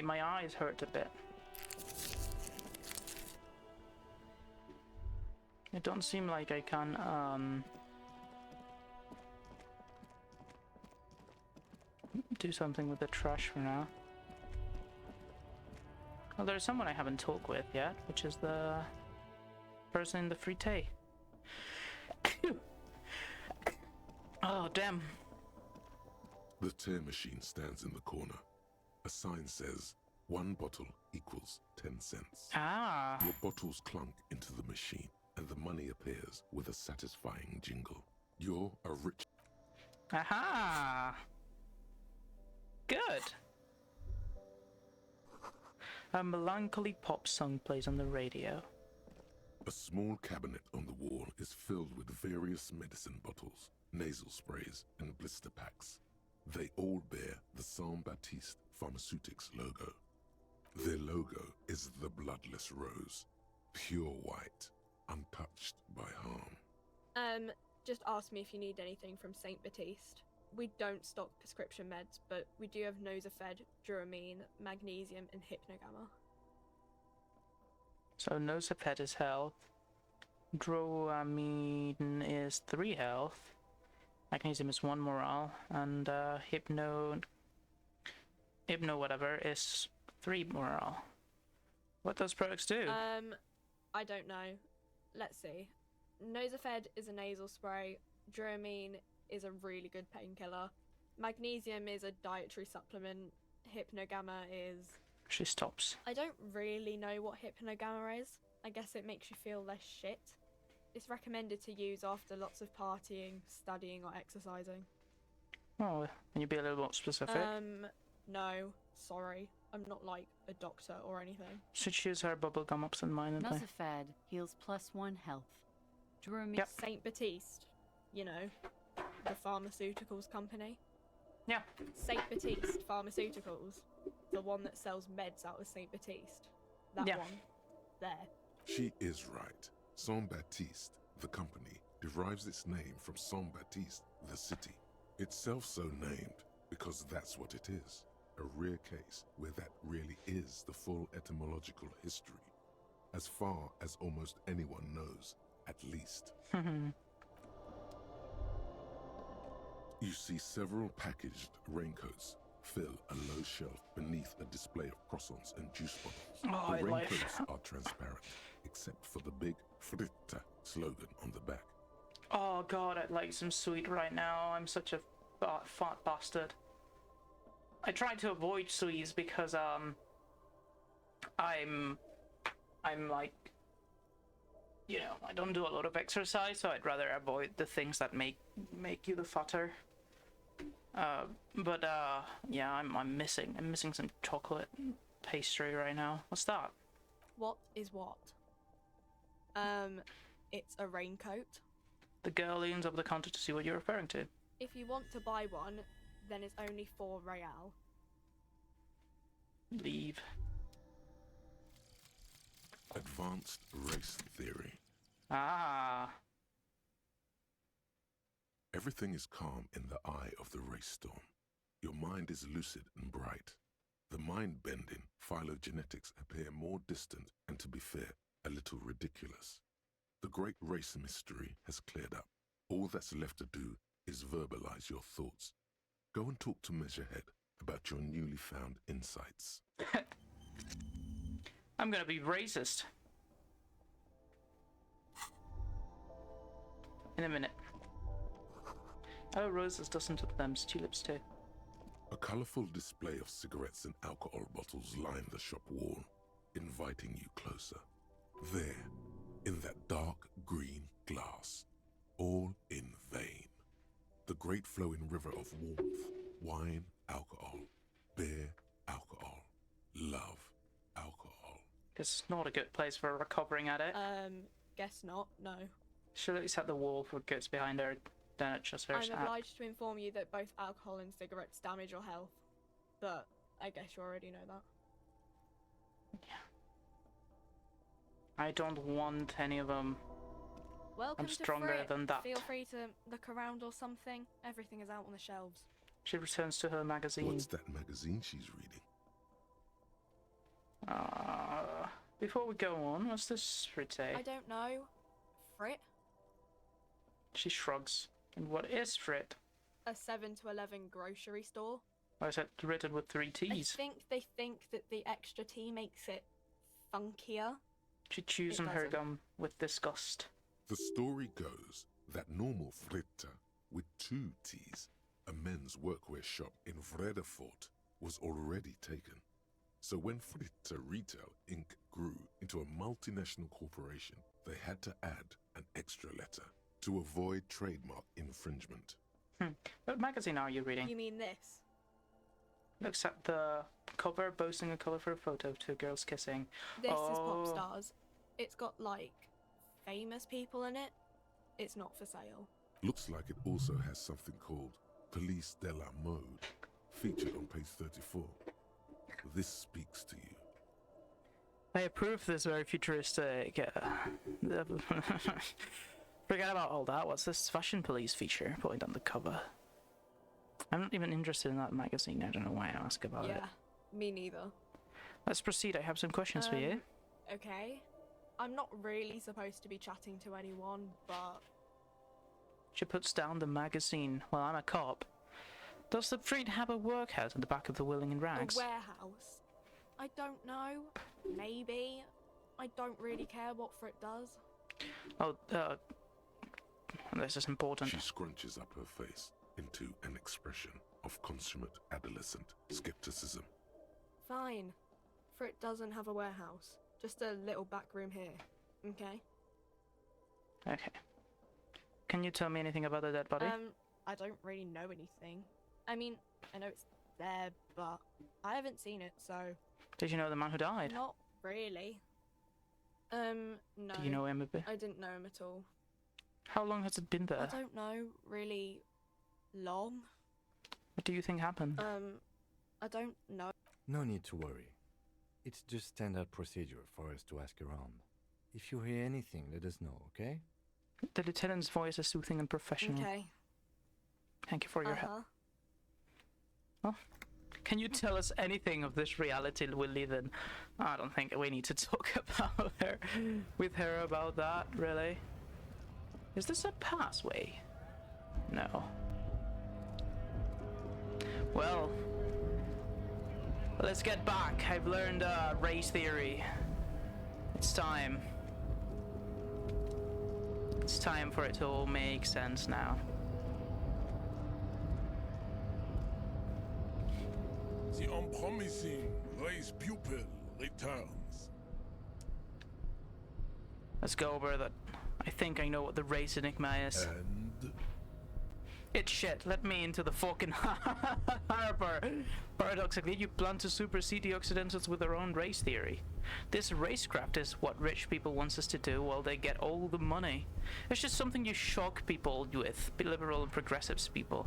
My eyes hurt a bit. It don't seem like I can do something with the trash for now. Well, there's someone I haven't talked with yet, which is the person in the frite. Oh, damn. The tear machine stands in the corner. A sign says, 1 bottle equals 10 cents. Ah. Your bottles clunk into the machine, and the money appears with a satisfying jingle. You're a rich... Aha! Good. A melancholy pop song plays on the radio. A small cabinet on the wall is filled with various medicine bottles, nasal sprays, and blister packs. They all bear the Saint Baptiste Pharmaceutics logo. Their logo is the bloodless rose, pure white, untouched by harm. Just ask me if you need anything from Saint Baptiste. We don't stock prescription meds, but we do have Nosafed, Duramine, Magnesium, and Hypnogamma. So Nosafed is health, Dramamine is 3 health, Magnesium is 1 morale, and Hypno whatever is 3 morale. What those products do? I don't know. Let's see. Nosafed is a nasal spray, Duramine is a really good painkiller, Magnesium is a dietary supplement, Hypnogamma is... She stops. I don't really know what Hypnogamma is. I guess it makes you feel less shit. It's recommended to use after lots of partying, studying, or exercising. Oh, can you be a little more specific? No, sorry. I'm not like a doctor or anything. Should choose her bubblegum ups and mine, and Nosafed heals +1 health. Duramine. Yep. Saint Baptiste, you know, the pharmaceuticals company. Yeah. Saint Baptiste Pharmaceuticals, the one that sells meds out of Saint Baptiste. That Yeah. one. There. She is right. Saint-Baptiste, the company, derives its name from Saint-Baptiste, the city. Itself so named because that's what it is. A rare case where that really is the full etymological history. As far as almost anyone knows, at least. You see several packaged raincoats fill a low shelf beneath a display of croissants and juice bottles. Oh, The I like- raincoats are transparent, except for the big Fritta slogan on the back. Oh god, I'd like some sweet right now. I'm such a fat bastard. I try to avoid sweets because I'm like, you know, I don't do a lot of exercise, so I'd rather avoid the things that make you the fatter. Yeah, I'm missing some chocolate pastry right now. What's that? What is what? It's a raincoat. The girl leans over the counter to see what you're referring to. If you want to buy one, then it's only 4 real. Leave. Advanced race theory. Ah. Everything is calm in the eye of the race storm. Your mind is lucid and bright. The mind-bending phylogenetics appear more distant and, to be fair, a little ridiculous. The great race mystery has cleared up. All that's left to do is verbalize your thoughts. Go and talk to Measurehead about your newly found insights. I'm gonna be racist. In a minute. Oh, roses, dozens of them, tulips too. A colorful display of cigarettes and alcohol bottles line the shop wall, inviting you closer. There, in that dark green glass, all in vain. The great flowing river of warmth, wine, alcohol, beer, alcohol, love, alcohol. It's not a good place for a recovering addict. Guess not, no. She'll at least have the wall for goods behind her, then it's just her I'm snap. obliged to inform you that both alcohol and cigarettes damage your health. But I guess you already know that. I don't want any of them. Welcome I'm stronger to Frit. than that. Feel free to look around or something. Everything is out on the shelves. She returns to her magazine. What's that magazine she's reading? Before we go on, what's this Frit say? I don't know. Frit? She shrugs. And what is Frit? A 7 to 11 grocery store. Why is it written with 3 T's? I think they think that the extra T makes it funkier. She chews on her gum with disgust. The story goes that normal Fritta, with 2 T's, a men's workwear shop in Vredefort, was already taken. So when Fritta Retail Inc. grew into a multinational corporation, they had to add an extra letter to avoid trademark infringement. What magazine are you reading? You mean this? Looks at the cover, boasting a colourful photo of 2 girls kissing. This is Pop Stars. It's got, like, famous people in it. It's not for sale. Looks like it also has something called Police de la Mode, featured on page 34. This speaks to you. I approve this very futuristic. Forget about all that. What's this fashion police feature point on the cover? I'm not even interested in that magazine. I don't know why I ask about it. Yeah, me neither. Let's proceed. I have some questions for you. Okay. I'm not really supposed to be chatting to anyone, but... She puts down the magazine. Well, I'm a cop. Does the Frit have a workhouse in the back of the Willing and Rags? A warehouse? I don't know. Maybe. I don't really care what Frit does. Oh, this is important. She scrunches up her face into an expression of consummate adolescent skepticism. Fine. Frit doesn't have a warehouse. Just a little back room here. Okay? Okay. Can you tell me anything about the dead body? I don't really know anything. I mean, I know it's there, but I haven't seen it, so... Did you know the man who died? Not really. No. Do you know him a bit? I didn't know him at all. How long has it been there? I don't know, really long. What do you think happened? I don't know. No need to worry. It's just standard procedure for us to ask around. If you hear anything, let us know, okay? The lieutenant's voice is soothing and professional. Okay. Thank you for your help. Well, can you tell us anything of this reality we live in? I don't think we need to talk about her with her about that, really. Is this a passway? No. Well, let's get back. I've learned race theory. It's time. It's time for it to all make sense now. The unpromising race pupil returns. Let's go over that. I think I know what the race enigma is. And? It's shit. Let me into the fucking harbor. Paradoxically, you plan to supersede the Occidentals with their own race theory. This racecraft is what rich people want us to do while they get all the money. It's just something you shock people with, liberal and progressives people.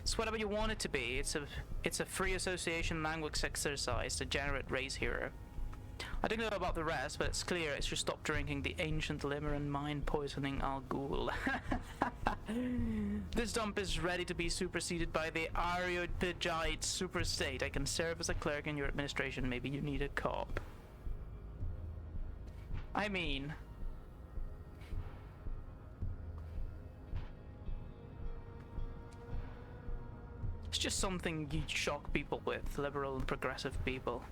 It's whatever you want it to be. It's a free association language exercise to generate race hero. I don't know about the rest, but it's clear it should stop drinking the ancient liver and mind-poisoning Al Ghul. This dump is ready to be superseded by the Areopagite superstate. I can serve as a clerk in your administration. Maybe you need a cop. I mean... it's just something you shock people with, liberal and progressive people.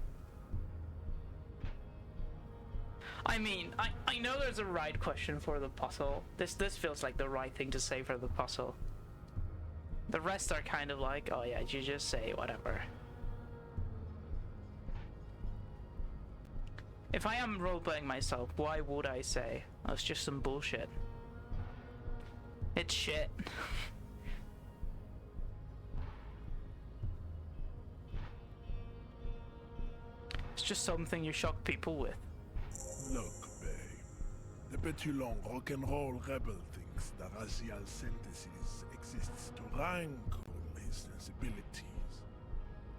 I mean, I know there's a right question for the puzzle. This feels like the right thing to say for the puzzle. The rest are kind of like, oh yeah, you just say whatever. If I am roleplaying myself, why would I say? Oh, it's just some bullshit. It's shit. It's just something you shock people with. Look, babe. The petulant rock and roll rebel thinks the racial synthesis exists to rankle his sensibilities.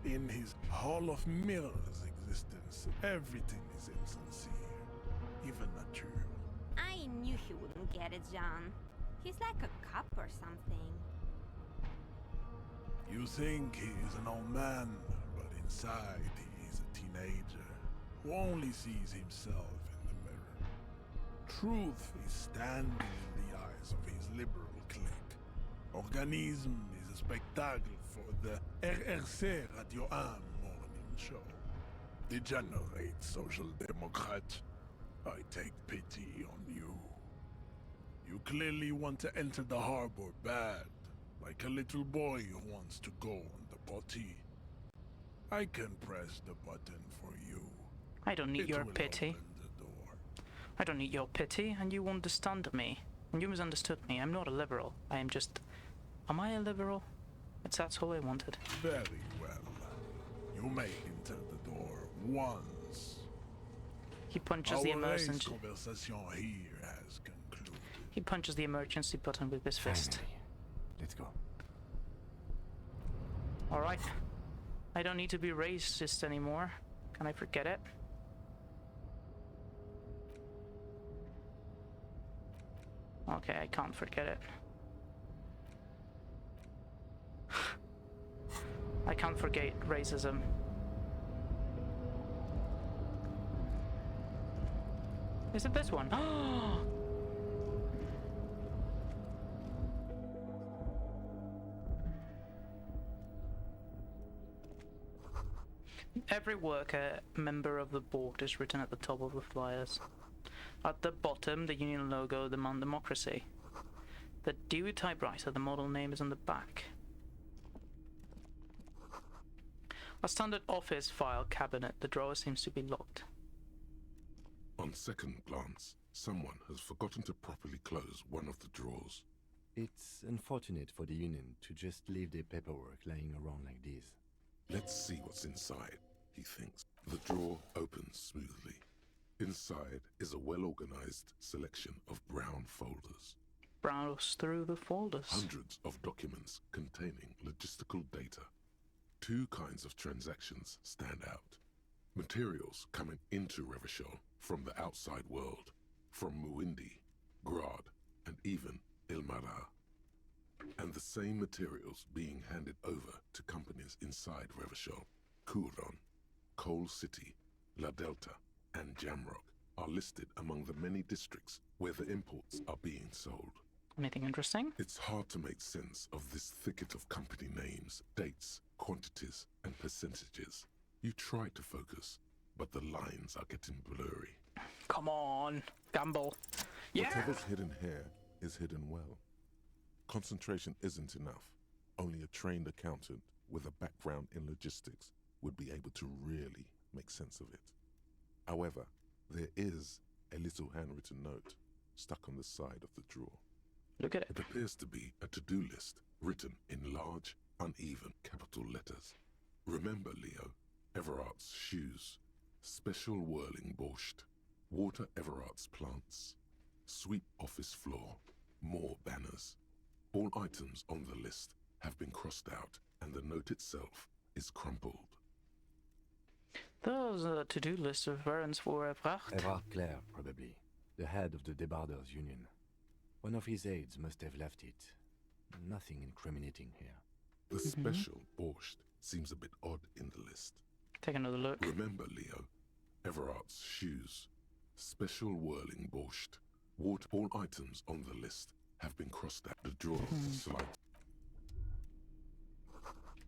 In his Hall of Mirrors existence, everything is insincere, even natural. I knew he wouldn't get it, John. He's like a cop or something. You think he is an old man, but inside he is a teenager who only sees himself in the mirror. Truth is standing in the eyes of his liberal clique. Organism is a spectacle for the RRC Radio 1 morning show. Degenerate social democrat, I take pity on you. You clearly want to enter the harbor bad, like a little boy who wants to go on the potty. I can press the button for you. I don't need your pity. I don't need your pity, and you understand me. And you misunderstood me. I'm not a liberal. I am just... Am I a liberal? That's all I wanted. Very well. You may enter the door once. He punches the emergency... conversation here has concluded. He punches the emergency button with his fist. Finally. Let's go. Alright. I don't need to be racist anymore. Can I forget it? Okay, I can't forget it. I can't forget racism. Is it this one? Every worker member of the board is written at the top of the flyers. At the bottom, the union logo, Demand Democracy. The Dewey typewriter, the model name, is on the back. A standard office file cabinet, the drawer seems to be locked. On second glance, someone has forgotten to properly close one of the drawers. It's unfortunate for the union to just leave their paperwork lying around like this. Let's see what's inside, he thinks. The drawer opens smoothly. Inside is a well-organized selection of brown folders. Browse through the folders. Hundreds of documents containing logistical data. Two kinds of transactions stand out. Materials coming into Revachol from the outside world, from Muindi, Grad, and even Ilmara. And the same materials being handed over to companies inside Revachol, Kuron, Coal City, La Delta, and Jamrock are listed among the many districts where the imports are being sold. Anything interesting? It's hard to make sense of this thicket of company names, dates, quantities, and percentages. You try to focus, but the lines are getting blurry. Come on, gamble. Yeah! Whatever's hidden here is hidden well. Concentration isn't enough. Only a trained accountant with a background in logistics would be able to really make sense of it. However, there is a little handwritten note stuck on the side of the drawer. Look at it. It appears to be a to-do list written in large, uneven capital letters. Remember, Leo, Everard's shoes, special whirling borscht, water Everard's plants, sweep office floor, more banners. All items on the list have been crossed out, and the note itself is crumpled. There's a to-do list of errands for Everard. Everard Clare, probably. The head of the Debarders Union. One of his aides must have left it. Nothing incriminating here. The special borscht seems a bit odd in the list. Take another look. Remember, Leo, Everard's shoes, special whirling borscht. Water. All items on the list have been crossed out. The drawer is slight.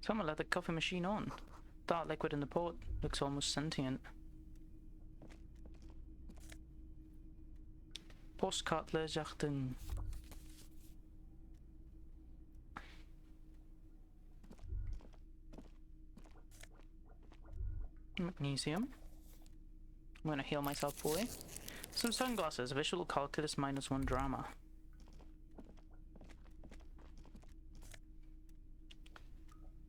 Someone let the coffee machine on. Dark liquid in the pot looks almost sentient. Postcard Le Jardin. Magnesium. I'm gonna heal myself fully. Some sunglasses, visual calculus -1 drama.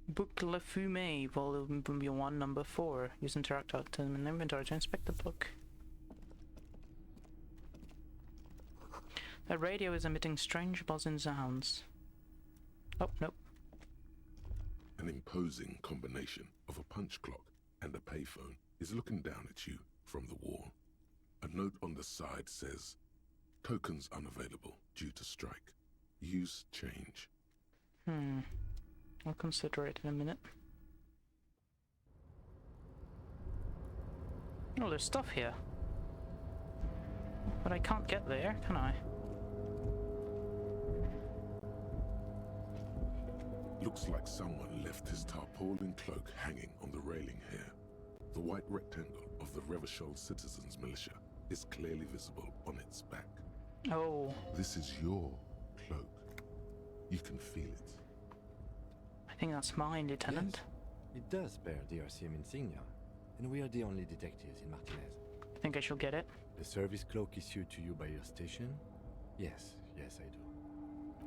Book La Fumée, volume 1, number 4. Use interact item in inventory to inspect the book. The radio is emitting strange buzzing sounds. Oh, nope. An imposing combination of a punch clock and a payphone is looking down at you from the wall. A note on the side says, tokens unavailable due to strike. Use change. I'll consider it in a minute. Oh, there's stuff here. But I can't get there, can I? Looks like someone left his tarpaulin cloak hanging on the railing here. The white rectangle of the Revachol Citizens Militia is clearly visible on its back. Oh. This is your cloak. You can feel it. I think that's mine, Lieutenant. Yes, it does bear the RCM insignia, and we are the only detectives in Martinez. Think I shall get it? The service cloak issued to you by your station? Yes, yes I do.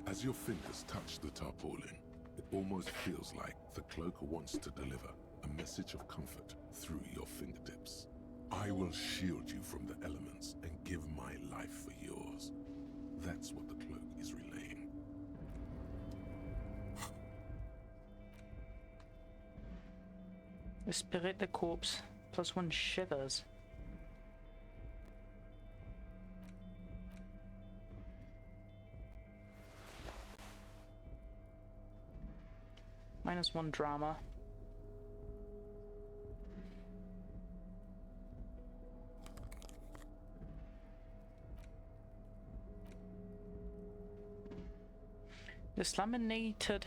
As your fingers touch the tarpaulin, it almost feels like the cloak wants to deliver a message of comfort through your fingertips. I will shield you from the elements and give my life for yours. That's what the cloak is relaying. The spirit, the corpse, +1 shivers. -1 drama. This laminated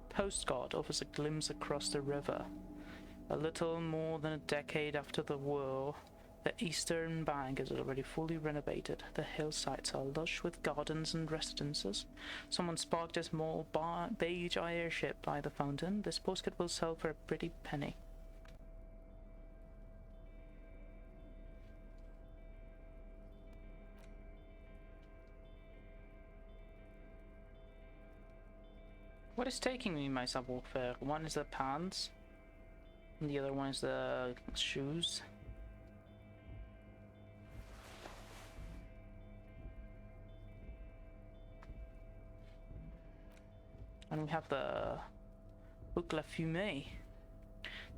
postcard offers a glimpse across the river. A little more than a decade after the war, the eastern bank is already fully renovated. The hillsides are lush with gardens and residences. Someone sparked a small beige airship by the fountain. This postcard will sell for a pretty penny. What is taking me in my subwoofer? One is the pants, and the other one is the shoes. And we have the Book La Fumée.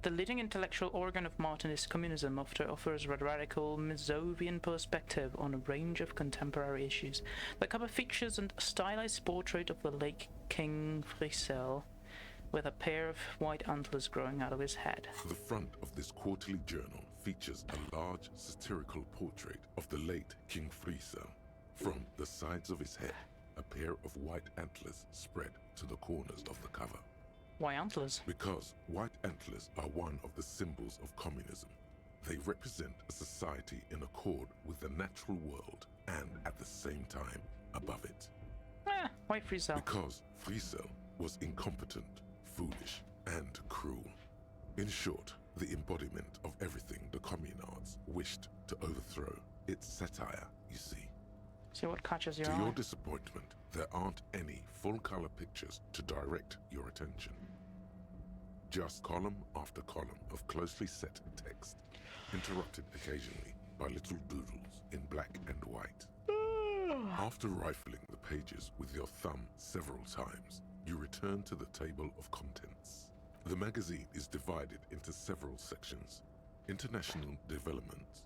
The leading intellectual organ of Martin is communism, offers a radical Mazovian perspective on a range of contemporary issues. The cover features a stylized portrait of the late King Friesel, with a pair of white antlers growing out of his head. The front of this quarterly journal features a large satirical portrait of the late King Friesel. From the sides of his head, a pair of white antlers spread to the corners of the cover. Why antlers? Because white antlers are one of the symbols of communism. They represent a society in accord with the natural world and at the same time above it. Why Friesel? Because Friesel was incompetent, foolish, and cruel. In short, the embodiment of everything the communards wished to overthrow. It's satire, you see. See what catches your eye. To your eye. disappointment, there aren't any full-color pictures to direct your attention. Just column after column of closely set text, interrupted occasionally by little doodles in black and white. After rifling the pages with your thumb several times, you return to the table of contents. The magazine is divided into several sections: international developments,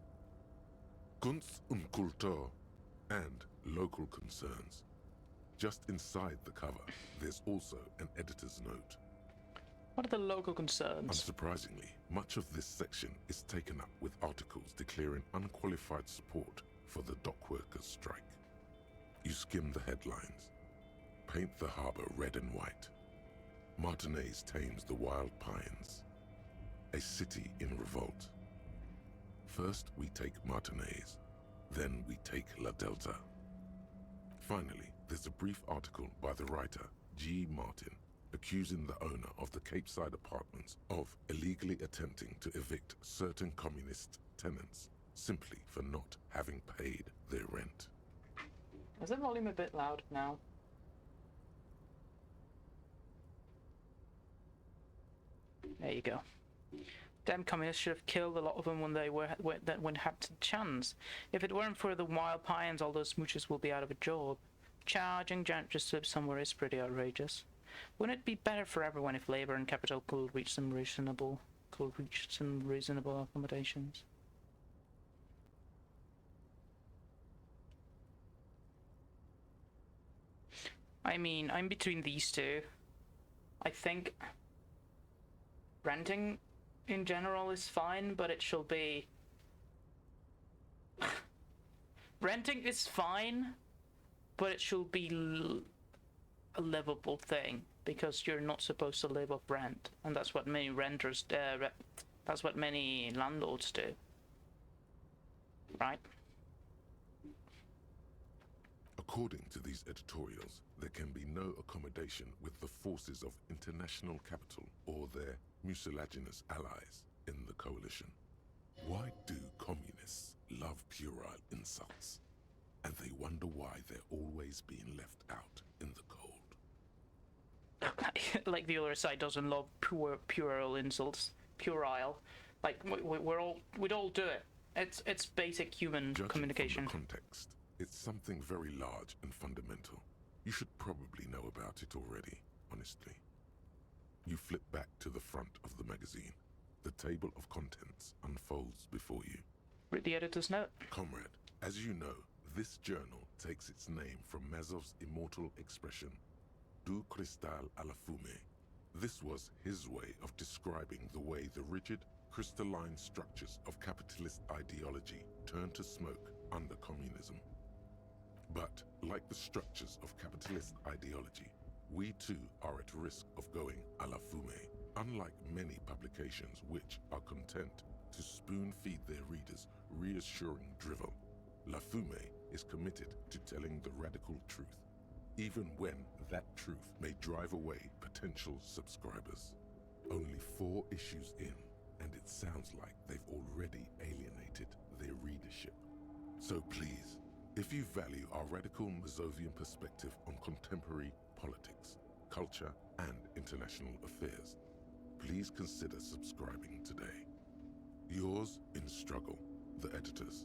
Kunst und Kultur, and local concerns. Just inside the cover, there's also an editor's note. What are the local concerns? Unsurprisingly, much of this section is taken up with articles declaring unqualified support for the dockworkers' strike. You skim the headlines. Paint the harbor red and white. Martinez tames the wild pines. A city in revolt. First we take Martinez, then we take La Delta. Finally, there's a brief article by the writer G. Martin accusing the owner of the Cape Side apartments of illegally attempting to evict certain communist tenants simply for not having paid their rent. Is the volume a bit loud now? There you go. Damn communists should have killed a lot of them when they had the chance. If it weren't for the wild pines, all those smooches will be out of a job. Charging giant just to live somewhere is pretty outrageous. Wouldn't it be better for everyone if labor and capital could reach some reasonable accommodations? I mean, I'm between these two. I think renting in general is fine, but it should be... renting is fine, but it should be a livable thing, because you're not supposed to live off rent, and that's what many renters, that's what many landlords do, right? According to these editorials, there can be no accommodation with the forces of international capital or their mucilaginous allies in the coalition. Why do communists love puerile insults? And they wonder why they're always being left out in the cold. Like the other side doesn't love puerile insults. Puerile. Like, we'd all do it. It's basic human communication. From the context, it's something very large and fundamental. You should probably know about it already, honestly. You flip back to the front of the magazine. The table of contents unfolds before you. Read the editor's note. Comrade, as you know, this journal takes its name from Mazov's immortal expression, du cristal à la fumée. This was his way of describing the way the rigid, crystalline structures of capitalist ideology turn to smoke under communism. But, like the structures of capitalist ideology, we too are at risk of going à la fumée. Unlike many publications which are content to spoon-feed their readers reassuring drivel, La Fumée is committed to telling the radical truth, even when that truth may drive away potential subscribers. Only 4 issues in, and it sounds like they've already alienated their readership. So please, if you value our radical Mazovian perspective on contemporary politics, culture, and international affairs, please consider subscribing today. Yours in struggle, the editors.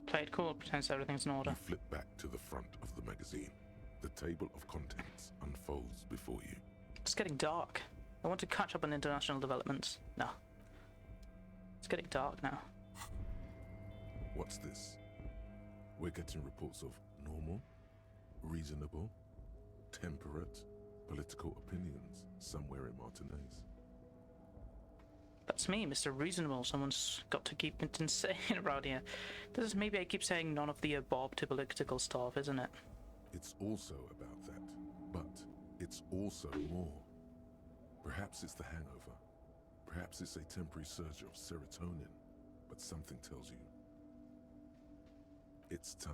Play it cool, pretends everything's in order. You flip back to the front of the magazine. The table of contents unfolds before you. It's getting dark. I want to catch up on international developments. No. It's getting dark now. What's this? We're getting reports of normal, reasonable, temperate political opinions somewhere in Martinez. That's me, Mr. Reasonable. Someone's got to keep it insane around here. This is maybe I keep saying none of the above to political stuff, isn't it? It's also about that, but it's also more. Perhaps it's the hangover. Perhaps it's a temporary surge of serotonin, but something tells you it's time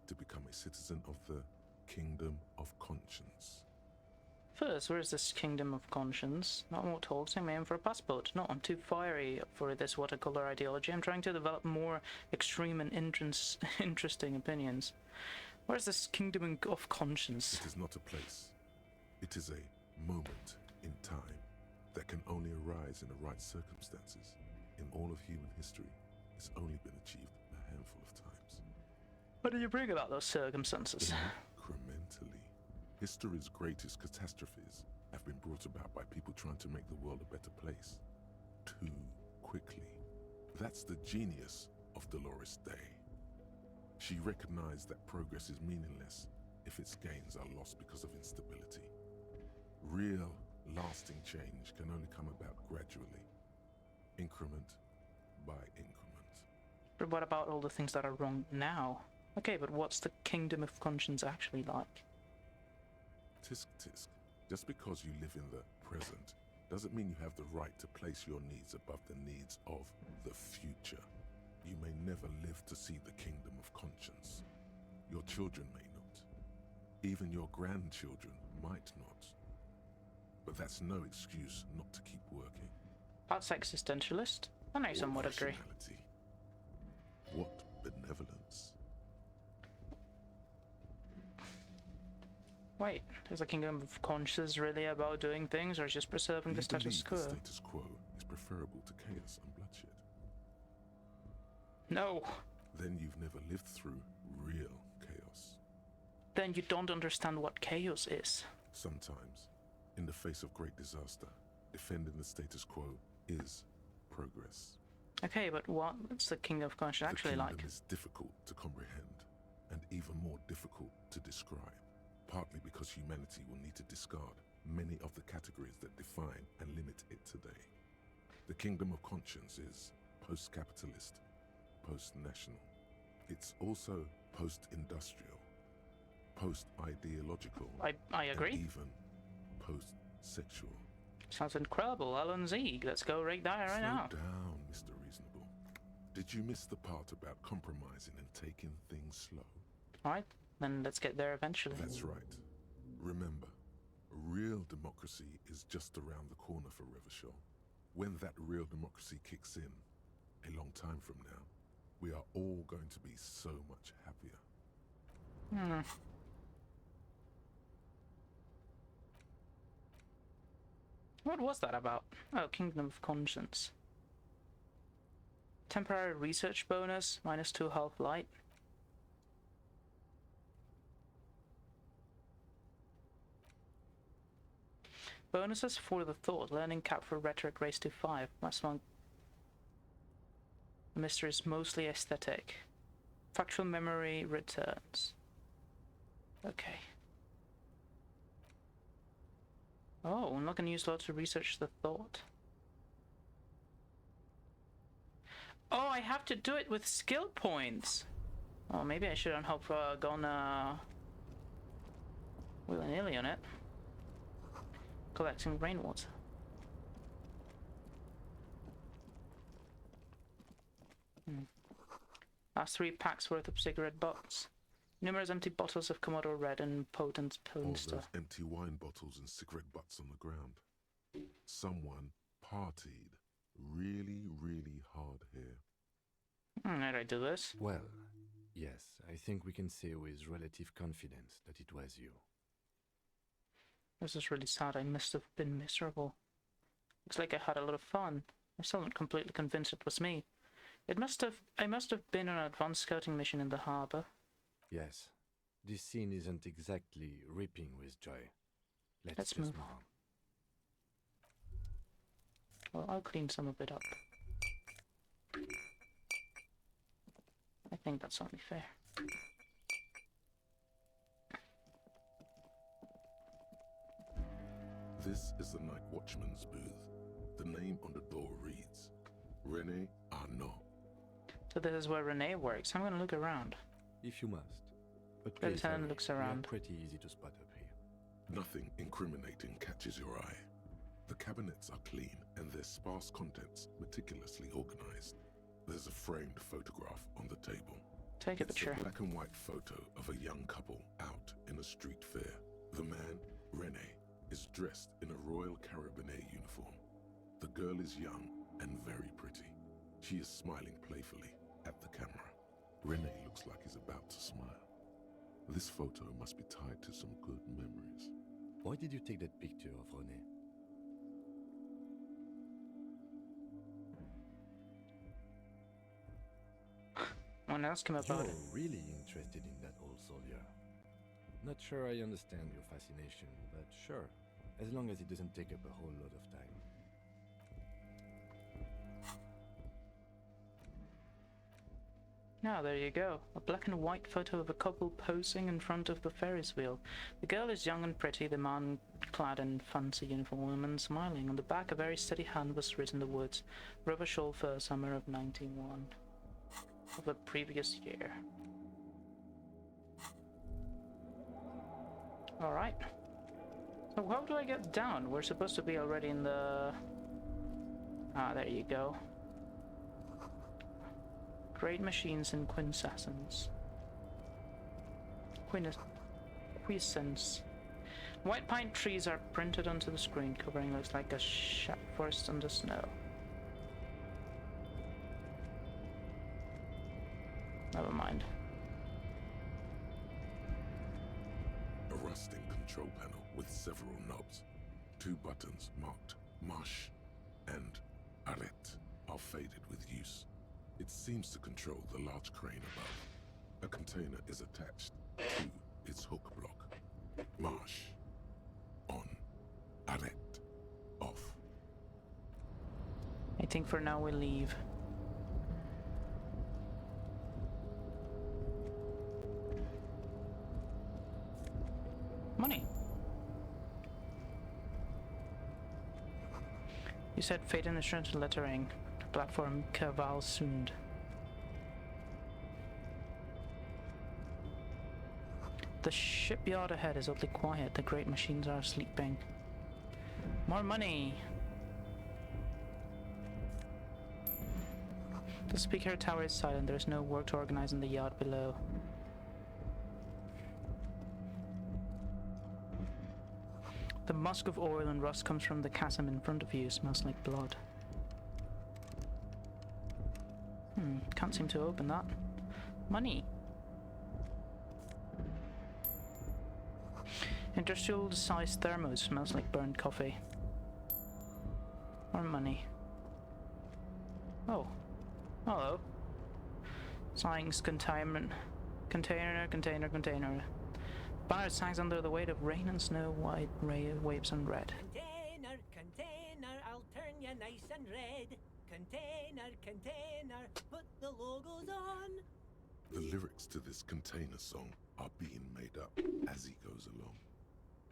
to become a citizen of the Kingdom of Conscience. First, where is this Kingdom of Conscience? Not more talks, I'm aiming for a passport. No, I'm too fiery for this watercolor ideology. I'm trying to develop more extreme and interesting opinions. Where's this Kingdom of Conscience? It is not a place. It is a moment in time that can only arise in the right circumstances. In all of human history, it's only been achieved a handful of times. What do you bring about those circumstances? Incrementally. History's greatest catastrophes have been brought about by people trying to make the world a better place. Too quickly. That's the genius of Dolores Day. She recognized that progress is meaningless if its gains are lost because of instability. Real, lasting change can only come about gradually, increment by increment. But what about all the things that are wrong now? Okay, but what's the Kingdom of Conscience actually like? Tisk tisk. Just because you live in the present doesn't mean you have the right to place your needs above the needs of the future. You may never live to see the Kingdom of Conscience. Your children may not. Even your grandchildren might not. But that's no excuse not to keep working. That's existentialist, and I somewhat agree. What benevolence? Wait, is the Kingdom of Conscience really about doing things, or just preserving the status quo? The status quo is preferable to chaos and bloodshed. No. Then you've never lived through real chaos. Then you don't understand what chaos is. Sometimes, in the face of great disaster, defending the status quo is progress. Okay, but what's the Kingdom of Conscience actually like? The kingdom is difficult to comprehend, and even more difficult to describe, partly because humanity will need to discard many of the categories that define and limit it today. The Kingdom of Conscience is post-capitalist, post-national. It's also post-industrial, post-ideological. I agree. And even post-sexual. Sounds incredible, LNZ. Let's go right there right now. Slow down, Mr. Reasonable. Did you miss the part about compromising and taking things slow? Alright, then let's get there eventually. That's right. Remember, real democracy is just around the corner for Revachol. When that real democracy kicks in, a long time from now, we are all going to be so much happier. What was that about? Oh, Kingdom of Conscience. Temporary research bonus, -2 health light. Bonuses for the thought, learning cap for rhetoric raised to 5. +1. The mystery is mostly aesthetic. Factual memory returns. Okay. Oh, I'm not going to use lots to research the thought. Oh, I have to do it with skill points. Oh, maybe I shouldn't have gone willy-nilly on it. Collecting rainwater. Last 3 packs worth of cigarette butts. Numerous empty bottles of Komodo Red and potent All Pilster. those empty wine bottles and cigarette butts on the ground. Someone partied really, really hard here. How do I do this? Well, yes, I think we can say with relative confidence that it was you. This is really sad. I must have been miserable. Looks like I had a lot of fun. I'm still not completely convinced it was me. I must have been on an advanced scouting mission in the harbor. Yes, this scene isn't exactly ripping with joy. Let's Let's just move move on. Well, I'll clean some of it up. I think that's only fair. This is the night watchman's booth. The name on the door reads, René Arnaud. So this is where Renee works. I'm gonna look around. If you must. But The please lieutenant hurry. looks We are around. pretty easy to spot up here. Nothing incriminating catches your eye. The cabinets are clean and their sparse contents meticulously organized. There's a framed photograph on the table. Take a It's picture. a black and white photo of a young couple out in a street fair. The man, René, is dressed in a Royal Carabinier uniform. The girl is young and very pretty. She is smiling playfully at the camera. René looks like he's about to smile. This photo must be tied to some good memories. Why did you take that picture of René? I want to ask him about it. You're really interested in that old soldier. Not sure I understand your fascination, but sure, as long as it doesn't take up a whole lot of time. Now, there you go. A black and white photo of a couple posing in front of the Ferris wheel. The girl is young and pretty, the man clad in fancy uniform, woman smiling. On the back, a very steady hand was written the words, Rubber Shawl for summer of 91. Of the previous year. Alright. So how do I get down? We're supposed to be already in the... Ah, there you go. Great machines and quintessence. Quiescence. White pine trees are printed onto the screen, covering looks like a forest under snow. Never mind. A rusting control panel with several knobs. 2 buttons marked Marche and Arrête are faded with use. It seems to control the large crane above. A container is attached to its hook block. Marche. On. Arrête. Off. I think for now we'll leave. Money. You said fate and insurance lettering. Platform Kavalsund. The shipyard ahead is oddly quiet. The great machines are sleeping. More money. The speaker tower is silent. There is no work to organize in the yard below. The musk of oil and rust comes from the chasm in front of you. Smells like blood. Can't seem to open that. Money. Industrial-sized thermos. Smells like burnt coffee. More money. Oh. Hello. Signs containment. Container. Banner signs under the weight of rain and snow. White waves on red. Container, I'll turn you nice and red. Container, put the logos on. The lyrics to this container song are being made up as he goes along.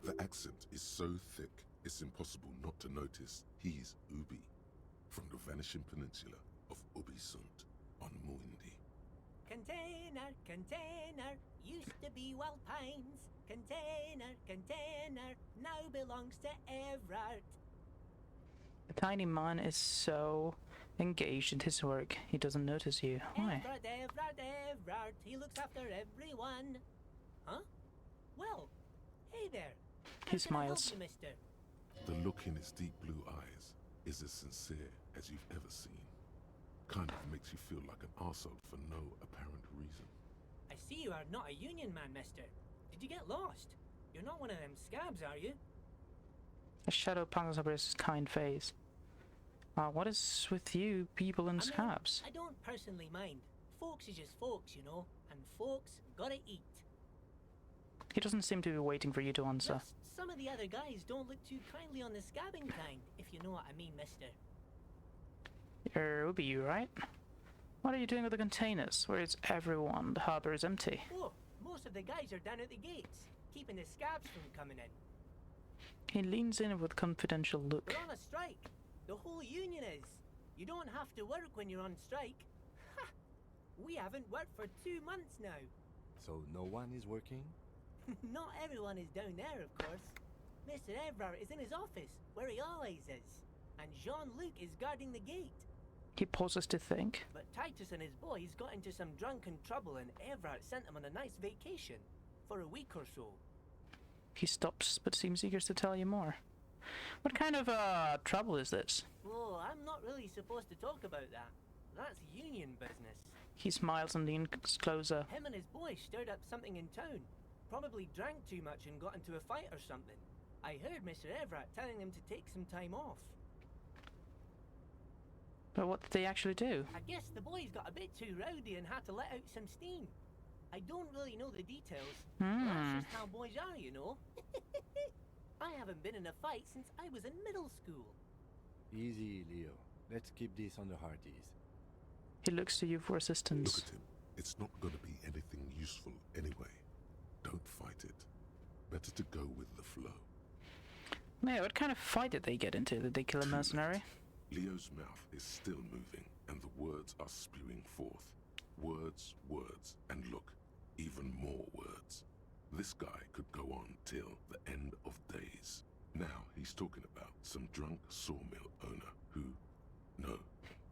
The accent is so thick, it's impossible not to notice he's Ubi, from the vanishing peninsula of Ubisund on Muindi. Container, used to be Wild Pines. Container, now belongs to Everard. The tiny man is so engaged in his work, he doesn't notice you. Why? Everard, he looks after everyone. Huh? Well, hey there. He smiles. How can I help you, mister? The look in his deep blue eyes is as sincere as you've ever seen. Kind of makes you feel like an arsehole for no apparent reason. I see you are not a union man, mister. Did you get lost? You're not one of them scabs, are you? A shadow passes over his kind face. What is with you people in scabs? I don't personally mind. Folks is just folks, you know, and folks gotta eat. He doesn't seem to be waiting for you to answer. Just some of the other guys don't look too kindly on the scabbing kind, if you know what I mean, mister. It would be you, right? What are you doing with the containers? Where is everyone? The harbor is empty. Oh, most of the guys are down at the gates, keeping the scabs from coming in. He leans in with a confidential look. We're on a strike. The whole union is. You don't have to work when you're on strike. Ha! We haven't worked for 2 months now. So no one is working? Not everyone is down there, of course. Mr. Everard is in his office, where he always is. And Jean-Luc is guarding the gate. He pauses to think. But Titus and his boys got into some drunken trouble and Everard sent them on a nice vacation. For a week or so. He stops, but seems eager to tell you more. What kind of trouble is this? Oh, I'm not really supposed to talk about that. That's union business. He smiles and leans closer. Him and his boys stirred up something in town. Probably drank too much and got into a fight or something. I heard Mr. Everett telling them to take some time off. But what did they actually do? I guess the boys got a bit too rowdy and had to let out some steam. I don't really know the details. That's just how boys are, you know. I haven't been in a fight since I was in middle school. Easy, Leo. Let's keep this on the hearties. He looks to you for assistance. Look at him. It's not going to be anything useful anyway. Don't fight it. Better to go with the flow. Mayor, what kind of fight did they get into? Did they kill a mercenary? Leo's mouth is still moving, and the words are spewing forth. Words, words, and look, even more words. This guy could go on till the end of days. Now he's talking about some drunk sawmill owner who, no,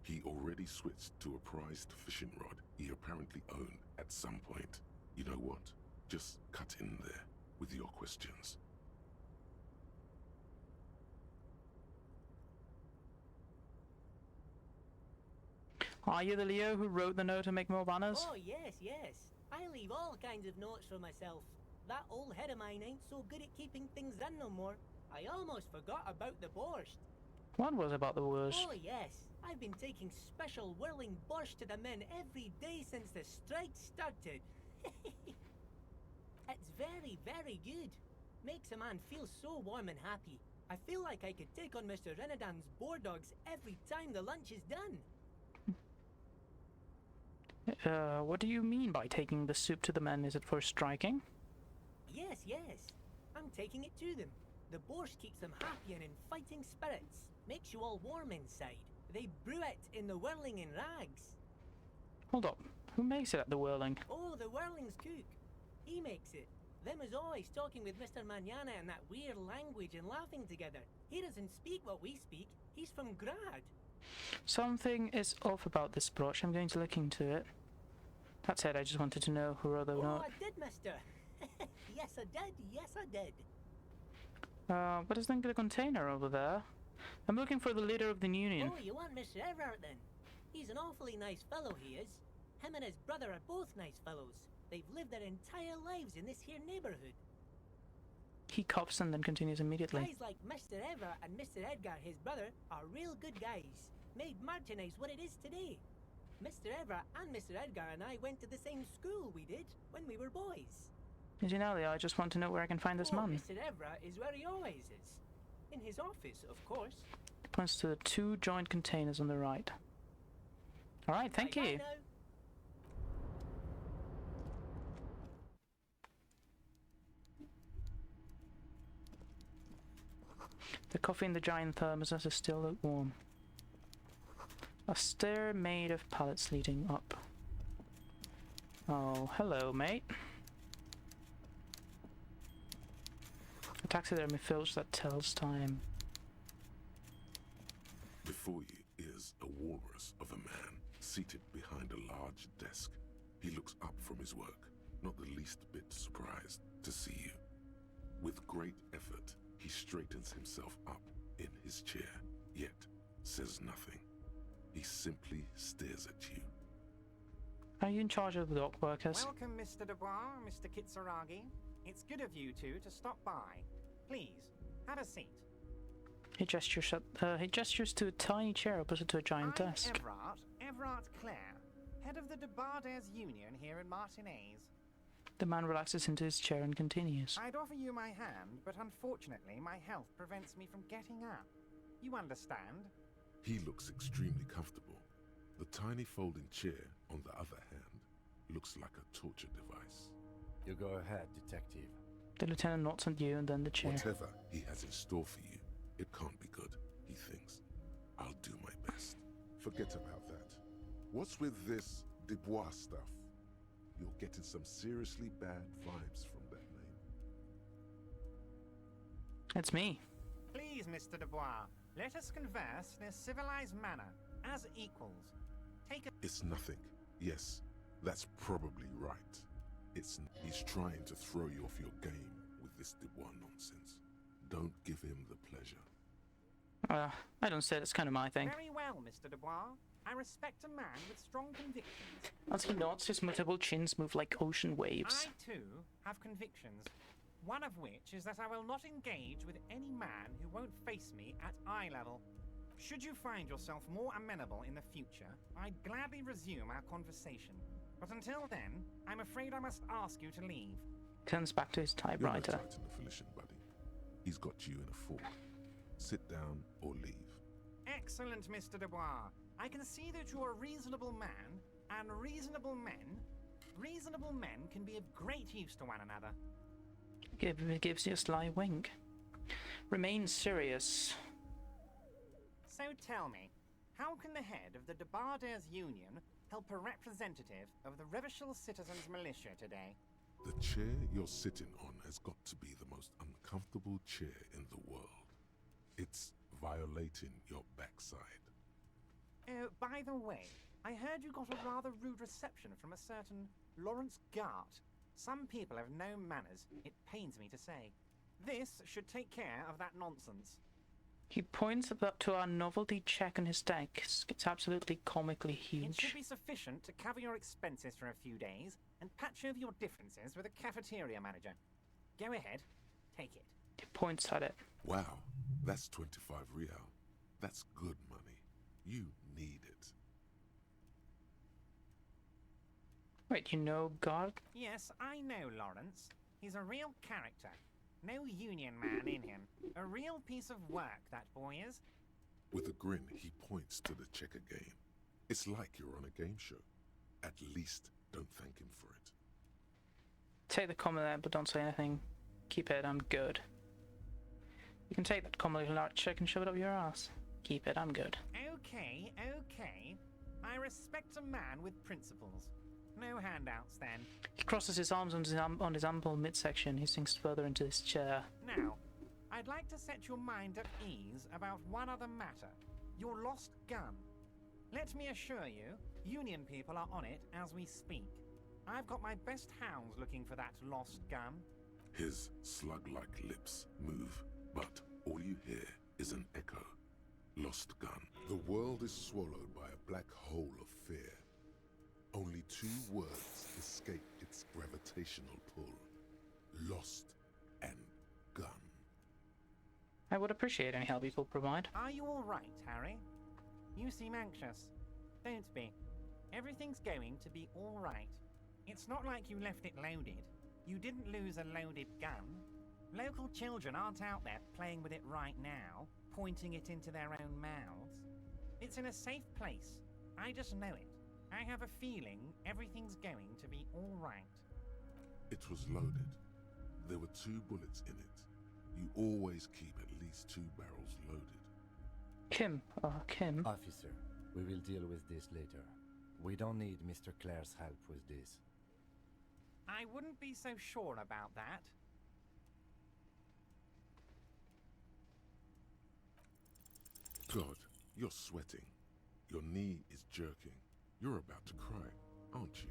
he already switched to a prized fishing rod he apparently owned at some point. You know what? Just cut in there with your questions. Are you the Leo who wrote the note to make more banners? Oh, yes, yes. I leave all kinds of notes for myself. That old head of mine ain't so good at keeping things in no more. I almost forgot about the borscht. What was about the borscht? Oh, yes. I've been taking special whirling borscht to the men every day since the strike started. It's very, very good. Makes a man feel so warm and happy. I feel like I could take on Mr. Renadan's boar dogs every time the lunch is done. What do you mean by taking the soup to the men? Is it for striking? Yes, yes. I'm taking it to them. The borscht keeps them happy and in fighting spirits. Makes you all warm inside. They brew it in the whirling in rags. Hold up. Who makes it at the whirling? Oh, the whirling's cook. He makes it. Them is always talking with Mr. Manana in that weird language and laughing together. He doesn't speak what we speak. He's from Grad. Something is off about this brooch. I'm going to look into it. That said, I just wanted to know who wrote the note. Oh, I did, mister. Yes, I did. Yes, I did. What is the container over there? I'm looking for the leader of the union. Oh, you want Mr. Everett then? He's an awfully nice fellow, he is. Him and his brother are both nice fellows. They've lived their entire lives in this here neighborhood. He coughs and then continues immediately. Guys like Mr. Everett and Mr. Edgar, his brother, are real good guys. Made Martinez what it is today. Mr. Everett and Mr. Edgar and I went to the same school we did when we were boys. As you know, Leo, I just want to know where I can find this man. Mr. Everett is where he always is. In his office, of course. He points to the 2 joint containers on the right. Alright, thank you. Bye now. The coffee in the giant thermos is still lukewarm. A stair made of pallets leading up. Oh, hello, mate. A taxidermy filch that tells time. Before you is a walrus of a man seated behind a large desk. He looks up from his work, not the least bit surprised to see you. With great effort, he straightens himself up in his chair, yet says nothing. He simply stares at you. Are you in charge of the dock workers? Welcome, Mr. Dubois, Mr. Kitsuragi. It's good of you two to stop by. Please, have a seat. He gestures to a tiny chair opposite to a giant desk. Everard Clare, head of the Debarders Union here in Martinez. The man relaxes into his chair and continues. I'd offer you my hand, but unfortunately my health prevents me from getting up. You understand? He looks extremely comfortable. The tiny folding chair, on the other hand, looks like a torture device. You go ahead, detective. The lieutenant nods at you and then the chair. Whatever he has in store for you, it can't be good, he thinks. I'll do my best. Forget about that. What's with this Dubois stuff? You're getting some seriously bad vibes from that name. It's me. Please, Mr. Dubois, let us converse in a civilized manner, as equals. It's nothing. Yes, that's probably right. He's trying to throw you off your game with this Dubois nonsense. Don't give him the pleasure. I don't say it, it's kind of my thing. Very well, Mr. Dubois. I respect a man with strong convictions. As he nods, his multiple chins move like ocean waves. I, too, have convictions. One of which is that I will not engage with any man who won't face me at eye level. Should you find yourself more amenable in the future, I'd gladly resume our conversation. But until then, I'm afraid I must ask you to leave. Turns back to his typewriter. You're no Titan of Elysium, buddy. He's got you in a fork. Sit down or leave. Excellent, Mr. Dubois. I can see that you're a reasonable man, and reasonable men can be of great use to one another. Gives you a sly wink. Remain serious. So tell me, how can the head of the Debarders Union help a representative of the Revachol Citizens Militia today? The chair you're sitting on has got to be the most uncomfortable chair in the world. It's violating your backside. Oh, by the way, I heard you got a rather rude reception from a certain Lawrence Gart. Some people have no manners, it pains me to say. This should take care of that nonsense. He points up to our novelty check on his deck. It's absolutely comically huge. It should be sufficient to cover your expenses for a few days and patch over your differences with a cafeteria manager. Go ahead, take it. He points at it. Wow, that's 25 real. That's good money. You need it. Wait, you know God? Yes, I know Lawrence. He's a real character. No union man in him. A real piece of work, that boy is. With a grin, he points to the checker game. It's like you're on a game show. At least don't thank him for it. Take the comment there, but don't say anything. Keep it, I'm good. You can take that comically large check and shove it up your ass. Keep it, I'm good. Okay. I respect a man with principles. No handouts, then. He crosses his arms on his ample midsection. He sinks further into his chair. Now, I'd like to set your mind at ease about one other matter. Your lost gun. Let me assure you, Union people are on it as we speak. I've got my best hounds looking for that lost gun. His slug-like lips move, but all you hear is an echo. Lost gun. The world is swallowed by a black hole of fear. Only two words escape its gravitational pull. Lost and gun. I would appreciate any help you could provide. Are you all right, Harry? You seem anxious. Don't be. Everything's going to be all right. It's not like you left it loaded. You didn't lose a loaded gun. Local children aren't out there playing with it right now, pointing it into their own mouths. It's in a safe place. I just know it. I have a feeling everything's going to be all right. It was loaded. There were 2 bullets in it. You always keep at least 2 barrels loaded. Kim. Officer, we will deal with this later. We don't need Mr. Clare's help with this. I wouldn't be so sure about that. God, you're sweating. Your knee is jerking. You're about to cry, aren't you?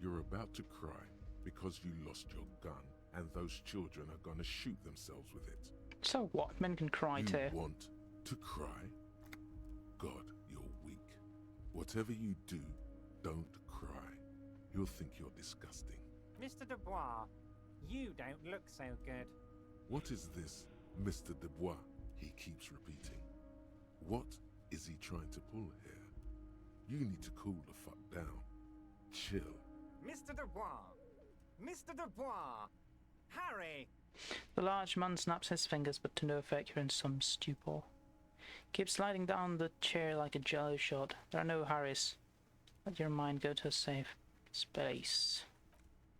You're about to cry because you lost your gun and those children are gonna shoot themselves with it. So what? Men can cry too. You want to cry? God, you're weak. Whatever you do, don't cry. He'll think you're disgusting. Mr. Dubois, you don't look so good. What is this, Mr. Dubois? He keeps repeating. What is he trying to pull here? You need to cool the fuck down. Chill. Mr. Dubois! Mr. Dubois! Harry! The large man snaps his fingers, but to no effect. You're in some stupor. Keep sliding down the chair like a jelly shot. There are no hurries. Let your mind go to a safe space.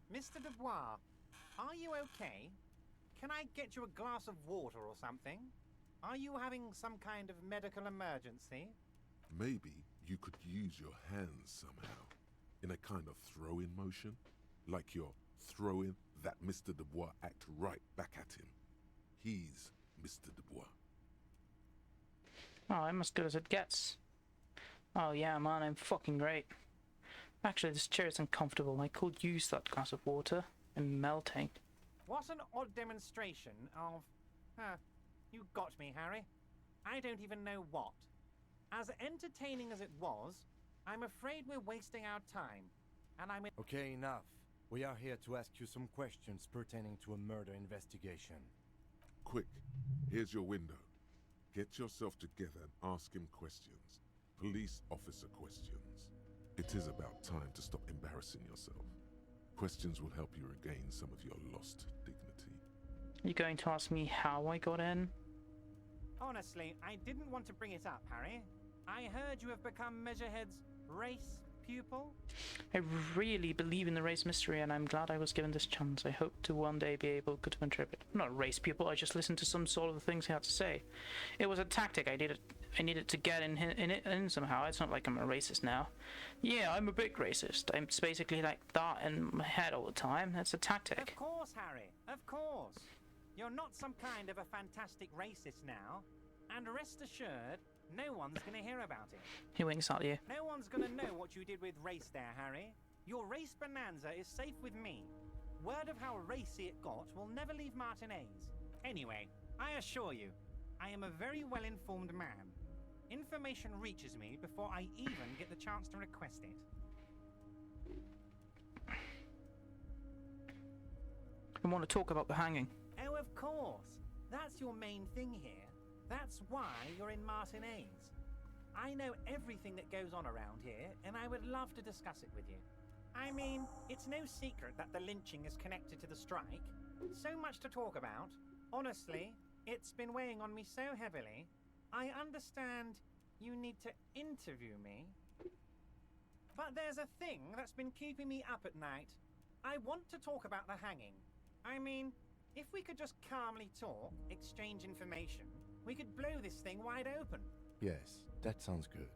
Mr. Dubois, are you okay? Can I get you a glass of water or something? Are you having some kind of medical emergency? Maybe you could use your hands somehow, in a kind of throw-in motion, like you're throwing that Mr. Dubois act right back at him. He's Mr. Dubois. Oh, I'm as good as it gets. Oh yeah, man, I'm fucking great. Actually, this chair is uncomfortable. I could use that glass of water. I'm melting. What an odd demonstration of... you got me, Harry. I don't even know what. As entertaining as it was, I'm afraid we're wasting our time. And I'm... Okay, enough. We are here to ask you some questions pertaining to a murder investigation. Quick, here's your window. Get yourself together and ask him questions. Police officer questions. It is about time to stop embarrassing yourself. Questions will help you regain some of your lost dignity. Are you going to ask me how I got in? Honestly, I didn't want to bring it up, Harry. I heard you have become Measurehead's race pupil. I really believe in the race mystery, and I'm glad I was given this chance. I hope to one day be able to interpret. I'm not a race pupil, I just listened to some sort of the things he had to say. It was a tactic. I needed to get in somehow. It's not like I'm a racist now. Yeah, I'm a big racist. I'm just basically like that in my head all the time. That's a tactic. Of course, Harry. Of course. You're not some kind of a fantastic racist now. And rest assured, no one's going to hear about it. He winks at you. No one's going to know what you did with race there, Harry. Your race bonanza is safe with me. Word of how racy it got will never leave Martinez. Anyway, I assure you, I am a very well-informed man. Information reaches me before I even get the chance to request it. I want to talk about the hanging. Oh, of course. That's your main thing here. That's why you're in Martinez. I know everything that goes on around here, and I would love to discuss it with you. I mean, it's no secret that the lynching is connected to the strike. So much to talk about. Honestly, it's been weighing on me so heavily. I understand you need to interview me. But there's a thing that's been keeping me up at night. I want to talk about the hanging. I mean, if we could just calmly talk, exchange information, we could blow this thing wide open. Yes, that sounds good.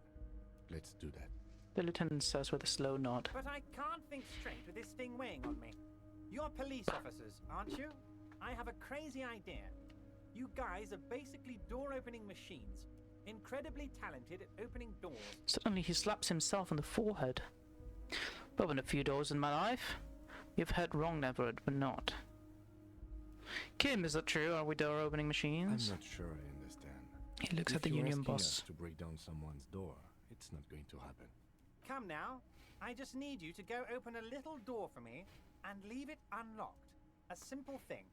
Let's do that. The lieutenant says with a slow nod. But I can't think straight with this thing weighing on me. You're police officers, aren't you? I have a crazy idea. You guys are basically door-opening machines. Incredibly talented at opening doors. Suddenly he slaps himself on the forehead. I've opened a few doors in my life. You've heard wrong, Everett, but not. Kim, is that true? Are we door-opening machines? I'm not sure I understand. He looks If at the you're union asking boss. us to break down someone's door, it's not going to happen. Come now. I just need you to go open a little door for me and leave it unlocked. A simple thing.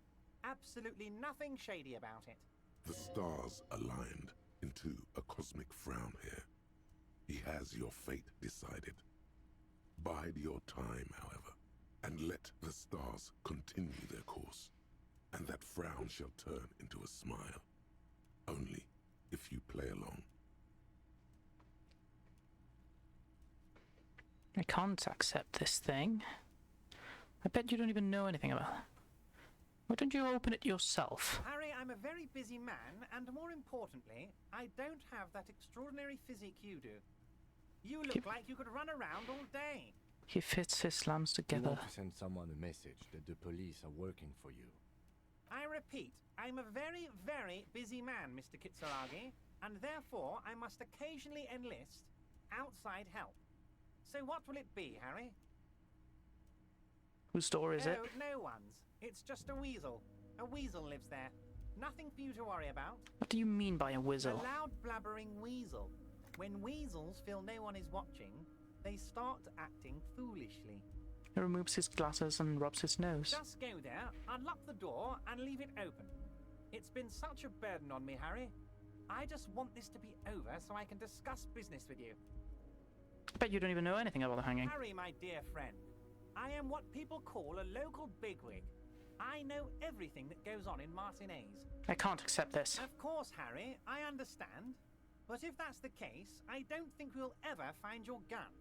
Absolutely nothing shady about it. The stars aligned into a cosmic frown here. He has your fate decided. Bide your time, however, and let the stars continue their course, and that frown shall turn into a smile. Only if you play along. I can't accept this thing. I bet you don't even know anything about it. Why don't you open it yourself? Harry, I'm a very busy man, and more importantly, I don't have that extraordinary physique you do. You look like you could run around all day. He fits his slams You together. want to send someone a message that the police are working for you. I repeat, I'm a very, very busy man, Mr. Kitsuragi, and therefore I must occasionally enlist outside help. So what will it be, Harry? Whose door is it? Oh, no one's. It's just a weasel. A weasel lives there. Nothing for you to worry about. What do you mean by a A whistle? loud blabbering weasel. When weasels feel no one is watching, they start acting foolishly. He removes his glasses and rubs his nose. Just go there, unlock the door, and leave it open. It's been such a burden on me, Harry. I just want this to be over so I can discuss business with you. I bet you don't even know anything about the hanging. Harry, my dear friend, I am what people call a local bigwig. I know everything that goes on in Martinez. I can't accept this. Of course, Harry, I understand. But if that's the case, I don't think we'll ever find your gun.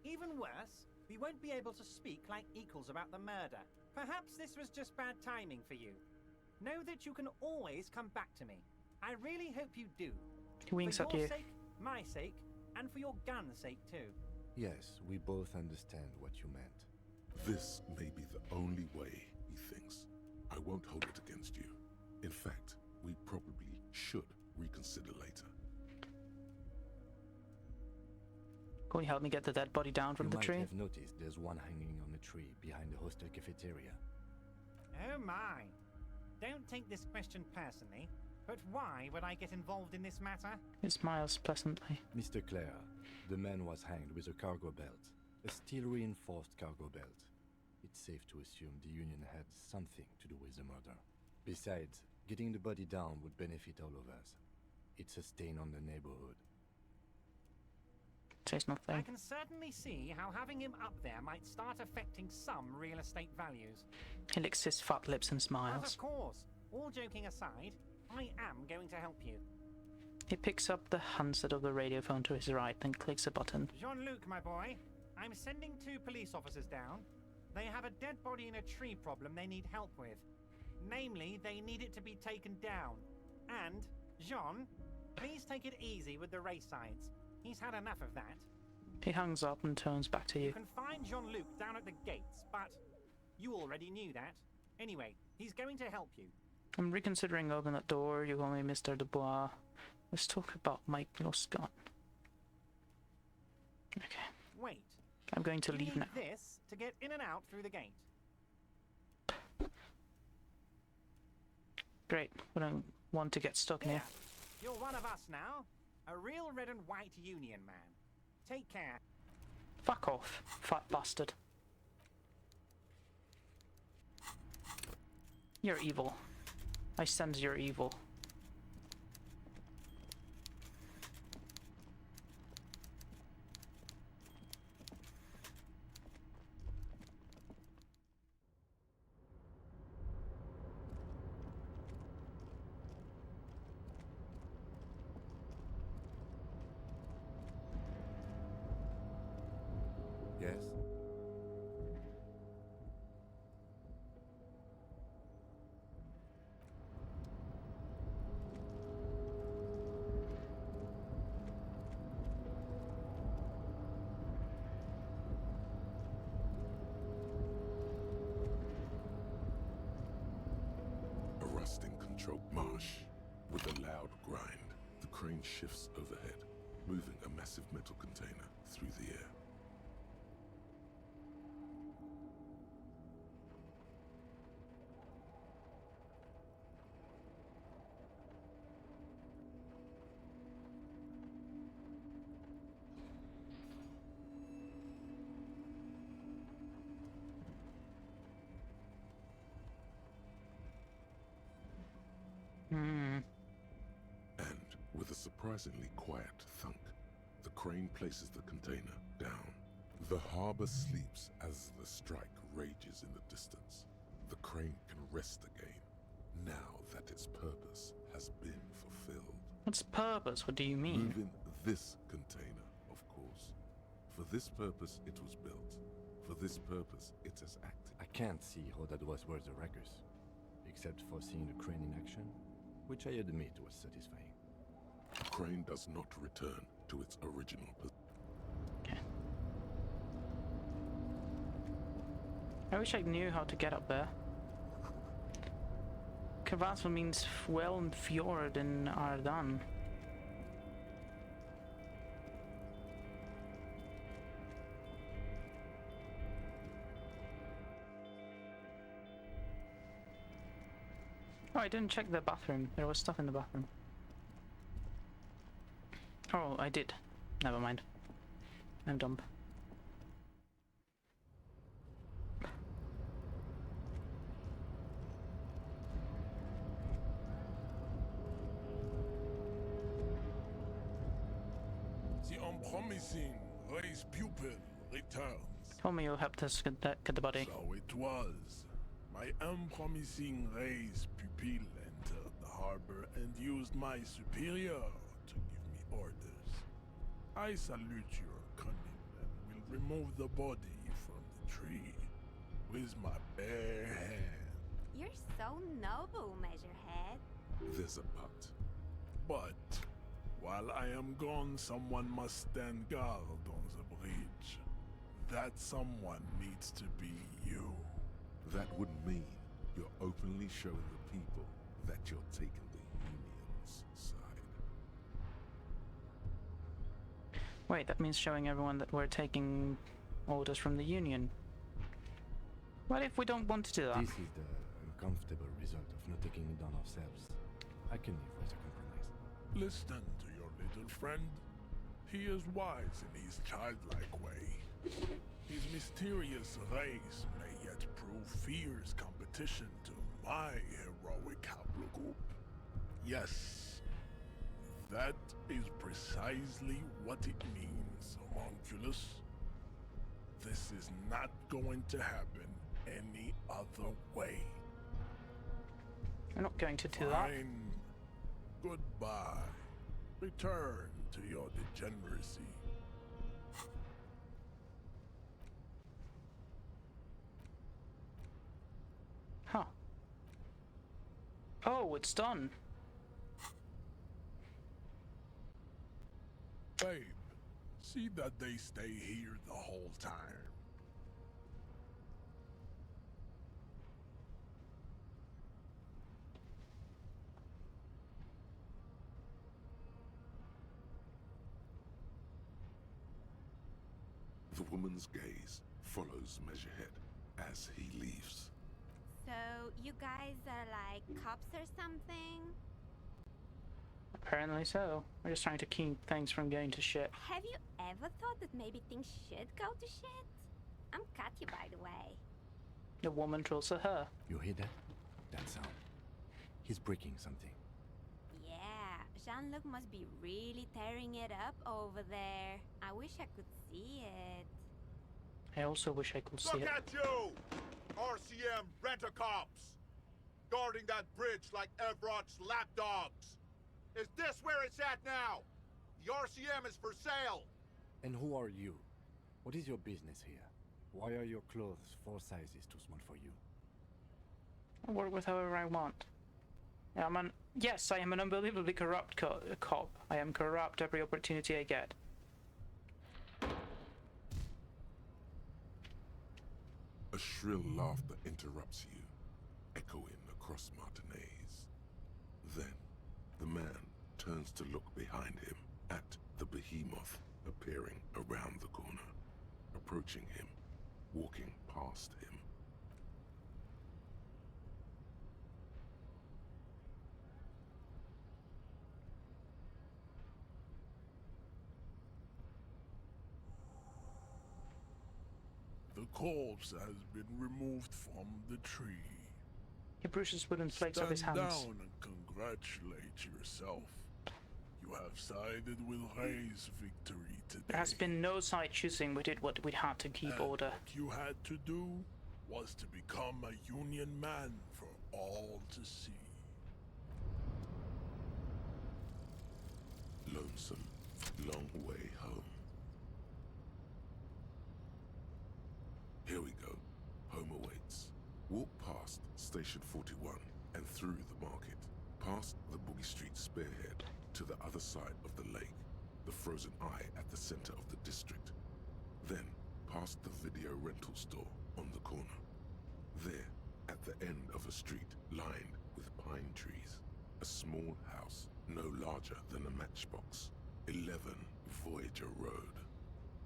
Even worse, we won't be able to speak like equals about the murder. Perhaps this was just bad timing for you. Know that you can always come back to me. I really hope you do. He winks at for you. your sake, my sake, and for your gun's sake too. Yes, we both understand what you meant. This may be the only way, he thinks. I won't hold it against you. In fact, we probably should reconsider later. Can you help me get the dead body down from the tree? You might have noticed there's one hanging on a tree behind the hostel cafeteria. Oh my. Don't take this question personally, but why would I get involved in this matter? He smiles pleasantly. Mr. Clare, the man was hanged with a cargo belt. A steel-reinforced cargo belt. It's safe to assume the Union had something to do with the murder. Besides, getting the body down would benefit all of us. It's a stain on the neighborhood. Says nothing. I can certainly see how having him up there might start affecting some real estate values. He licks his fat lips and But smiles. of course, all joking aside, I am going to help you. He picks up the handset of the radio phone to his right and clicks a button. Jean-Luc, my boy, I'm sending 2 police officers down. They have a dead body in a tree problem they need help with. Namely, they need it to be taken down. And, Jean, please take it easy with the race signs. He's had enough of that. He hangs up and turns back to you. You can find Jean-Luc down at the gates, but you already knew that. Anyway, he's going to help you. I'm reconsidering opening that door. You call me Mr. Dubois. Let's talk about Mike Loscott. Okay. Wait. I'm going to You leave need now. this to get in and out through the gate. Great. We don't want to get stuck in here. You're one of us now. A real red and white Union man. Take care. Fuck off, fat bastard. You're evil. I sense you're evil. Yes? A rusting control marsh. With a loud grind, the crane shifts overhead, moving a massive metal container through the air. And with a surprisingly quiet thunk, the crane places the container down. The harbor sleeps as the strike rages in the distance. The crane can rest again, now that its purpose has been fulfilled. What's purpose? What do you mean? Moving this container, of course. For this purpose it was built. For this purpose it has acted. I can't see how that was worth the ruckus, except for seeing the crane in action, which I admit was satisfying. The crane does not return to its original position. I wish I knew how to get up there. Cavasso means well and fjord in Ardan. Oh, I didn't check the bathroom. There was stuff in the bathroom. Oh, I did. Never mind. I'm dumb. The unpromising race pupil returns. Tell me you'll help us get the body. So it was. My unpromising race pupil entered the harbor and used my superior to give me orders. I salute your cunning and will remove the body from the tree with my bare hand. You're so noble, Measurehead. There's a but. But while I am gone, someone must stand guard on the bridge. That someone needs to be you. That would mean you're openly showing the people that you're taking the Union's side. Wait, that means showing everyone that we're taking orders from the Union. What if we don't want to do that? This is the uncomfortable result of not taking it down ourselves. I can live with a compromise. Listen to your little friend. He is wise in his childlike way. His mysterious race may yet prove fierce competition to my heroic haplogroup. Yes, that is precisely what it means, homunculus. This is not going to happen any other way. We're not going to do that. Fine. Goodbye. Return to your degeneracy. Huh. Oh, it's done. Babe, see that they stay here the whole time. The woman's gaze follows Measurehead as he leaves. So, you guys are like cops or something? Apparently so. We're just trying to keep things from going to shit. Have you ever thought that maybe things should go to shit? I'm Katya, by the way. The woman draws at her. You hear that? That sound. He's breaking something. Yeah, Jean-Luc must be really tearing it up over there. I wish I could see it. I also wish I could see Look it. at you! RCM rent-a-cops! Guarding that bridge like Everott's lapdogs! Is this where it's at now? The RCM is for sale! And who are you? What is your business here? Why are your clothes 4 sizes too small for you? I work with whoever I want. Yes, I am an unbelievably corrupt cop. I am corrupt every opportunity I get. A shrill laughter interrupts you, echoing across Martinez. Then, the man turns to look behind him at the behemoth appearing around the corner, approaching him, walking past him. The corpse has been removed from the tree. He brushes wooden flakes off his hands. Stand down and congratulate yourself. You have sided with Ray's victory today. There has been no side choosing. We did what we had to keep order. What you had to do was to become a Union man for all to see. Lonesome, long way home. Here we go. Home awaits. Walk past Station 41 and through the market, past the Boogie Street spearhead to the other side of the lake, the frozen eye at the center of the district. Then, past the video rental store on the corner. There, at the end of a street lined with pine trees, a small house no larger than a matchbox. 11 Voyager Road.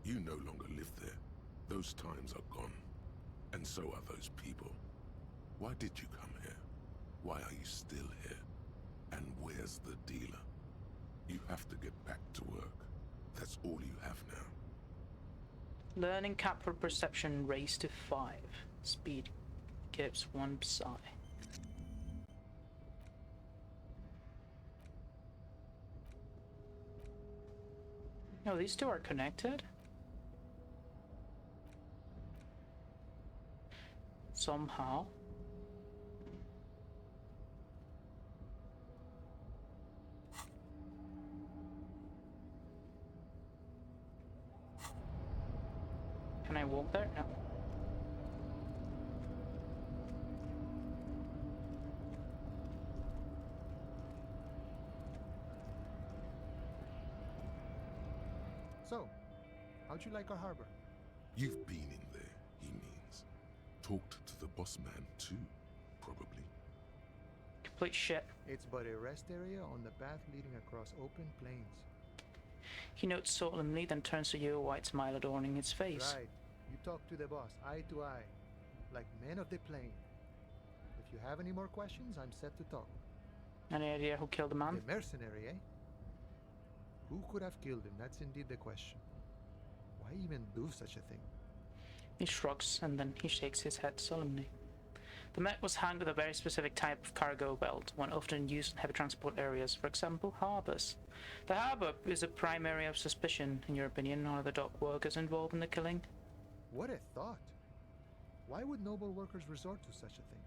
You no longer live there. Those times are gone. And so are those people. Why did you come here? Why are you still here? And where's the dealer? You have to get back to work. That's all you have now. Learning cap for perception raised to 5. Speed gives 1 psi. No, these two are connected. Somehow. I walk there? No. So, how'd you like our harbor? You've been in there, he means. Talked to the boss man too, probably. Complete shit. It's but a rest area on the path leading across open plains. He notes solemnly, then turns to you, a white smile adorning his face. Right. You talk to the boss, eye to eye, like men of the plain. If you have any more questions, I'm set to talk. Any idea who killed the man? The mercenary, eh? Who could have killed him? That's indeed the question. Why even do such a thing? He shrugs, and then he shakes his head solemnly. The mech was hanged with a very specific type of cargo belt, one often used in heavy transport areas, for example, harbors. The harbor is a prime area of suspicion, in your opinion. Are the dock workers involved in the killing? What a thought! Why would noble workers resort to such a thing?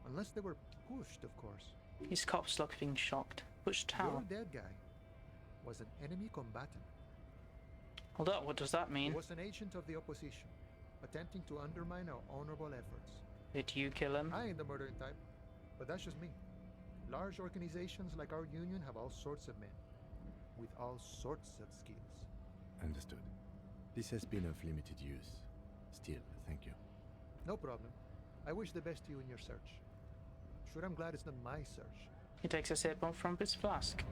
Unless they were pushed, of course. His cops looking shocked. Pushed how? Your dead guy was an enemy combatant. Hold up, what does that mean? He was an agent of the opposition, attempting to undermine our honorable efforts. Did you kill him? I ain't the murdering type, but that's just me. Large organizations like our union have all sorts of men, with all sorts of skills. Understood. This has been of limited use. Still, thank you. No problem. I wish the best to you in your search. Sure, I'm glad it's not my search. He takes a sip from his flask.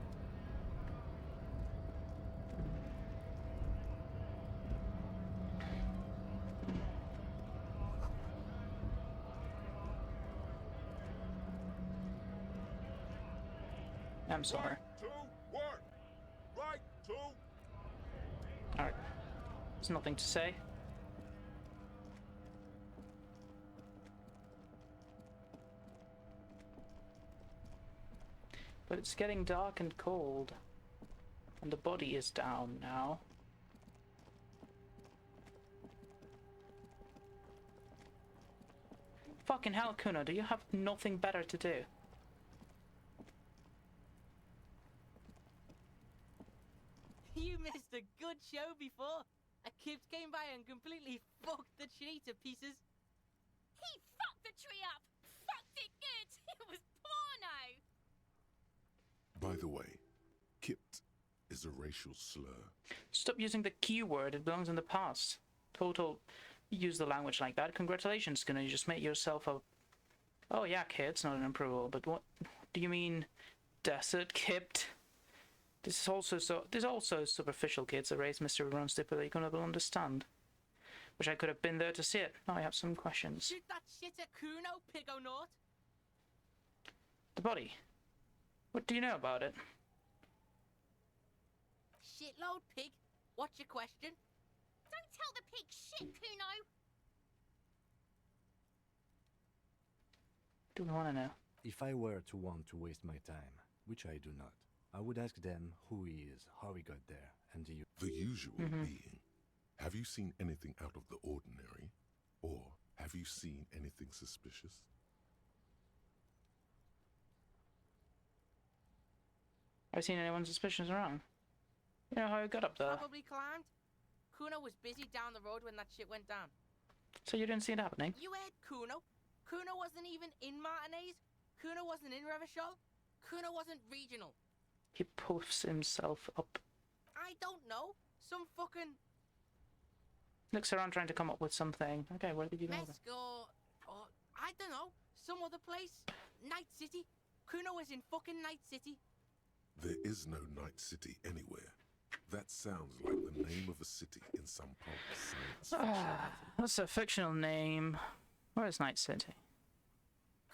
I'm sorry. Right to work. Right to. Alright. There's nothing to say. But it's getting dark and cold. And the body is down now. Fucking hell, Kuno, do you have nothing better to do? You missed a good show before. A kid came by and completely fucked the tree to pieces. He fucked the tree up! Fucked it good! It was porno! By the way, kipped is a racial slur. Stop using the Q word, it belongs in the past. Total, use the language like that. Congratulations, Kuno, you just made yourself a... Oh yeah, kid, it's not an improvable, but what do you mean, desert kipped? This is also superficial, kids. A race mystery runs deeper that Kuno will understand. Wish I could have been there to see it. Now I have some questions. Shoot that shit at Kuno, pigonaught! The body. What do you know about it? Shitload, pig. What's your question? Don't tell the pig shit, Kuno! Do we want to know? If I were to want to waste my time, which I do not, I would ask them who he is, how he got there, and the usual being. Have you seen anything out of the ordinary? Or have you seen anything suspicious? Have you seen anyone suspicious around? You know how he got up there? Probably climbed. Kuno was busy down the road when that shit went down. So you didn't see it happening? You heard Kuno. Kuno wasn't even in Martinez. Kuno wasn't in Revachol. Kuno wasn't regional. He puffs himself up. I don't know. Some fucking... Looks around trying to come up with something. Okay, where did you go? Mesco... or... I don't know. Some other place. Night City. Kuno was in fucking Night City. There is no Night City anywhere. That sounds like the name of a city in some pulp science fiction. That's a fictional name. Where is Night City?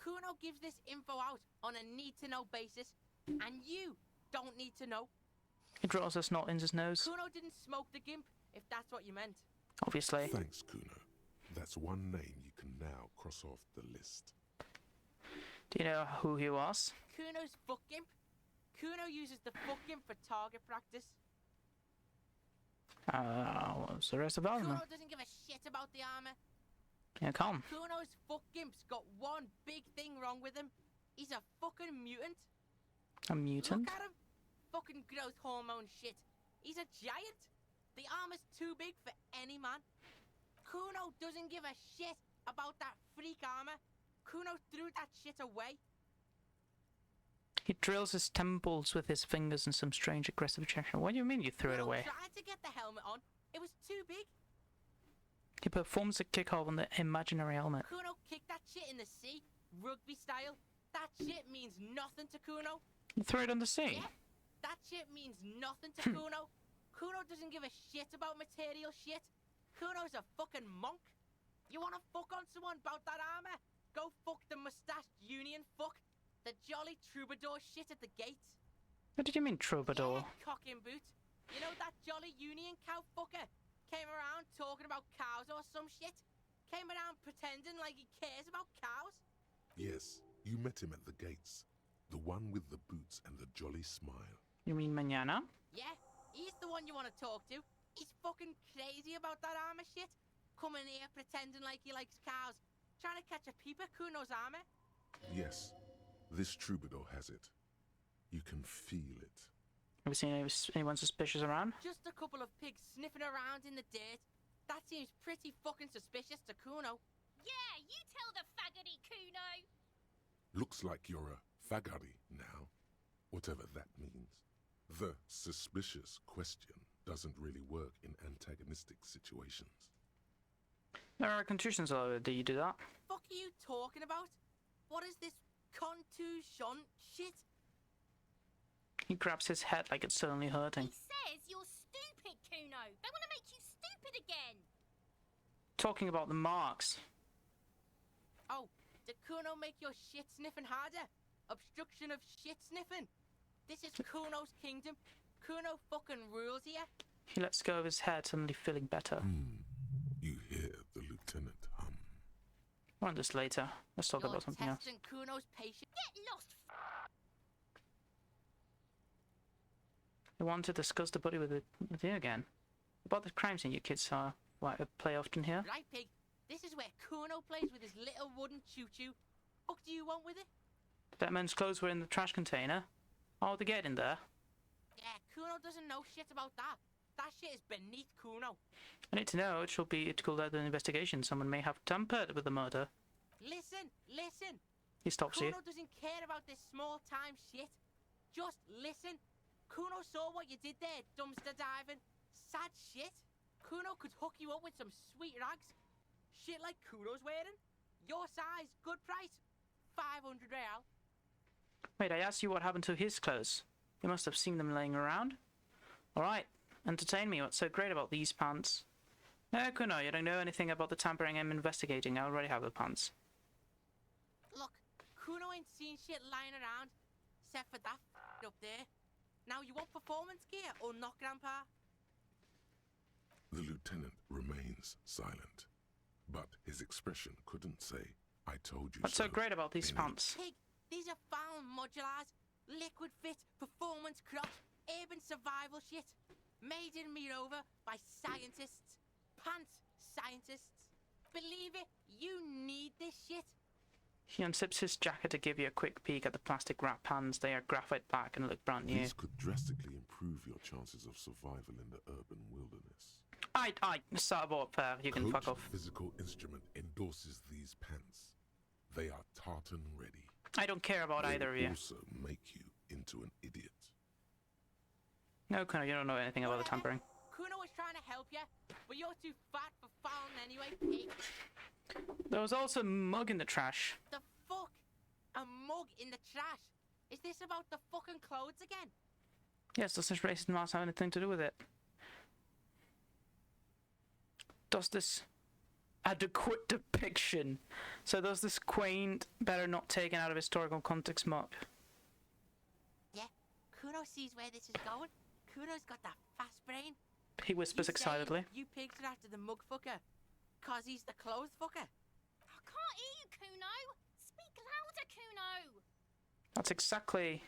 Kuno gives this info out on a need-to-know basis, and you don't need to know. He draws a snot in his nose. Kuno didn't smoke the gimp, if that's what you meant. Obviously. Thanks, Kuno. That's one name you can now cross off the list. Do you know who he was? Kuno's fuck gimp. Kuno uses the fuck gimp for target practice. What's the rest of the Kuno doesn't give a shit about the armor. Yeah, come. Kuno's fuck gimp's got one big thing wrong with him. He's a fucking mutant. A mutant? Look at him. Fucking growth hormone shit. He's a giant. The armor's too big for any man. Kuno doesn't give a shit about that freak armor. Kuno threw that shit away. He drills his temples with his fingers in some strange aggressive gesture. What do you mean you threw it Kuno away? tried to get the helmet on. It was too big. He performs a kick off on the imaginary helmet. Kuno kicked that shit in the sea, rugby style. That shit means nothing to Kuno. You threw it on the sea? Yeah, that shit means nothing to Kuno. Kuno doesn't give a shit about material shit. Kuno's a fucking monk. You wanna fuck on someone about that armor? Go fuck the mustached union fuck. The jolly troubadour shit at the gate. What did you mean, troubadour? Yeah, cock in boot. You know that jolly union cow fucker? Came around talking about cows or some shit? Came around pretending like he cares about cows? Yes, you met him at the gates. The one with the boots and the jolly smile. You mean Manana? Yeah, he's the one you want to talk to. He's fucking crazy about that armor shit. Coming here pretending like he likes cows. Trying to catch a peep at Kuno's armor. Yes, this troubadour has it. You can feel it. Have you seen anyone suspicious around? Just a couple of pigs sniffing around in the dirt. That seems pretty fucking suspicious to Kuno. Yeah, you tell the faggoty, Kuno. Looks like you're a faggoty now, whatever that means. The suspicious question doesn't really work in antagonistic situations. There are contusions all over. Do you do that? Fuck are you talking about? What is this contusion shit? He grabs his head like it's suddenly hurting. He says you're stupid, Kuno. They want to make you stupid again. Talking about the marks. Oh, did Kuno make your shit sniffing harder? Obstruction of shit sniffing. This is Kuno's kingdom. Kuno fucking rules here. He lets go of his head, suddenly feeling better. You hear the lieutenant hum. More on this later. Let's talk about something else. Testing Kuno's patience. Get lost. I want to discuss the body with you again. About the crime scene you kids play often here. Right, pig. This is where Kuno plays with his little wooden choo-choo. What do you want with it? That man's clothes were in the trash container. How did they get in there? Yeah, Kuno doesn't know shit about that. That shit is beneath Kuno. I need to know. It could lead to an investigation. Someone may have tampered with the murder. Listen. He stops you. Kuno doesn't care about this small-time shit. Just listen. Kuno saw what you did there, dumpster diving. Sad shit. Kuno could hook you up with some sweet rags. Shit like Kuno's wearing. Your size, good price. 500 real. Wait, I asked you what happened to his clothes. You must have seen them laying around. Alright, entertain me. What's so great about these pants? No, Kuno, you don't know anything about the tampering I'm investigating. I already have the pants. Look, Kuno ain't seen shit lying around, except for that up there. Now you want performance gear or not, Grandpa? The lieutenant remains silent, but his expression couldn't say, I told you What's so great about these in pants? Pig, these are found modulars, liquid fit, performance crotch, urban survival shit. Made in Mirova by scientists. Pants scientists. Believe it, you need this shit. He unzips his jacket to give you a quick peek at the plastic wrap pants. They are graphite black and look brand new. These could drastically improve your chances of survival in the urban wilderness. I, you can fuck off. Physical Instrument endorses these pants. They are tartan ready. I don't care about either of you. They also make you into an idiot. No, Kuno, you don't know anything about the tampering. Kuno was trying to help you, but you're too fat for fouling anyway, pig. There was also a mug in the trash. The fuck? A mug in the trash? Is this about the fucking clothes again? Yes, does this racist mask have anything to do with it? Does this adequate depiction? So does this quaint, better not taken out of historical context mug? Yeah, Kuno sees where this is going. Kuno's got that fast brain. He whispers excitedly. You pigs are after the mug fucker. Cause he's the clothes fucker. I can't hear you, Kuno. Speak louder, Kuno. That's exactly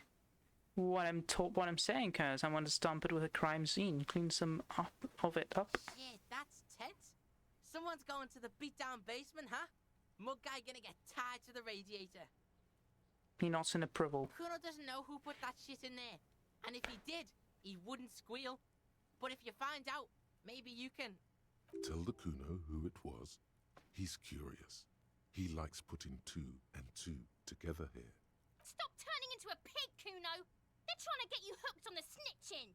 what I'm saying, cuz I want to stomp it with a crime scene, clean some of it up. Shit, that's tense. Someone's going to the beat-down basement, huh? Mug guy gonna get tied to the radiator. He nods in approval. Kuno doesn't know who put that shit in there. And if he did, he wouldn't squeal. But if you find out, maybe you can... Tell the Kuno who it it was, he's curious. He likes putting 2 and 2 together here. Stop turning into a pig, Kuno! They're trying to get you hooked on the snitching!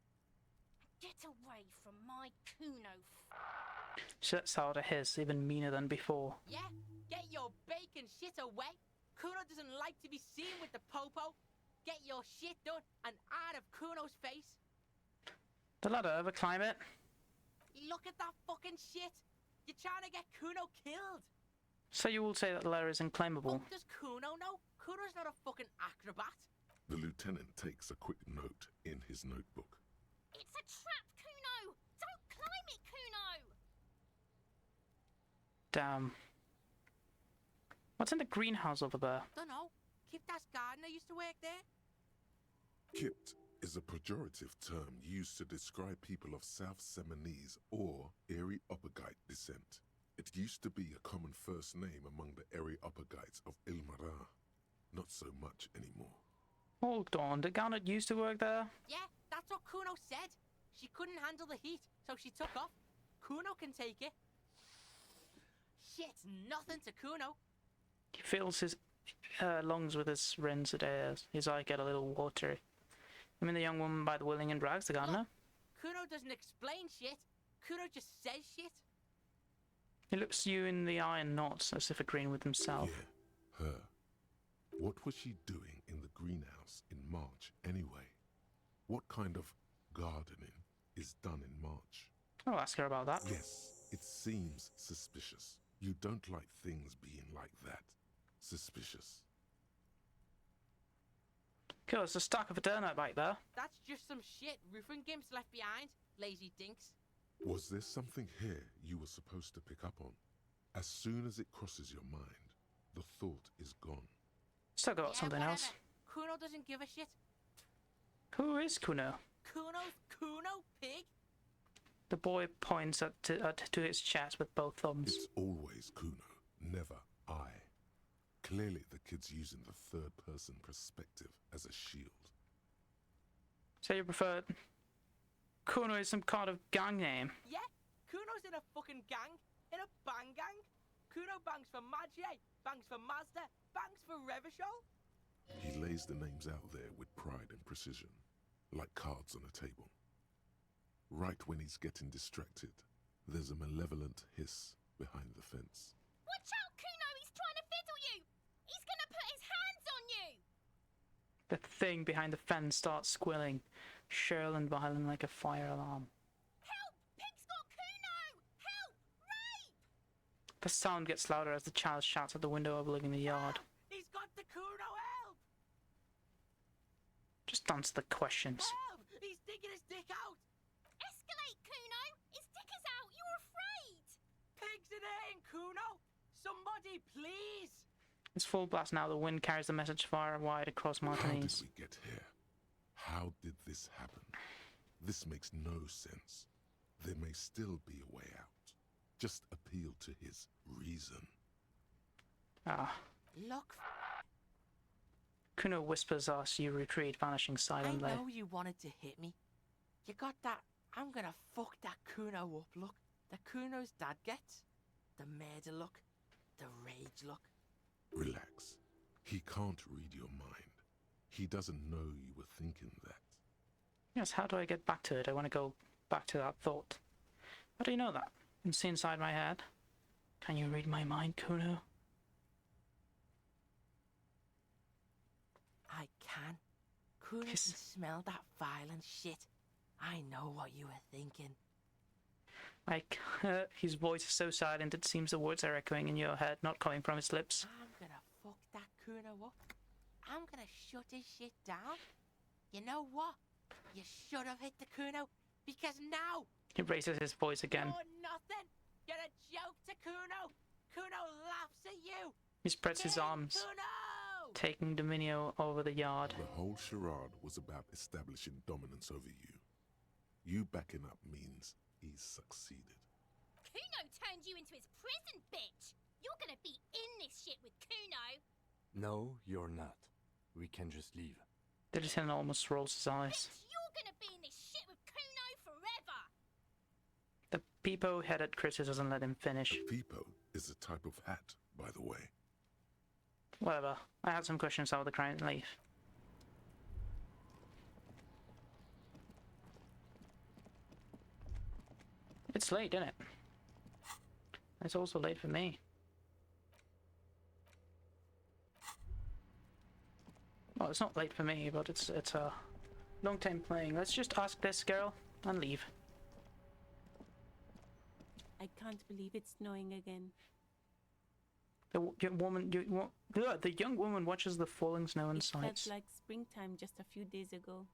Get away from my Kuno. She lets out a hiss, even meaner than before. Yeah? Get your bacon shit away! Kuno doesn't like to be seen with the popo. Get your shit done and out of Kuno's face. The ladder, ever climb it? Look at that fucking shit! You're trying to get Kuno killed! So you will say that the ladder is unclimbable? Does Kuno know? Kuno's not a fucking acrobat. The lieutenant takes a quick note in his notebook. It's a trap, Kuno! Don't climb it, Kuno! Damn. What's in the greenhouse over there? Dunno. Kipta's gardener used to work there. Kipt is a pejorative term used to describe people of South Seminese or Erie Uppergite descent. It used to be a common first name among the Erie Uppergites of Ilmara. Not so much anymore. Hold on, did Garnet used to work there? Yeah, that's what Kuno said. She couldn't handle the heat, so she took off. Kuno can take it. Shit's nothing to Kuno. He fills his lungs with his rinsed air. His eye get a little watery. I mean the young woman by the willing and rags, the gardener? Kuno doesn't explain shit. Kuno just says shit. He looks you in the eye and nods, as if agreeing with himself. Yeah, her. What was she doing in the greenhouse in March anyway? What kind of gardening is done in March? I'll ask her about that. Yes, it seems suspicious. You don't like things being like that. Suspicious. Cool, there's a stack of Eternite back there. That's just some shit roofing gimps left behind. Lazy dinks. Was there something here you were supposed to pick up on? As soon as it crosses your mind, the thought is gone. Still got something whatever. else. Kuno doesn't give a shit. Who is Kuno? Kuno, pig? The boy points to his chest with both thumbs. It's always Kuno, never I. Clearly the kid's using the third-person perspective as a shield. So you prefer... Kuno is some kind of gang name. Yeah, Kuno's in a fucking gang. In a bang gang. Kuno bangs for Magie, bangs for Mazda, bangs for Revachol. He lays the names out there with pride and precision, like cards on a table. Right when he's getting distracted, there's a malevolent hiss behind the fence. Watch out, Kuno! He's trying to fiddle you! He's gonna put his hands on you! The thing behind the fence starts squealing, shrill and violent like a fire alarm. Help! Pig's got Kuno! Help! Rape! The sound gets louder as the child shouts at the window overlooking the yard. He's got the Kuno, help! Just answer the questions. Help! He's digging his dick out! Escalate, Kuno! His dick is out! You're afraid! Pig's in here, Kuno! Somebody, please! It's full blast now. The wind carries the message far and wide across How did Martinez. we get here? How did this happen? This makes no sense. There may still be a way out. Just appeal to his reason. Ah. Look, Kuno whispers as you retreat, vanishing silently. I know you wanted to hit me. You got that, I'm gonna fuck that Kuno up look. The Kuno's dad gets. The murder look. The rage look. Relax. He can't read your mind. He doesn't know you were thinking that. Yes, how do I get back to it? I want to go back to that thought. How do you know that? You can see inside my head. Can you read my mind, Kuno? I can. Kuno can smell that violent shit. I know what you were thinking. Like, his voice is so silent it seems the words are echoing in your head, not coming from his lips. I'm gonna fuck that Kuno up. I'm gonna shut his shit down. You know what? You should have hit the Kuno, because now... He raises his voice again. You're nothing. You're a joke to Kuno. Kuno laughs at you. He spreads his arms, Kuno! taking dominion over the yard. The whole charade was about establishing dominance over you. You backing up means he's succeeded. Kuno turned you into his prison, bitch! You're gonna be in this shit with Kuno! No, you're not. We can just leave. The lieutenant almost rolls his eyes. Bitch, you're gonna be in this shit with Kuno forever! The Peepo-headed Chris doesn't let him finish. Peepo is a type of hat, by the way. Whatever. I had some questions over the crane leave. It's late, isn't it? It's also late for me. Well, it's not late for me, but it's a long time playing. Let's just ask this girl and leave. I can't believe it's snowing again. The young woman watches the falling snow and It felt sighs. like springtime just a few days ago.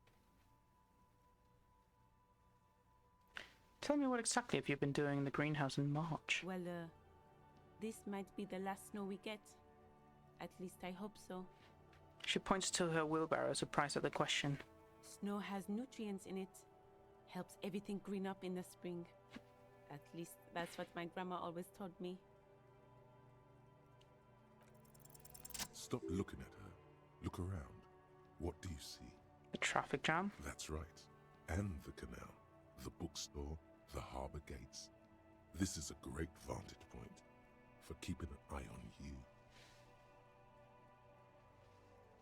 Tell me what exactly have you been doing in the greenhouse in March? Well, this might be the last snow we get. At least I hope so. She points to her wheelbarrow, surprised at the question. Snow has nutrients in it. Helps everything green up in the spring. At least that's what my grandma always told me. Stop looking at her. Look around. What do you see? The traffic jam? That's right. And the canal, the bookstore, the harbour gates. This is a great vantage point for keeping an eye on you.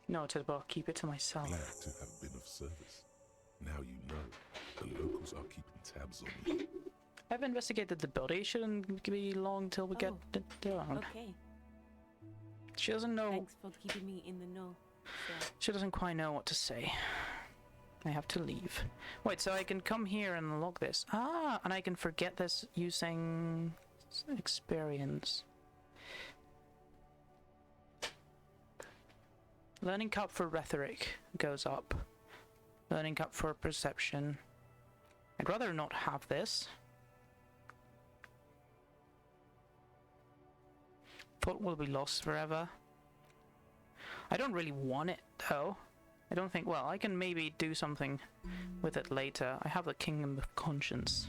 No, Tidball, keep it to myself. Glad to have been of service. Now you know the locals are keeping tabs on you. I've investigated the body. Shouldn't be long till we get down. Okay. She doesn't know. Thanks for keeping me in the know. So. She doesn't quite know what to say. I have to leave. Wait, so I can come here and log this. Ah, and I can forget this using experience. Learning cup for rhetoric goes up. Learning cup for perception. I'd rather not have this. Thought will be lost forever. I don't really want it though. I don't think, well, I can maybe do something with it later. I have the Kingdom of Conscience.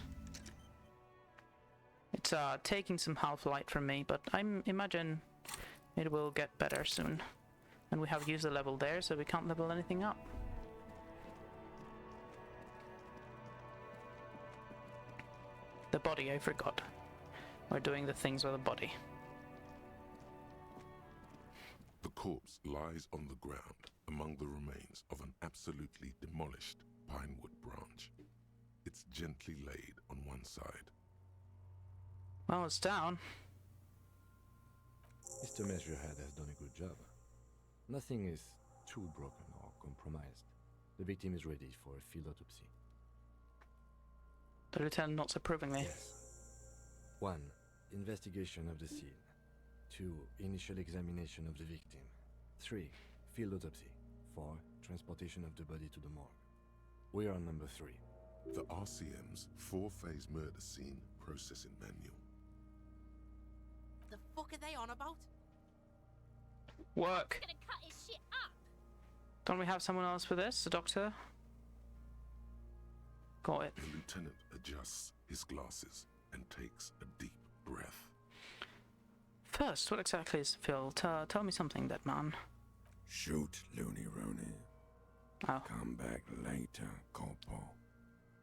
It's taking some half-light from me, but I imagine it will get better soon. And we have used the level there, so we can't level anything up. The body, I forgot. We're doing the things with the body. The corpse lies on the ground among the remains of an absolutely demolished pinewood branch. It's gently laid on one side. Well, it's down. Mr. Measurehead has done a good job. Nothing is too broken or compromised. The victim is ready for a field autopsy. The lieutenant nods approvingly. Yes. 1. Investigation of the scene. 2. Initial examination of the victim. 3. Field autopsy. 4. Transportation of the body to the morgue. We are on number 3. The RCM's 4-phase murder scene processing manual. The fuck are they on about? Work. Gonna cut his shit up. Don't we have someone else for this? The doctor? Got it. The lieutenant adjusts his glasses and takes a deep breath. First, what exactly is Phil? Tell me something, that man. Shoot, Looney Rooney. Oh. Come back later, Corporal.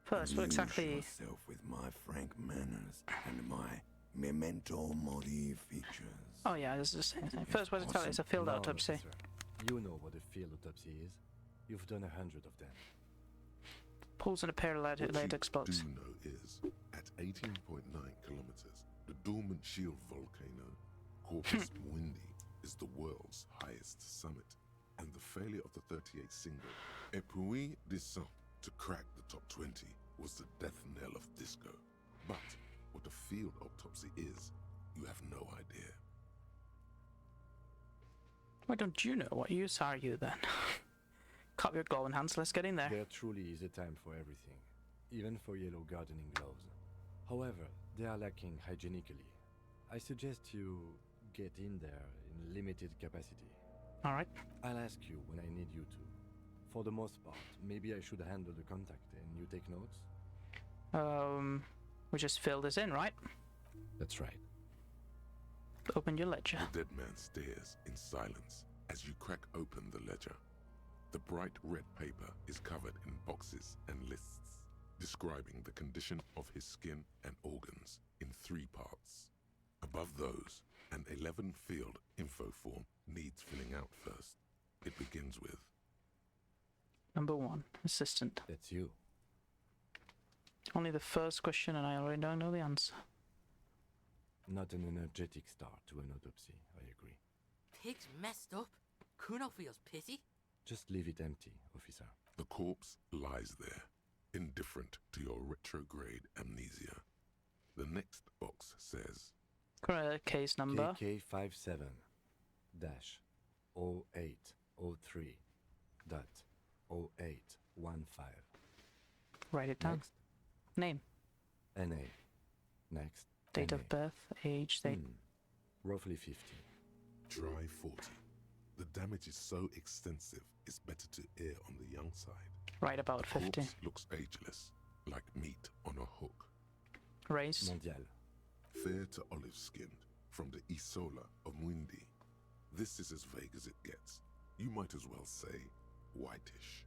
First, what exactly? Amuse yourself with my frank manners and my memento mori features. Oh yeah, this is the same thing. First, what exactly is a field No, autopsy? officer. You know what a field autopsy is. You've done 100 of them. Pulls in a pair of What later you explodes. do know is, at 18.9 kilometers, the dormant shield volcano, Corpus Mundi, is the world's highest summit, and the failure of the 38 single, Et puis descend, to crack the top 20 was the death knell of disco. But what a field autopsy is, you have no idea. Why don't you know? What use are you then? Cup your golden hands, let's get in there. There truly is a time for everything, even for yellow gardening gloves. However, they are lacking hygienically. I suggest you get in there in limited capacity. Alright. I'll ask you when I need you to. For the most part, maybe I should handle the contact and you take notes? We just fill this in, right? That's right. Open your ledger. The dead man stares in silence as you crack open the ledger. The bright red paper is covered in boxes and lists. describing the condition of his skin and organs in 3 parts. Above those, an 11-field info form needs filling out first. It begins with Number 1, assistant. That's you. Only the first question and I already don't know the answer. Not an energetic start to an autopsy, I agree. Pig's messed up. Kuno feels pity. Just leave it empty, officer. the corpse lies there, indifferent to your retrograde amnesia. The next box says Correct case number. KK57 dash 0803 dot 0815. Write it down. Next. Name. NA. Next. Date NA. of birth, age, date. Roughly 50. Dry 40. The damage is so extensive, it's better to err on the young side. Right about The 50. corpse looks ageless, like meat on a hook. Race. Mondial. Fair to olive-skinned, from the Isola of Mwindi. This is as vague as it gets. You might as well say whitish.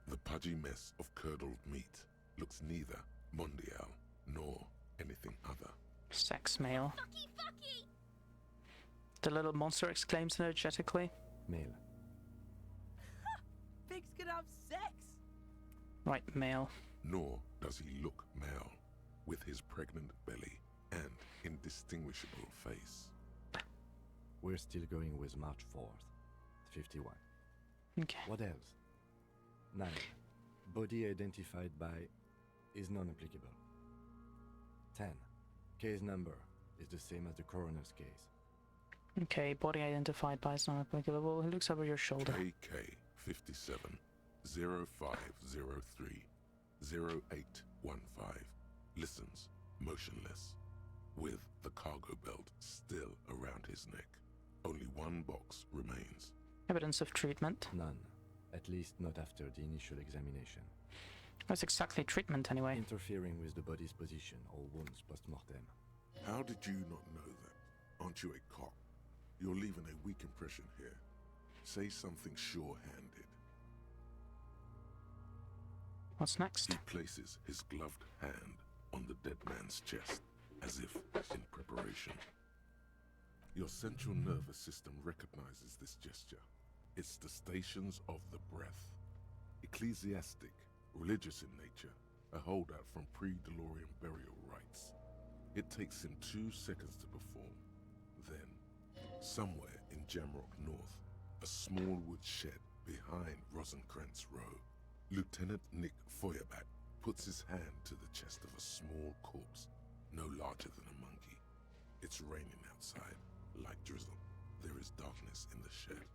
The pudgy mess of curdled meat looks neither mondial nor anything other. Sex male. Fucky, fucky! The little monster exclaims energetically. Male. Pigs can have sex! Right, male. Nor does he look male, with his pregnant belly and indistinguishable face. We're still going with March 4th. 51. Okay. What else? 9. Body identified by is non-applicable. 10. Case number is the same as the coroner's case. Okay, body identified by is not applicable. He looks over your shoulder. KK57 0503 0815 listens, motionless, with the cargo belt still around his neck. Only one box remains. Evidence of treatment. None. At least not after the initial examination. That's exactly treatment anyway. Interfering with the body's position or wounds post-mortem. How did you not know that? Aren't you a cop? You're leaving a weak impression here. Say something sure-handed. What's next? He places his gloved hand on the dead man's chest, as if in preparation. Your central nervous system recognizes this gesture. It's the stations of the breath. Ecclesiastic, religious in nature, a holdout from pre-DeLorean burial rites. It takes him 2 seconds to perform. Then, somewhere in Jamrock North, a small wood shed behind Rosencrantz Row, Lieutenant Nick Feuerbach puts his hand to the chest of a small corpse, no larger than a monkey. It's raining outside, like drizzle. There is darkness in the shed.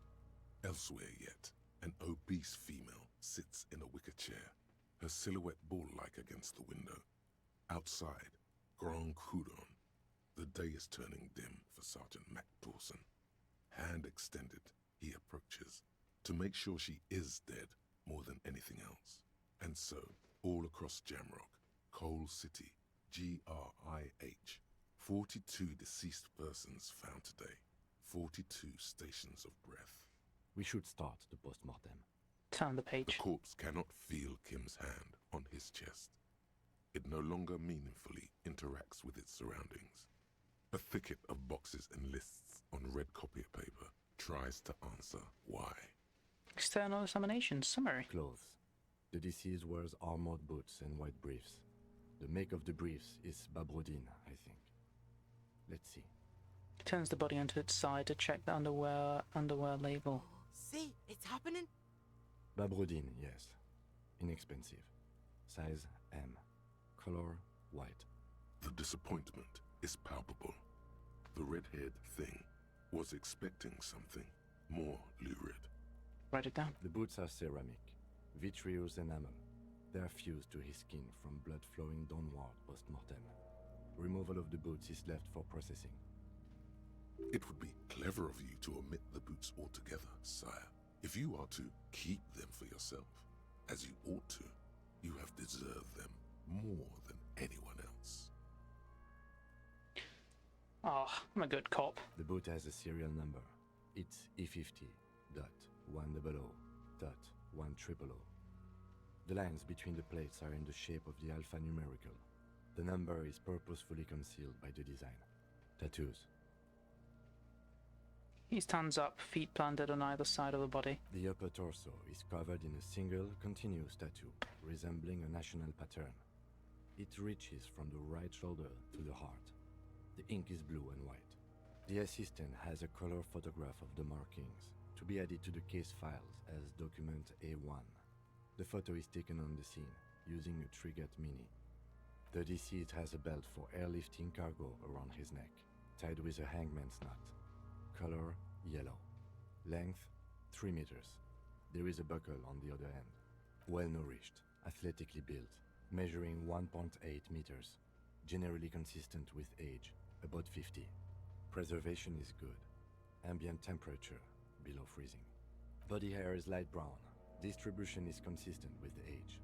Elsewhere yet, an obese female sits in a wicker chair, her silhouette bull-like against the window. Outside, Grand Coudon. The day is turning dim for Sergeant Mac Dawson. Hand extended, he approaches, to make sure she is dead more than anything else. And so, all across Jamrock, Coal City, GRIH, 42 deceased persons found today, 42 stations of breath. We should start the post-mortem. Turn the page. The corpse cannot feel Kim's hand on his chest. It no longer meaningfully interacts with its surroundings. A thicket of boxes and lists on red copier paper tries to answer why. External examination summary. Clothes. The deceased wears armored boots and white briefs. The make of the briefs is Babrodine, I think. Let's see. Turns the body onto its side to check the underwear label. See, it's happening. Babrodine, yes. Inexpensive. Size M. Color white. The disappointment is palpable. The red-haired thing was expecting something more lurid. Write it down. The boots are ceramic, vitreous enamel. They are fused to his skin from blood flowing downward post-mortem. Removal of the boots is left for processing. It would be clever of you to omit the boots altogether, sire. If you are to keep them for yourself, as you ought to, you have deserved them more than anyone else. Oh, I'm a good cop. The boot has a serial number. It's E50.100.100. The lines between the plates are in the shape of the alphanumerical. The number is purposefully concealed by the design. Tattoos. He stands up, feet planted on either side of the body. The upper torso is covered in a single, continuous tattoo, resembling a national pattern. It reaches from the right shoulder to the heart. The ink is blue and white. The assistant has a color photograph of the markings, to be added to the case files as document A1. The photo is taken on the scene, using a Trigat Mini. The deceased has a belt for airlifting cargo around his neck, tied with a hangman's knot. Color, yellow. Length, 3 meters. There is a buckle on the other end. Well-nourished, athletically built, measuring 1.8 meters. Generally consistent with age, about 50. Preservation is good. Ambient temperature, below freezing. Body hair is light brown. Distribution is consistent with age.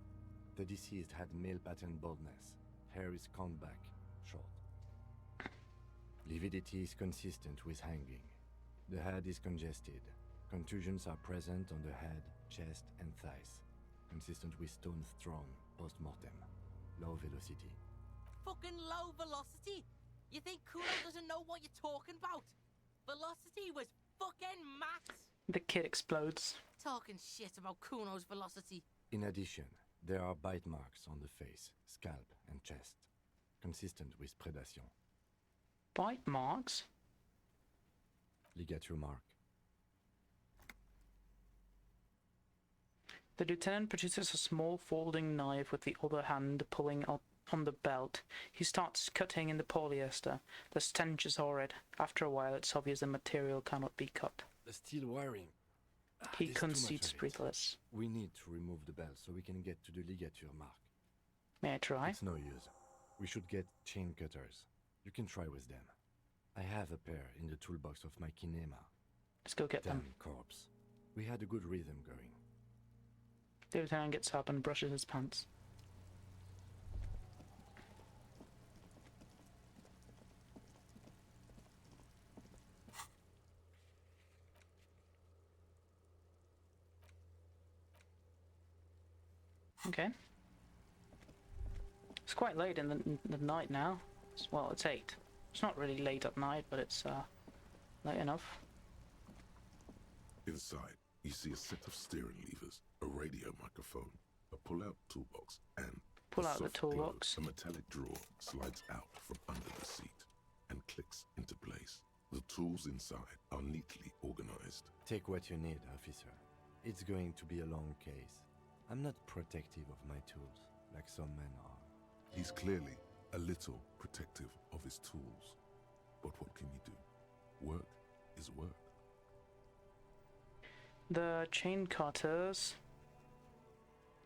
The deceased had male pattern baldness. Hair is combed back, short. Lividity is consistent with hanging. The head is congested. Contusions are present on the head, chest, and thighs. Consistent with stones thrown post-mortem. Low velocity. Fucking low velocity? You think Kuno doesn't know what you're talking about? Velocity was fucking max! The kid explodes. Talking shit about Kuno's velocity. In addition, there are bite marks on the face, scalp, and chest. Consistent with predation. Bite marks? Ligature mark. The lieutenant produces a small folding knife with the other hand pulling on the belt. He starts cutting in the polyester. The stench is horrid. After a while, it's obvious the material cannot be cut. The steel wiring. He There's too much concedes of it. breathless. We need to remove the belt so we can get to the ligature mark. May I try? It's no use. We should get chain cutters. You can try with them. I have a pair in the toolbox of my kinema. Let's go get them. Damn corpse. We had a good rhythm going. The lieutenant gets up and brushes his pants. Okay. It's quite late in the night now. Well, it's 8. It's not really late at night, but it's late enough. Inside, you see a set of steering levers, a radio microphone, a pull-out toolbox, and Pull a out the soft glove. toolbox. A metallic drawer slides out from under the seat and clicks into place. The tools inside are neatly organized. Take what you need, officer. It's going to be a long case. I'm not protective of my tools, like some men are. He's clearly a little protective of his tools. But what can you do? Work is work. The chain cutters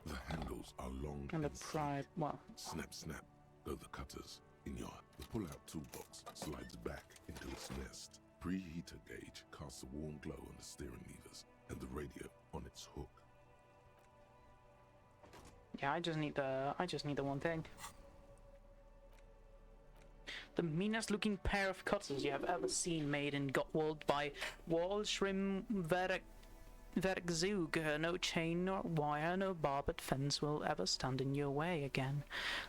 The handles are long and the straight. well, Snap, snap, go the cutters. In your the pull-out toolbox slides back into its nest. Preheater gauge casts a warm glow on the steering levers and the radio on its hook. yeah, I just need the one thing. The meanest looking pair of cutters you have ever seen, made in Gottwald by Waldschrim Werkzeug. No chain, nor wire, no barbed fence will ever stand in your way again.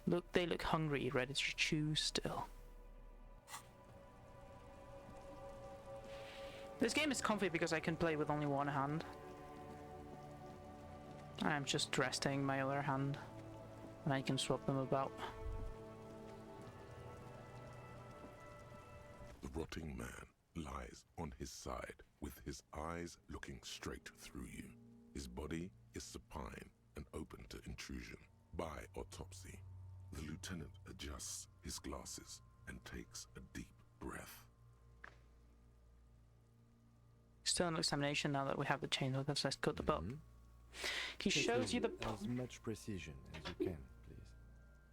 Look, they look hungry, ready to chew still. This game is comfy because I can play with only one hand. I'm just resting my other hand, and I can swap them about. The rotting man lies on his side with his eyes looking straight through you. His body is supine and open to intrusion. By autopsy, the lieutenant adjusts his glasses and takes a deep breath. Still an examination now that we have the chain with us. Let's cut the belt. He Take shows you the as much precision as you can, please.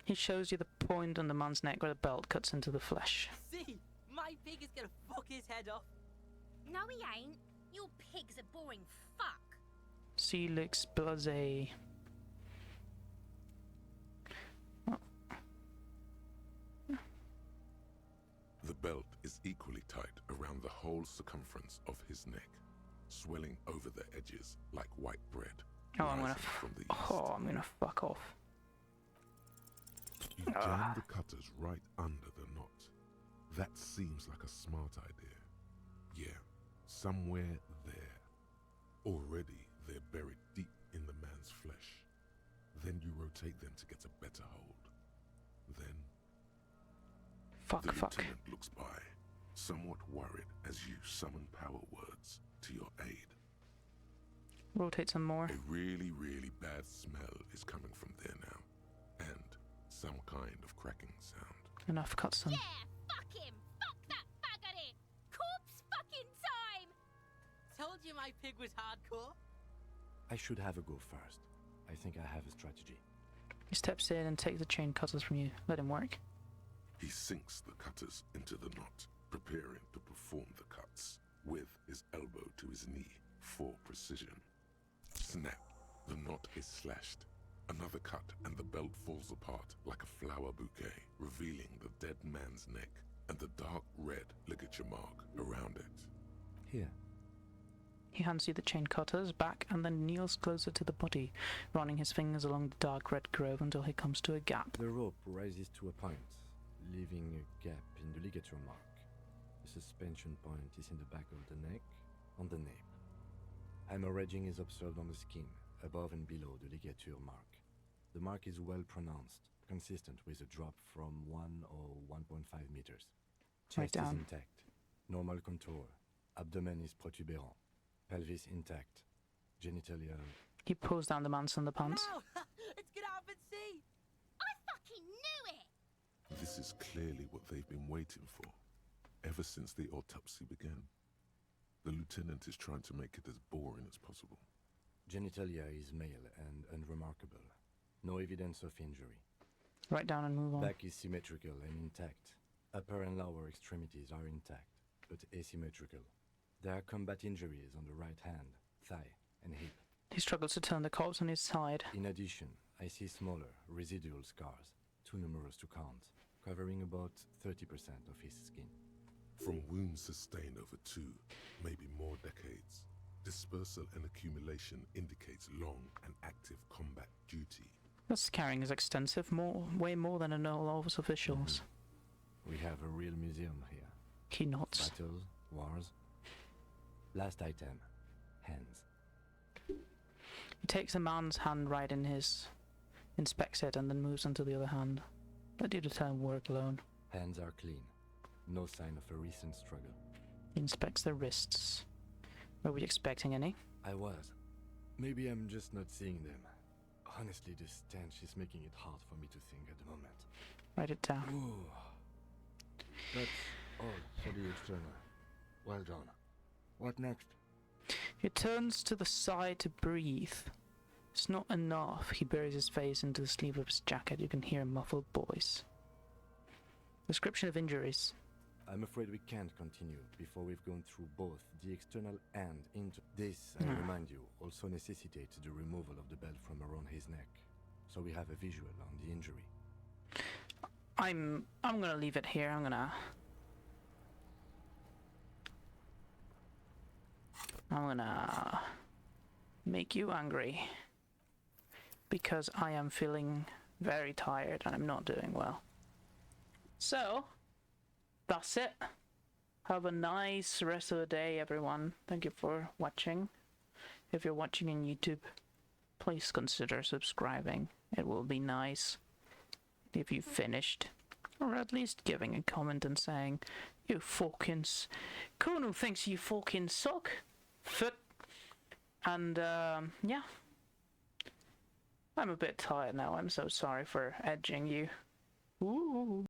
He shows you the point on the man's neck where the belt cuts into the flesh. See? My pig is gonna fuck his head off. No, he ain't. Your pig's a boring fuck. Celix Blase. The belt is equally tight around the whole circumference of his neck, swelling over the edges like white bread. Oh, I'm gonna. rising from the east. Oh, I'm gonna fuck off. You jam the cutters right under the knot. That seems like a smart idea. Yeah, somewhere there. Already, they're buried deep in the man's flesh. Then you rotate them to get a better hold. Then the lieutenant looks by, somewhat worried as you summon power words to your aid. Rotate some more. A really, really bad smell is coming from there now, and some kind of cracking sound. Enough cutscene. Yeah, fuck him! Fuck that faggot! Corpse fucking time! Told you my pig was hardcore. I should have a go first. I think I have a strategy. He steps in and takes the chain cutters from you. Let him work. He sinks the cutters into the knot, preparing to perform the cuts, with his elbow to his knee for precision. Snap! The knot is slashed. Another cut and the belt falls apart like a flower bouquet, revealing the dead man's neck and the dark red ligature mark around it. Here. He hands you the chain cutters back and then kneels closer to the body, running his fingers along the dark red grove until he comes to a gap. The rope rises to a point, leaving a gap in the ligature mark. The suspension point is in the back of the neck, on the nape. Hemorrhaging is observed on the skin, above and below the ligature mark. The mark is well pronounced, consistent with a drop from 1 or 1.5 meters. Chest is intact, normal contour. Abdomen is protuberant, pelvis intact, genitalia. He pulls down the man's underpants. No! Let's get out and see! I fucking knew it! This is clearly what they've been waiting for, ever since the autopsy began. The lieutenant is trying to make it as boring as possible. Genitalia is male and unremarkable. No evidence of injury. Write down and move on. Back is symmetrical and intact. Upper and lower extremities are intact, but asymmetrical. There are combat injuries on the right hand, thigh, and hip. He struggles to turn the corpse on his side. In addition, I see smaller, residual scars, too numerous to count, covering about 30% of his skin. From wounds sustained over 2, maybe more decades, dispersal and accumulation indicates long and active combat duty. The scarring is extensive, way more than in all of his officials. We have a real museum here. He nods. Battles, wars. Last item, hands. He takes the man's hand right in his, inspects it, and then moves on to the other hand. Let you to him work alone. Hands are clean. No sign of a recent struggle. He inspects the wrists. Were we expecting any? I was. Maybe I'm just not seeing them. Honestly, this stench is making it hard for me to think at the moment. Write it down. Ooh. That's all for the external. Well done. What next? He turns to the side to breathe. It's not enough. He buries his face into the sleeve of his jacket. You can hear a muffled voice. Description of injuries. I'm afraid we can't continue before we've gone through both the external and into this, I remind you, also necessitates the removal of the belt from around his neck. So we have a visual on the injury. I'm gonna leave it here. I'm gonna make you angry because I am feeling very tired and I'm not doing well. So that's it. Have a nice rest of the day, everyone. Thank you for watching. If you're watching on YouTube, please consider subscribing. It will be nice if you finished, or at least giving a comment and saying, "You fucking Kuno thinks you fucking suck." Foot. And yeah, I'm a bit tired now. I'm so sorry for edging you. Ooh.